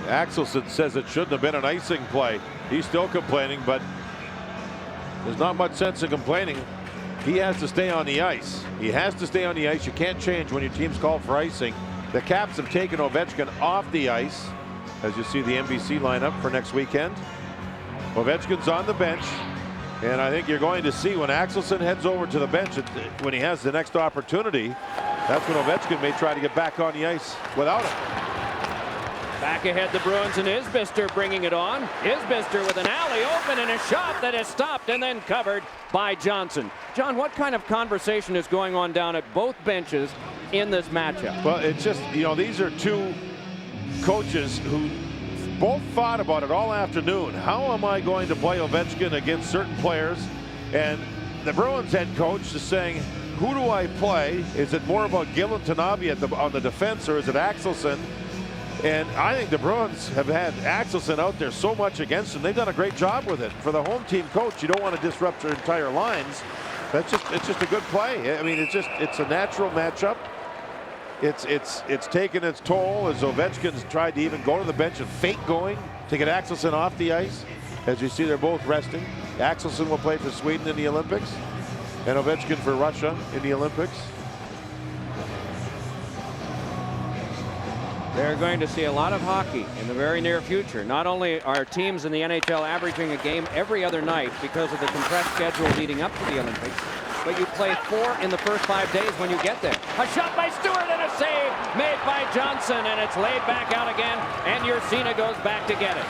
Speaker 5: Axelson says it shouldn't have been an icing play. He's still complaining, but there's not much sense in complaining. He has to stay on the ice. He has to stay on the ice. You can't change when your team's called for icing. The Caps have taken Ovechkin off the ice, as you see the NBC lineup for next weekend. Ovechkin's on the bench, and I think you're going to see when Axelson heads over to the bench, when he has the next opportunity, that's when Ovechkin may try to get back on the ice without him.
Speaker 2: Back ahead the Bruins, and Isbister bringing it on. Isbister with an alley open and a shot that is stopped and then covered by Johnson. John, what kind of conversation is going on down at both benches in this matchup?
Speaker 5: Well, it's just, you know, these are two coaches who both thought about it all afternoon. How am I going to play Ovechkin against certain players? And the Bruins head coach is saying, who do I play? Is it more about Gill and Tanabe on the defense, or is it Axelson? And I think the Bruins have had Axelson out there so much against them. They've done a great job with it. For the home team coach, you don't want to disrupt your entire lines. It's just a good play. I mean, it's a natural matchup. It's taken its toll as Ovechkin's tried to even go to the bench and fake going to get Axelson off the ice. As you see, they're both resting. Axelson will play for Sweden in the Olympics, and Ovechkin for Russia in the Olympics.
Speaker 2: They're going to see a lot of hockey in the very near future. Not only are teams in the NHL averaging a game every other night because of the compressed schedule leading up to the Olympics, but you play 4 in the first 5 days when you get there. A shot by Stewart and a save made by Johnson, and it's laid back out again, and Ursina goes back to get it.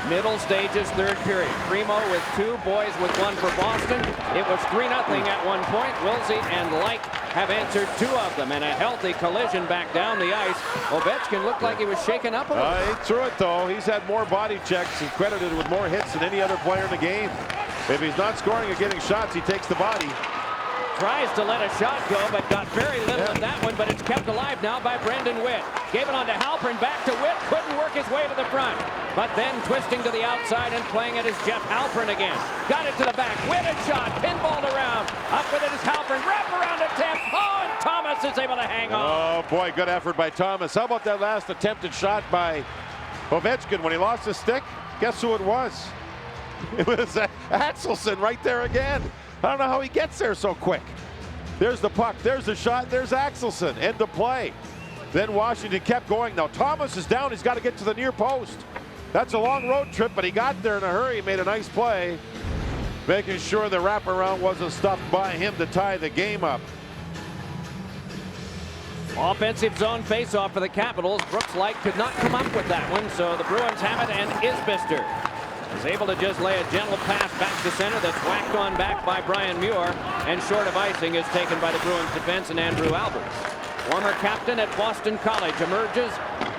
Speaker 2: Middle stages, third period. Primo with 2, Boys with 1 for Boston. It was 3-0 at one point. Willsey and Light have answered 2 of them, and a healthy collision back down the ice. Ovechkin looked like he was shaken up a little.
Speaker 5: He threw it, though. He's had more body checks and credited with more hits than any other player in the game. If he's not scoring or getting shots, he takes the body.
Speaker 2: Tries to let a shot go, but got very little of that one, but it's kept alive now by Brendan Witt. Gave it on to Halpern, back to Witt, couldn't work his way to the front. But then twisting to the outside and playing it is Jeff Halpern again. Got it to the back, Witt a shot, pinballed around. Up with it is Halpern, wrap around attempt. Oh, and Thomas is able to hang on.
Speaker 5: Oh boy, good effort by Thomas. How about that last attempted shot by Ovechkin when he lost his stick? Guess who it was? It was Axelson right there again. I don't know how he gets there so quick. There's the puck, there's the shot, there's Axelson, end of play. Then Washington kept going. Now Thomas is down, he's got to get to the near post. That's a long road trip, but he got there in a hurry, made a nice play, making sure the wraparound wasn't stuffed by him to tie the game up.
Speaker 2: Offensive zone face-off for the Capitals. Brooks Light could not come up with that one, so the Bruins have it, and Isbister is able to just lay a gentle pass back to center that's whacked on back by Brian Muir, and short of icing is taken by the Bruins defense and Andrew Alberts. Former captain at Boston College emerges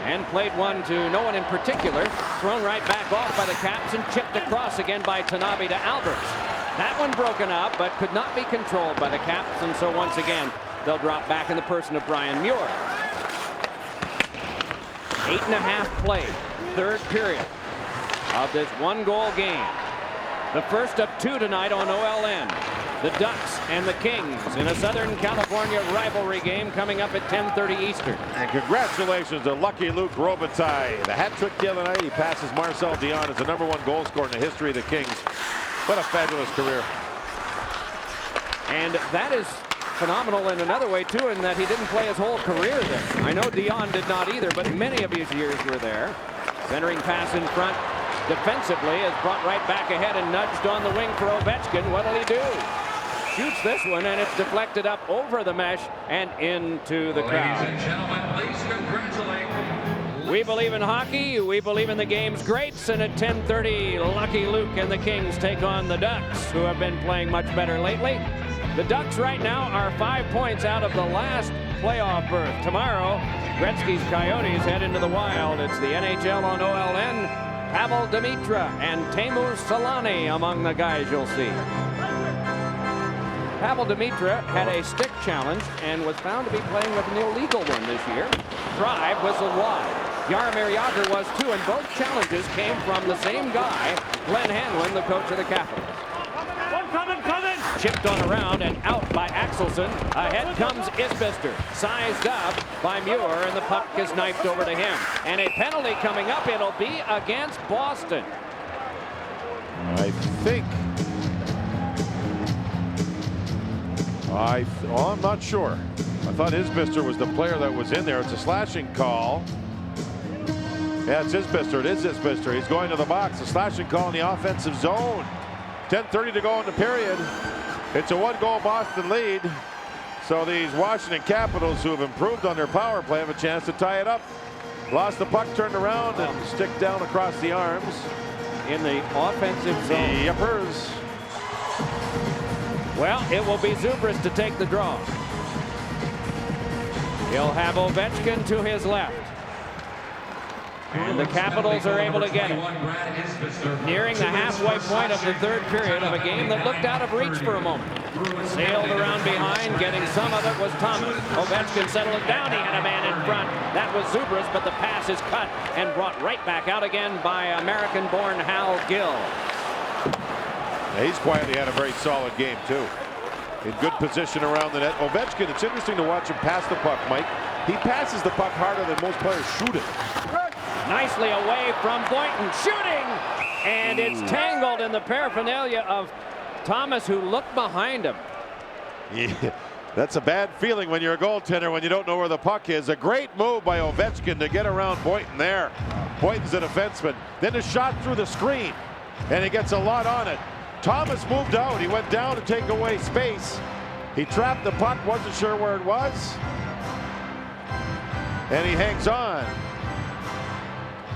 Speaker 2: and played one to no one in particular, thrown right back off by the Caps and chipped across again by Tanabe to Alberts. That one broken up, but could not be controlled by the Caps, and so once again they'll drop back in the person of Brian Muir. 8.5 played, third period of this 1-goal game. The first of 2 tonight on OLN. The Ducks and the Kings in a Southern California rivalry game coming up at 10:30 Eastern.
Speaker 5: And congratulations to Lucky Luke Robitaille. The hat trick the other night. He passes Marcel Dion as the #1 goal scorer in the history of the Kings. What a fabulous career.
Speaker 2: And that is phenomenal in another way, too, in that he didn't play his whole career there. I know Dion did not either, but many of his years were there. Centering pass in front. Defensively is brought right back ahead and nudged on the wing for Ovechkin. What'll he do? Shoots this one, and it's deflected up over the mesh and into the crowd.
Speaker 10: Ladies and gentlemen, please congratulate.
Speaker 2: We believe in hockey. We believe in the game's greats. And at 10:30, Lucky Luke and the Kings take on the Ducks, who have been playing much better lately. The Ducks right now are 5 points out of the last playoff berth. Tomorrow, Gretzky's Coyotes head into the Wild. It's the NHL on OLN. Pavel Demitra and Teemu Selanne among the guys you'll see. Pavel Demitra had a stick challenge and was found to be playing with an illegal one this year. Drive whistled wide. Jaromir Jagr was too, and both challenges came from the same guy, Glenn Hanlon, the coach of the Capitals. chipped on around and out by Axelson. Ahead comes Isbister, sized up by Muir, and the puck is knifed over to him. And a penalty coming up. It'll be against Boston.
Speaker 5: I think. I'm not sure. I thought Isbister was the player that was in there. It's a slashing call. Yeah, it's Isbister. It is Isbister. He's going to the box. A slashing call in the offensive zone. 10:30 to go in the period. It's a 1-goal Boston lead. So these Washington Capitals, who have improved on their power play, have a chance to tie it up. Lost the puck, turned around, and stick down across the arms.
Speaker 2: In the offensive zone.
Speaker 5: Yuppers.
Speaker 2: Well, it will be Zubris to take the draw. He'll have Ovechkin to his left. And the Capitals are able to get it. Nearing the halfway point of the third period of a game that looked out of reach for a moment. Sailed around behind, getting some of it was Thomas. Ovechkin settled it down. He had a man in front. That was Zubris, but the pass is cut and brought right back out again by American-born Hal Gill.
Speaker 5: Yeah, he's quietly had a very solid game, too. In good position around the net. Ovechkin, it's interesting to watch him pass the puck, Mike. He passes the puck harder than most players shoot it.
Speaker 2: Nicely away from Boynton, shooting, and it's tangled in the paraphernalia of Thomas, who looked behind him.
Speaker 5: Yeah, that's a bad feeling when you're a goaltender, when you don't know where the puck is. A great move by Ovechkin to get around Boynton there. Boynton's a defenseman. Then a shot through the screen, and he gets a lot on it. Thomas moved out. He went down to take away space. He trapped the puck, wasn't sure where it was, and he hangs on.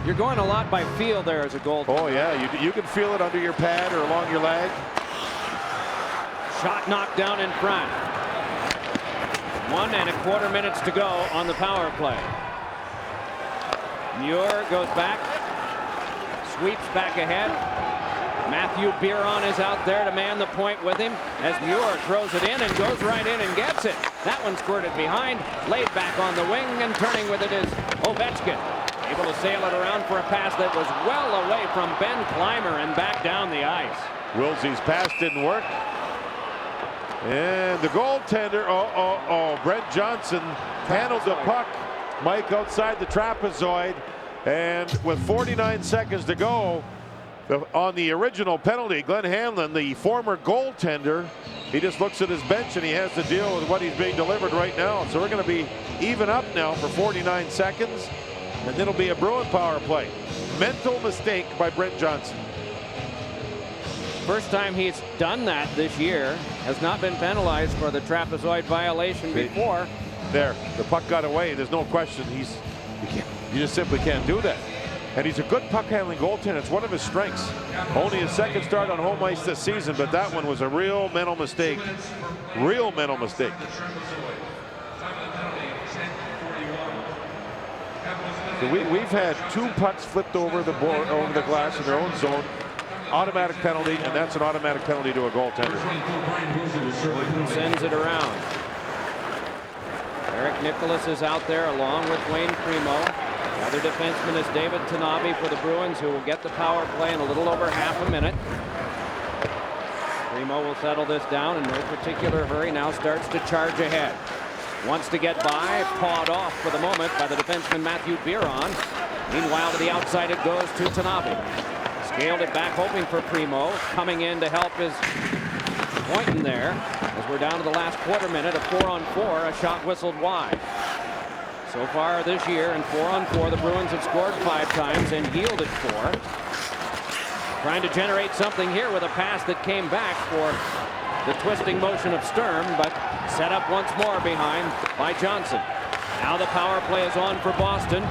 Speaker 2: You're going a lot by feel there as a goaltender.
Speaker 5: Oh, yeah. You can feel it under your pad or along your leg.
Speaker 2: Shot knocked down in front. 1.25 minutes to go on the power play. Muir goes back. Sweeps back ahead. Matthew Biron is out there to man the point with him as Muir throws it in and goes right in and gets it. That one squirted behind. Laid back on the wing, and turning with it is Ovechkin. Able to sail it around for a pass that was well away from Ben Clymer and back down the ice.
Speaker 5: Wilsey's pass didn't work. And the goaltender, Brent Johnson handled the puck, Mike, outside the trapezoid. And with 49 seconds to go on the original penalty, Glenn Hanlon, the former goaltender, he just looks at his bench and he has to deal with what he's being delivered right now. So we're going to be even up now for 49 seconds. And it'll be a Bruin power play. Mental mistake by Brent Johnson.
Speaker 2: First time he's done that this year. Has not been penalized for the trapezoid violation before.
Speaker 5: There, the puck got away. There's no question. You just simply can't do that. And he's a good puck handling goaltender. It's one of his strengths. Only his second start on home ice this season, but that one was a real mental mistake. Real mental mistake. So we've had 2 pucks flipped over the board, over the glass in their own zone. Automatic penalty, and that's an automatic penalty to a goaltender.
Speaker 2: Sends it around. Eric Nicholas is out there along with Wayne Primo. The other defenseman is David Tanabe for the Bruins, who will get the power play in a little over half a minute. Primo will settle this down in no particular hurry. Now starts to charge ahead. Wants to get by, pawed off for the moment by the defenseman Matthew Biron. Meanwhile, to the outside it goes to Tanabe. Scaled it back, hoping for Primo. Coming in to help is Boynton there. As we're down to the last quarter minute, a 4-on-4, a shot whistled wide. So far this year in 4-on-4, the Bruins have scored 5 times and yielded 4. Trying to generate something here with a pass that came back for the twisting motion of Sturm, but set up once more behind by Johnson. Now the power play is on for Boston.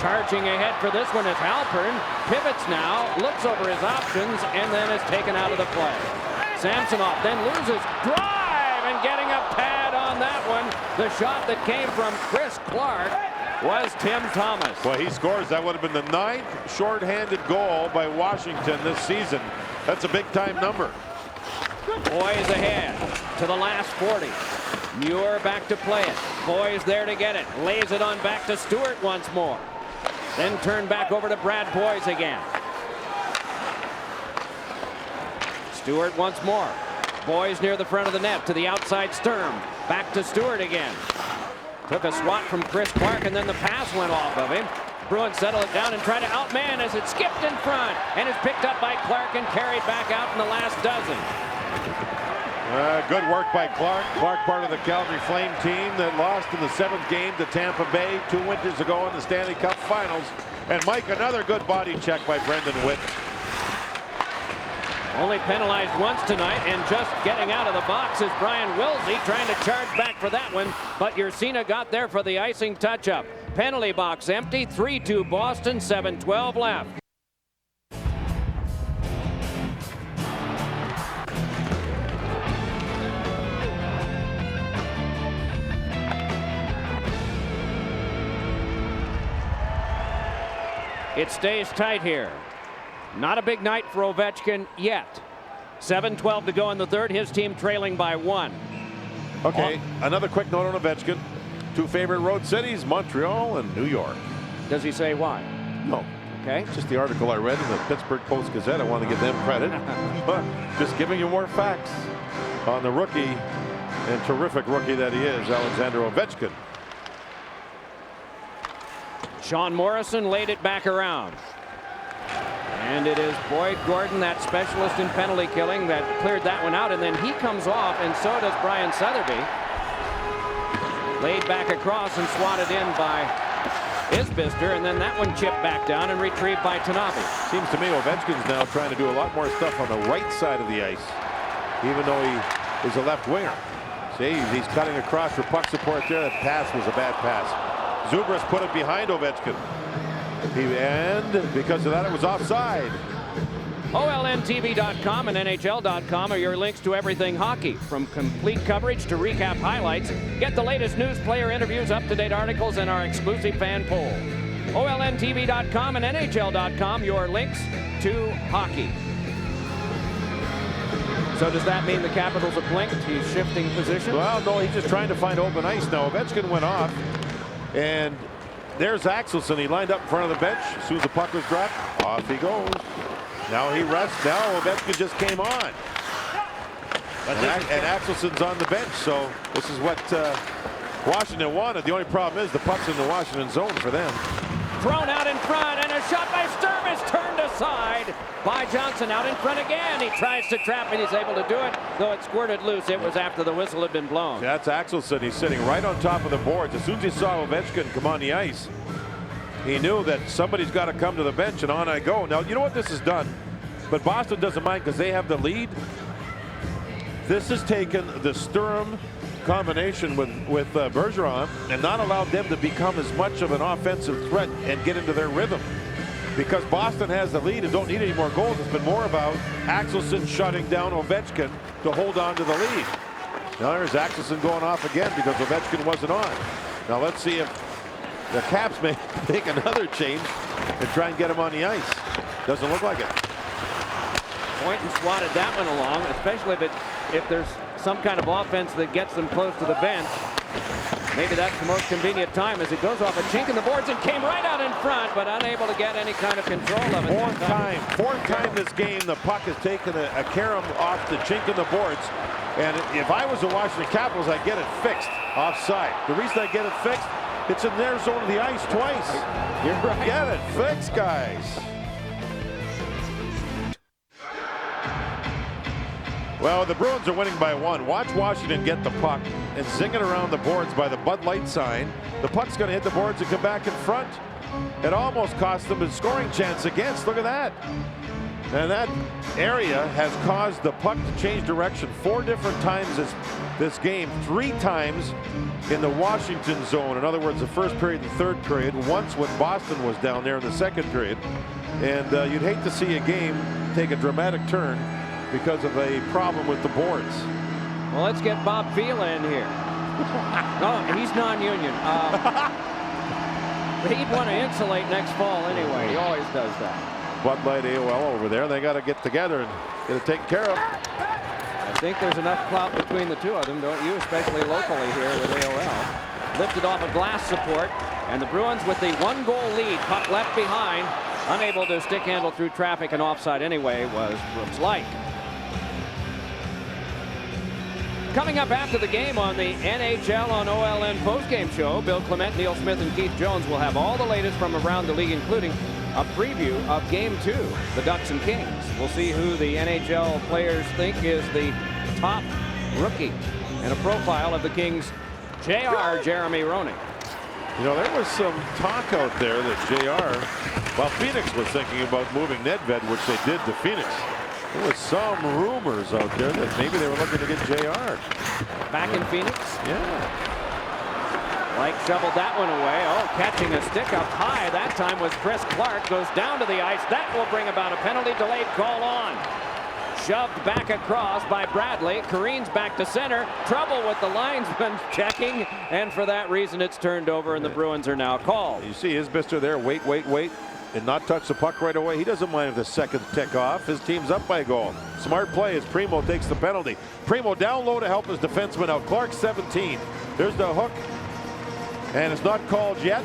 Speaker 2: Charging ahead for this one is Halpern. Pivots now, looks over his options, and then is taken out of the play. Samsonov then loses. Drive, and getting a pad on that one. The shot that came from Chris Clark was Tim Thomas.
Speaker 5: Well, he scores. That would have been the 9th shorthanded goal by Washington this season. That's a big-time number.
Speaker 2: Boys ahead to the last 40. Muir back to play it. Boys there to get it. Lays it on back to Stewart once more. Then turn back over to Brad Boys again. Stewart once more. Boys near the front of the net to the outside Sturm. Back to Stewart again. Took a swat from Chris Clark, and then the pass went off of him. Bruins settle it down and try to outman as it skipped in front and is picked up by Clark and carried back out in the last dozen.
Speaker 5: Good work by Clark. Clark, part of the Calgary Flame team that lost in the 7th game to Tampa Bay 2 winters ago in the Stanley Cup Finals. And Mike, another good body check by Brendan Witt.
Speaker 2: Only penalized once tonight, and just getting out of the box is Brian Wilsey trying to charge back for that one, but Ursina got there for the icing touch-up. Penalty box empty, 3-2 Boston, 7:12 left. It stays tight here. Not a big night for Ovechkin yet. 7:12 to go in the third. His team trailing by 1.
Speaker 5: Okay, another quick note on Ovechkin. 2 favorite road cities, Montreal and New York.
Speaker 2: Does he say why?
Speaker 5: No.
Speaker 2: Okay.
Speaker 5: Just the article I read in the Pittsburgh Post-Gazette. I want to give them credit. But just giving you more facts on the rookie and terrific rookie that he is, Alexander Ovechkin.
Speaker 2: Sean Morrison laid it back around. And it is Boyd Gordon, that specialist in penalty killing, that cleared that one out. And then he comes off, and so does Brian Sotheby. Laid back across and swatted in by Isbister, and then that one chipped back down and retrieved by Tanabe.
Speaker 5: Seems to me Ovechkin's now trying to do a lot more stuff on the right side of the ice, even though he is a left winger. See, he's cutting across for puck support there. That pass was a bad pass. Zubras put it behind Ovechkin. And because of that, it was offside.
Speaker 2: OLNTV.com and NHL.com are your links to everything hockey. From complete coverage to recap highlights, get the latest news, player interviews, up-to-date articles, and our exclusive fan poll. OLNTV.com and NHL.com, your links to hockey. So does that mean the Capitals have blinked? He's shifting position?
Speaker 5: Well, no, he's just trying to find open ice now. Ovechkin went off, and there's Axelson. He lined up in front of the bench. As soon as the puck was dropped, off he goes. Now he rests. Now Ovechkin just came on. And Axelson's on the bench. So this is what Washington wanted. The only problem is the puck's in the Washington zone for them.
Speaker 2: Thrown out in front, and a shot by Sturm is turned aside by Johnson. Out in front again. He tries to trap, and he's able to do it, though it squirted loose. It was after the whistle had been blown.
Speaker 5: That's Axelson. He's sitting right on top of the boards. As soon as he saw Ovechkin come on the ice, he knew that somebody's got to come to the bench, and on I go. Now, you know what this has done? But Boston doesn't mind because they have the lead. This has taken the Sturm combination with Bergeron and not allowed them to become as much of an offensive threat and get into their rhythm. Because Boston has the lead and don't need any more goals. It's been more about Axelson shutting down Ovechkin to hold on to the lead. Now there's Axelson going off again because Ovechkin wasn't on. Now let's see if the Caps may make another change and try and get him on the ice. Doesn't look like it.
Speaker 2: Boynton swatted that one along, especially if there's some kind of offense that gets them close to the bench. Maybe that's the most convenient time as it goes off a chink in the boards and came right out in front, but unable to get any kind of control of it.
Speaker 5: Fourth time this game, the puck has taken a carom off the chink in the boards. And if I was the Washington Capitals, I'd get it fixed offside. The reason I get it fixed, it's in their zone of the ice twice.
Speaker 2: You're right.
Speaker 5: Get it fixed, guys. Well, the Bruins are winning by 1. Watch Washington get the puck and zing it around the boards by the Bud Light sign. The puck's going to hit the boards and come back in front. It almost cost them a scoring chance against. Look at that. And that area has caused the puck to change direction 4 different times this game. 3 times in the Washington zone. In other words, the first period and third period. Once when Boston was down there in the second period. And you'd hate to see a game take a dramatic turn because of a problem with the boards.
Speaker 2: Well, let's get Bob Vila in here. No, he's non-union. But he'd want to insulate next fall anyway. He always does that.
Speaker 5: Bud Light AOL over there. They got to get together and get it taken care of.
Speaker 2: I think there's enough clout between the two of them, don't you? Especially locally here with AOL. Lifted off a glass support, and the Bruins with the 1-goal lead. Puck left behind, unable to stick handle through traffic and offside anyway was Brooks Light. Coming up after the game on the NHL on OLN postgame show, Bill Clement, Neil Smith, and Keith Jones will have all the latest from around the league, including a preview of Game 2, the Ducks and Kings. We'll see who the NHL players think is the top rookie and a profile of the Kings' JR Jeremy Roenick.
Speaker 5: You know, there was some talk out there that JR, while Phoenix was thinking about moving Nedved, which they did to Phoenix. There was some rumors out there that maybe they were looking to get JR.
Speaker 2: Back in Phoenix?
Speaker 5: Yeah.
Speaker 2: Like shoveled that one away. Oh, catching a stick up high. That time was Chris Clark. Goes down to the ice. That will bring about a penalty. Delayed call on. Shoved back across by Bradley. Careens back to center. Trouble with the linesman checking. And for that reason, it's turned over and the Bruins are now called.
Speaker 5: You see Isbister there. Wait. And not touch the puck right away. He doesn't mind if the second tick off. His team's up by a goal. Smart play as Primo takes the penalty. Primo down low to help his defenseman out. Clark 17. There's the hook. And it's not called yet.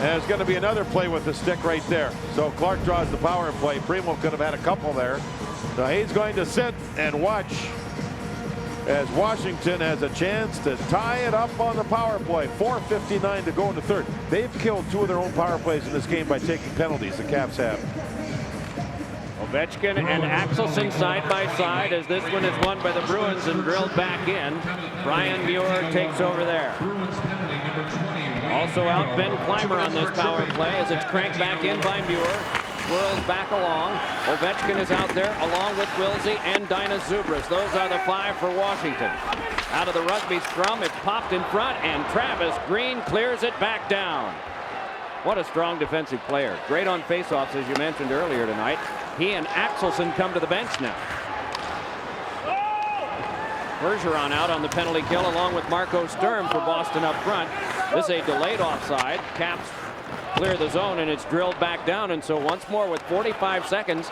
Speaker 5: And there's going to be another play with the stick right there. So Clark draws the power play. Primo could have had a couple there. So he's going to sit and watch as Washington has a chance to tie it up on the power play. 4:59 to go in the third. They've killed 2 of their own power plays in this game by taking penalties. The Caps have.
Speaker 2: Ovechkin and Axelson side by side as this one is won by the Bruins and drilled back in. Brian Muir takes over there. Also out Ben Clymer on this power play as it's cranked back in by Muir. Swirls back along. Ovechkin is out there along with Wilsey and Dinah Zubris. Those are the 5 for Washington. Out of the rugby scrum, it's popped in front and Travis Green clears it back down. What a strong defensive player. Great on faceoffs, as you mentioned earlier tonight. He and Axelson come to the bench now. Bergeron out on the penalty kill along with Marco Sturm for Boston up front. This is a delayed offside. Caps clear the zone and it's drilled back down, and so once more with 45 seconds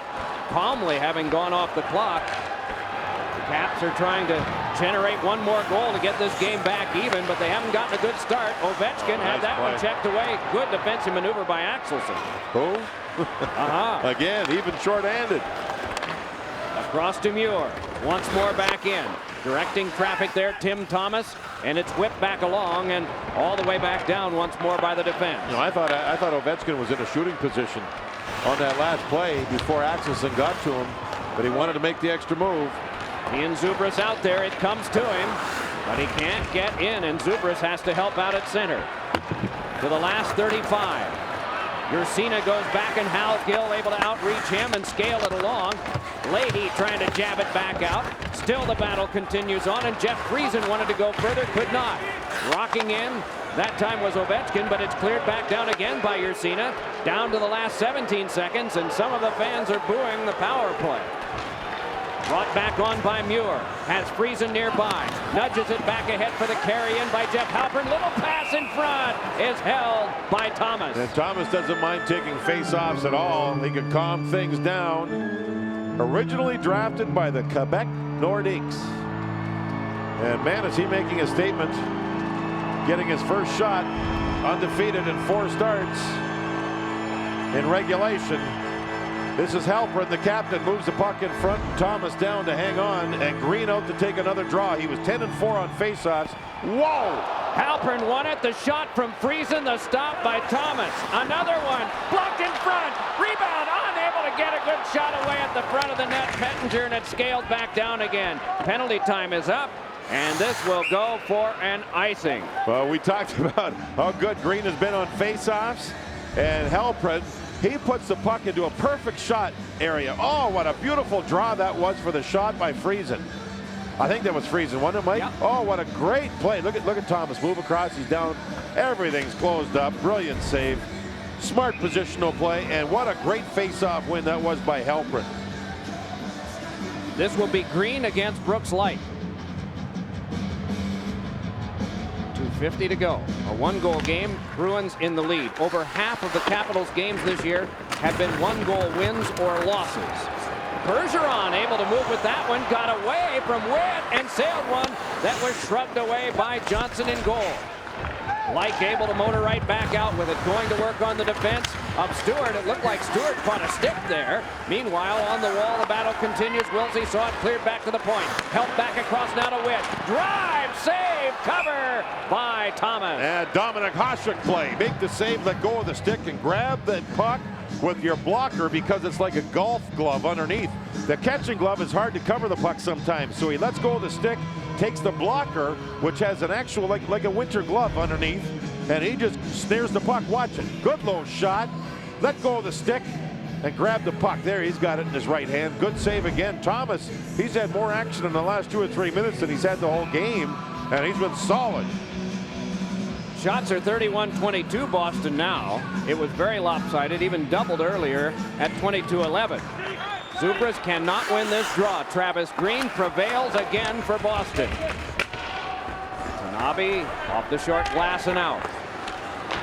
Speaker 2: calmly having gone off the clock, the Caps are trying to generate one more goal to get this game back even, but they haven't gotten a good start. Ovechkin had that one checked away. Good defensive maneuver by Axelson.
Speaker 5: Who? Again, even short-handed.
Speaker 2: Across to Muir. Once more back in. Directing traffic there, Tim Thomas, and it's whipped back along and all the way back down once more by the defense.
Speaker 5: You know, I thought Ovechkin was in a shooting position on that last play before Axelson got to him, but he wanted to make the extra move.
Speaker 2: Ian Zubris out there. It comes to him, but he can't get in, and Zubris has to help out at center. To the last 35. Ursina goes back, and Hal Gill able to outreach him and scale it along. Leahy trying to jab it back out. Still the battle continues on, and Jeff Friesen wanted to go further, could not. Rocking in. That time was Ovechkin, but it's cleared back down again by Ursina. Down to the last 17 seconds, and some of the fans are booing the power play. Brought back on by Muir. Has Friesen nearby. Nudges it back ahead for the carry-in by Jeff Halpern. Little pass in front is held by Thomas.
Speaker 5: And Thomas doesn't mind taking face-offs at all. He can calm things down. Originally drafted by the Quebec Nordiques. And man, is he making a statement. Getting his first shot. Undefeated in 4 starts in regulation. This is Halpern, the captain, moves the puck in front. Thomas down to hang on, and Green out to take another draw. He was 10-4 on faceoffs. Whoa!
Speaker 2: Halpern won it. The shot from Friesen. The stop by Thomas. Another one blocked in front. Rebound, unable to get a good shot away at the front of the net. Pettinger, and it's scaled back down again. Penalty time is up, and this will go for an icing.
Speaker 5: Well, we talked about how good Green has been on faceoffs, and Halpern, he puts the puck into a perfect shot area. Oh, what a beautiful draw that was for the shot by Friesen. I think that was Friesen, wasn't it, Mike?
Speaker 2: Yep.
Speaker 5: Oh, what a great play. Look at Thomas move across. He's down. Everything's closed up. Brilliant save. Smart positional play, and what a great face-off win that was by Halpern.
Speaker 2: This will be Green against Brooks Light. 2:50 to go. A 1-goal game. Bruins in the lead. Over half of the Capitals' games this year have been 1-goal wins or losses. Bergeron able to move with that one. Got away from Witt and sailed one that was shrugged away by Johnson in goal. Like able to motor right back out with it, going to work on the defense of Stewart. It looked like Stewart caught a stick there. Meanwhile, on the wall, the battle continues. Wilsey saw it cleared back to the point. Helped back across now to Witt. Drive, save, cover by Thomas.
Speaker 5: And Dominic Hasek play. Make the save, let go of the stick, and grab that puck with your blocker because it's like a golf glove underneath. The catching glove is hard to cover the puck sometimes, so he lets go of the stick, takes the blocker, which has an actual like a winter glove underneath, and he just snares the puck. Watch it. Good low shot. Let go of the stick and grab the puck. There, he's got it in his right hand. Good save again. Thomas, he's had more action in the last 2 or 3 minutes than he's had the whole game, and he's been solid.
Speaker 2: Shots are 31-22 Boston now. It was very lopsided, even doubled earlier at 22-11. Zubras cannot win this draw. Travis Green prevails again for Boston. Tanabe off the short glass and out.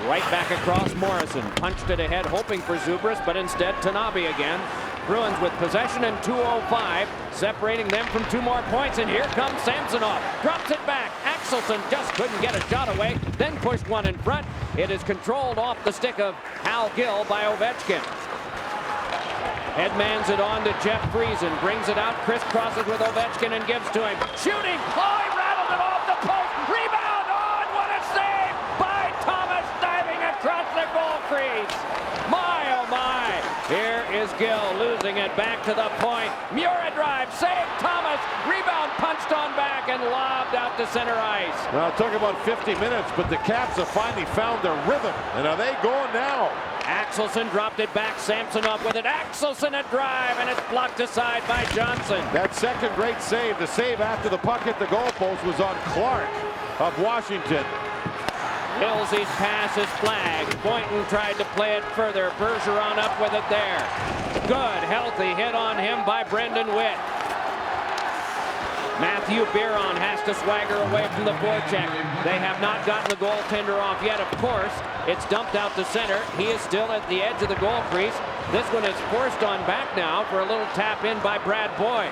Speaker 2: Right back across Morrison. Punched it ahead, hoping for Zubras, but instead Tanabe again. Bruins with possession and 2:05, separating them from 2 more points. And here comes Samsonov. Drops it back. Axelson just couldn't get a shot away, then pushed one in front. It is controlled off the stick of Hal Gill by Ovechkin. Headmans it on to Jeff Friesen. Brings it out, crisscrosses with Ovechkin and gives to him. Shooting! Oh, he rattled it off the post! Rebound! On! What a save by Thomas, diving across the goal crease! My, oh my! Here is Gill losing it back to the point. Mura drive, save Thomas! Rebound punched on back and lobbed out to center ice.
Speaker 5: Well, it took about 50 minutes, but the Caps have finally found their rhythm. And are they going now?
Speaker 2: Axelson dropped it back. Samsonov with it. Axelson a drive, and it's blocked aside by Johnson.
Speaker 5: That second great save, the save after the puck hit the goalpost, was on Clark of Washington.
Speaker 2: Hilsey's pass is flagged. Boynton tried to play it further. Bergeron up with it there. Good, healthy hit on him by Brendan Witt. Matthew Biron has to swagger away from the forecheck. They have not gotten the goaltender off yet, of course. It's dumped out to center. He is still at the edge of the goal crease. This one is forced on back now for a little tap in by Brad Boyes.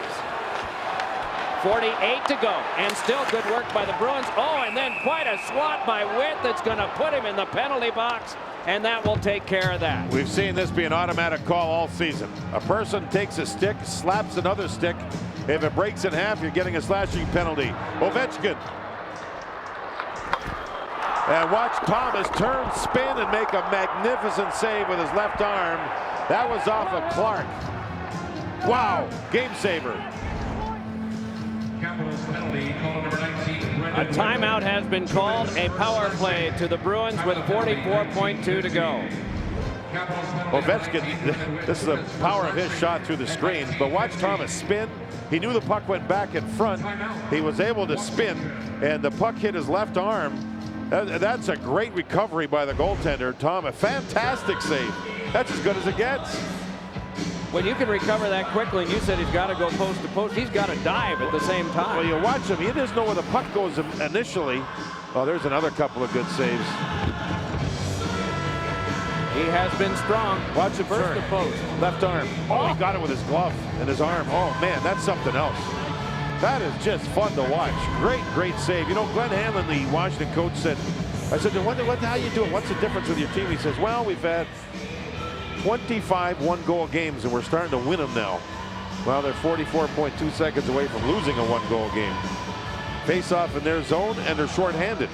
Speaker 2: 48 to go, and still good work by the Bruins. Oh, and then quite a swat by Witt that's going to put him in the penalty box, and that will take care of that.
Speaker 5: We've seen this be an automatic call all season. A person takes a stick, slaps another stick. If it breaks in half, you're getting a slashing penalty. Ovechkin. And watch Thomas turn, spin, and make a magnificent save with his left arm. That was off of Clark. Wow, game saver.
Speaker 2: A timeout has been called, a power play to the Bruins with 44.2 to go.
Speaker 5: Ovechkin, this is the power of his shot through the screen, but watch Thomas spin. He knew the puck went back in front. He was able to spin, and the puck hit his left arm. That's a great recovery by the goaltender, Tom. A fantastic save. That's as good as it gets.
Speaker 2: When you can recover that quickly, and you said he's got to go post to post, he's got to dive at the same time.
Speaker 5: Well, you watch him. He doesn't know where the puck goes initially. Oh, there's another couple of good saves.
Speaker 2: He has been strong.
Speaker 5: Watch him
Speaker 2: first
Speaker 5: turn.
Speaker 2: to post.
Speaker 5: Left arm. Oh, he got it with his glove and his arm. Oh, man, that's something else. That is just fun to watch. Great, great save. You know, Glenn Hanlon, the Washington coach, said, I said, how you doing? What's the difference with your team? He says, well, we've had 25 one-goal games, and we're starting to win them now. Well, they're 44.2 seconds away from losing a one-goal game. Face-off in their zone, and they're shorthanded.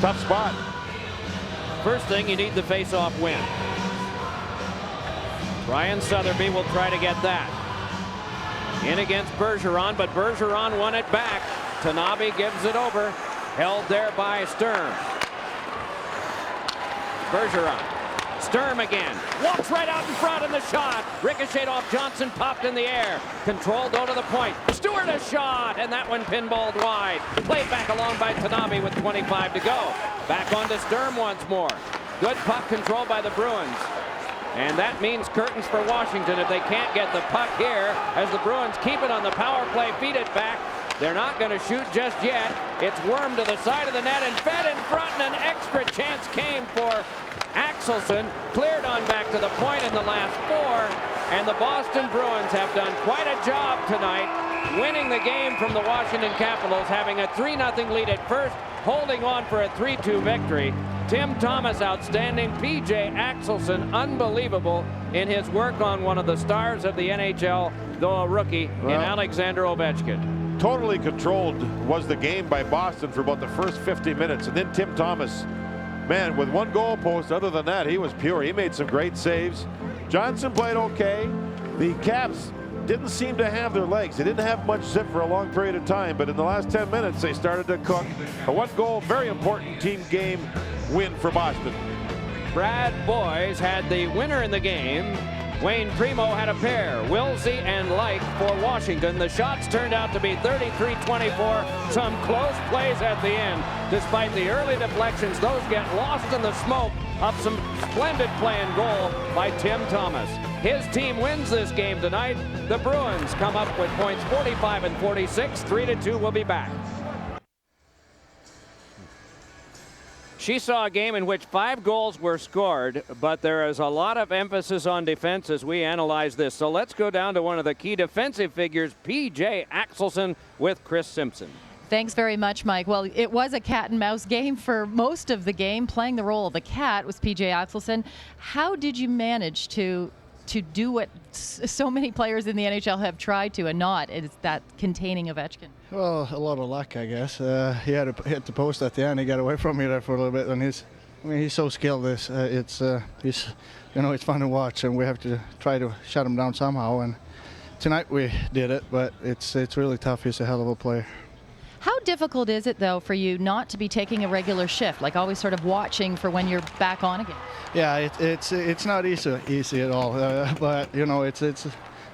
Speaker 5: Tough spot.
Speaker 2: First thing, you need the face-off win. Ryan Sotheby will try to get that. In against Bergeron, but Bergeron won it back. Tanabe gives it over. Held there by Sturm. Bergeron. Sturm again. Walks right out in front in the shot. Ricocheted off Johnson, popped in the air. Controlled though to the point. Stewart a shot, and that one pinballed wide. Played back along by Tanabe with 25 to go. Back on to Sturm once more. Good puck control by the Bruins. And that means curtains for Washington if they can't get the puck here as the Bruins keep it on the power play, feed it back. They're not going to shoot just yet. It's wormed to the side of the net and fed in front, and an extra chance came for Axelson. Cleared on back to the point in the last 4. And the Boston Bruins have done quite a job tonight, winning the game from the Washington Capitals, having a 3-0 lead at first, holding on for a 3-2 victory. Tim Thomas outstanding. P.J. Axelson unbelievable in his work on one of the stars of the NHL, though a rookie, in Alexander Ovechkin.
Speaker 5: Totally controlled was the game by Boston for about the first 50 minutes. And then Tim Thomas, man, with one goal post, other than that, he was pure. He made some great saves. Johnson played okay. The Caps didn't seem to have their legs. They didn't have much zip for a long period of time, but in the last 10 minutes, they started to cook. A one-goal, very important team game win for Boston.
Speaker 2: Brad Boyes had the winner in the game. Wayne Primo had a pair, Wilsey and Light for Washington. The shots turned out to be 33-24. Some close plays at the end. Despite the early deflections, those get lost in the smoke of some splendid play and goal by Tim Thomas. His team wins this game tonight. The Bruins come up with points 45 and 46. 3-2 will be back. She saw a game in which 5 goals were scored, but there is a lot of emphasis on defense as we analyze this. So let's go down to one of the key defensive figures, P.J. Axelson with Chris Simpson.
Speaker 7: Thanks very much, Mike. Well, it was a cat and mouse game for most of the game. Playing the role of the cat was P.J. Axelson. How did you manage to do what so many players in the NHL have tried to and not? It's that containing Ovechkin.
Speaker 21: Well, a lot of luck, I guess. He had to hit the post at the end. He got away from me there for a little bit, and he's so skilled. It's fun to watch, and we have to try to shut him down somehow. And tonight we did it, but it's really tough. He's a hell of a player.
Speaker 7: How difficult is it, though, for you not to be taking a regular shift, like always sort of watching for when you're back on again?
Speaker 21: Yeah, it's not easy at all, but it's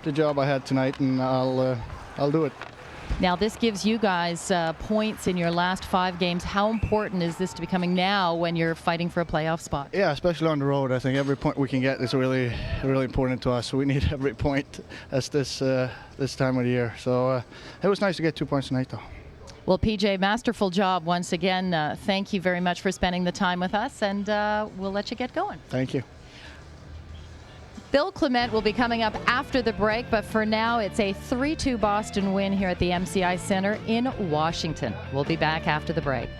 Speaker 21: the job I had tonight, and I'll do it.
Speaker 7: Now, this gives you guys points in your last 5 games. How important is this to becoming now when you're fighting for a playoff spot?
Speaker 21: Yeah, especially on the road. I think every point we can get is really, really important to us. So we need every point as this time of the year. So it was nice to get 2 points tonight, though.
Speaker 7: Well, PJ, masterful job once again. Thank you very much for spending the time with us, and we'll let you get going.
Speaker 21: Thank you.
Speaker 7: Bill Clement will be coming up after the break, but for now, it's a 3-2 Boston win here at the MCI Center in Washington. We'll be back after the break.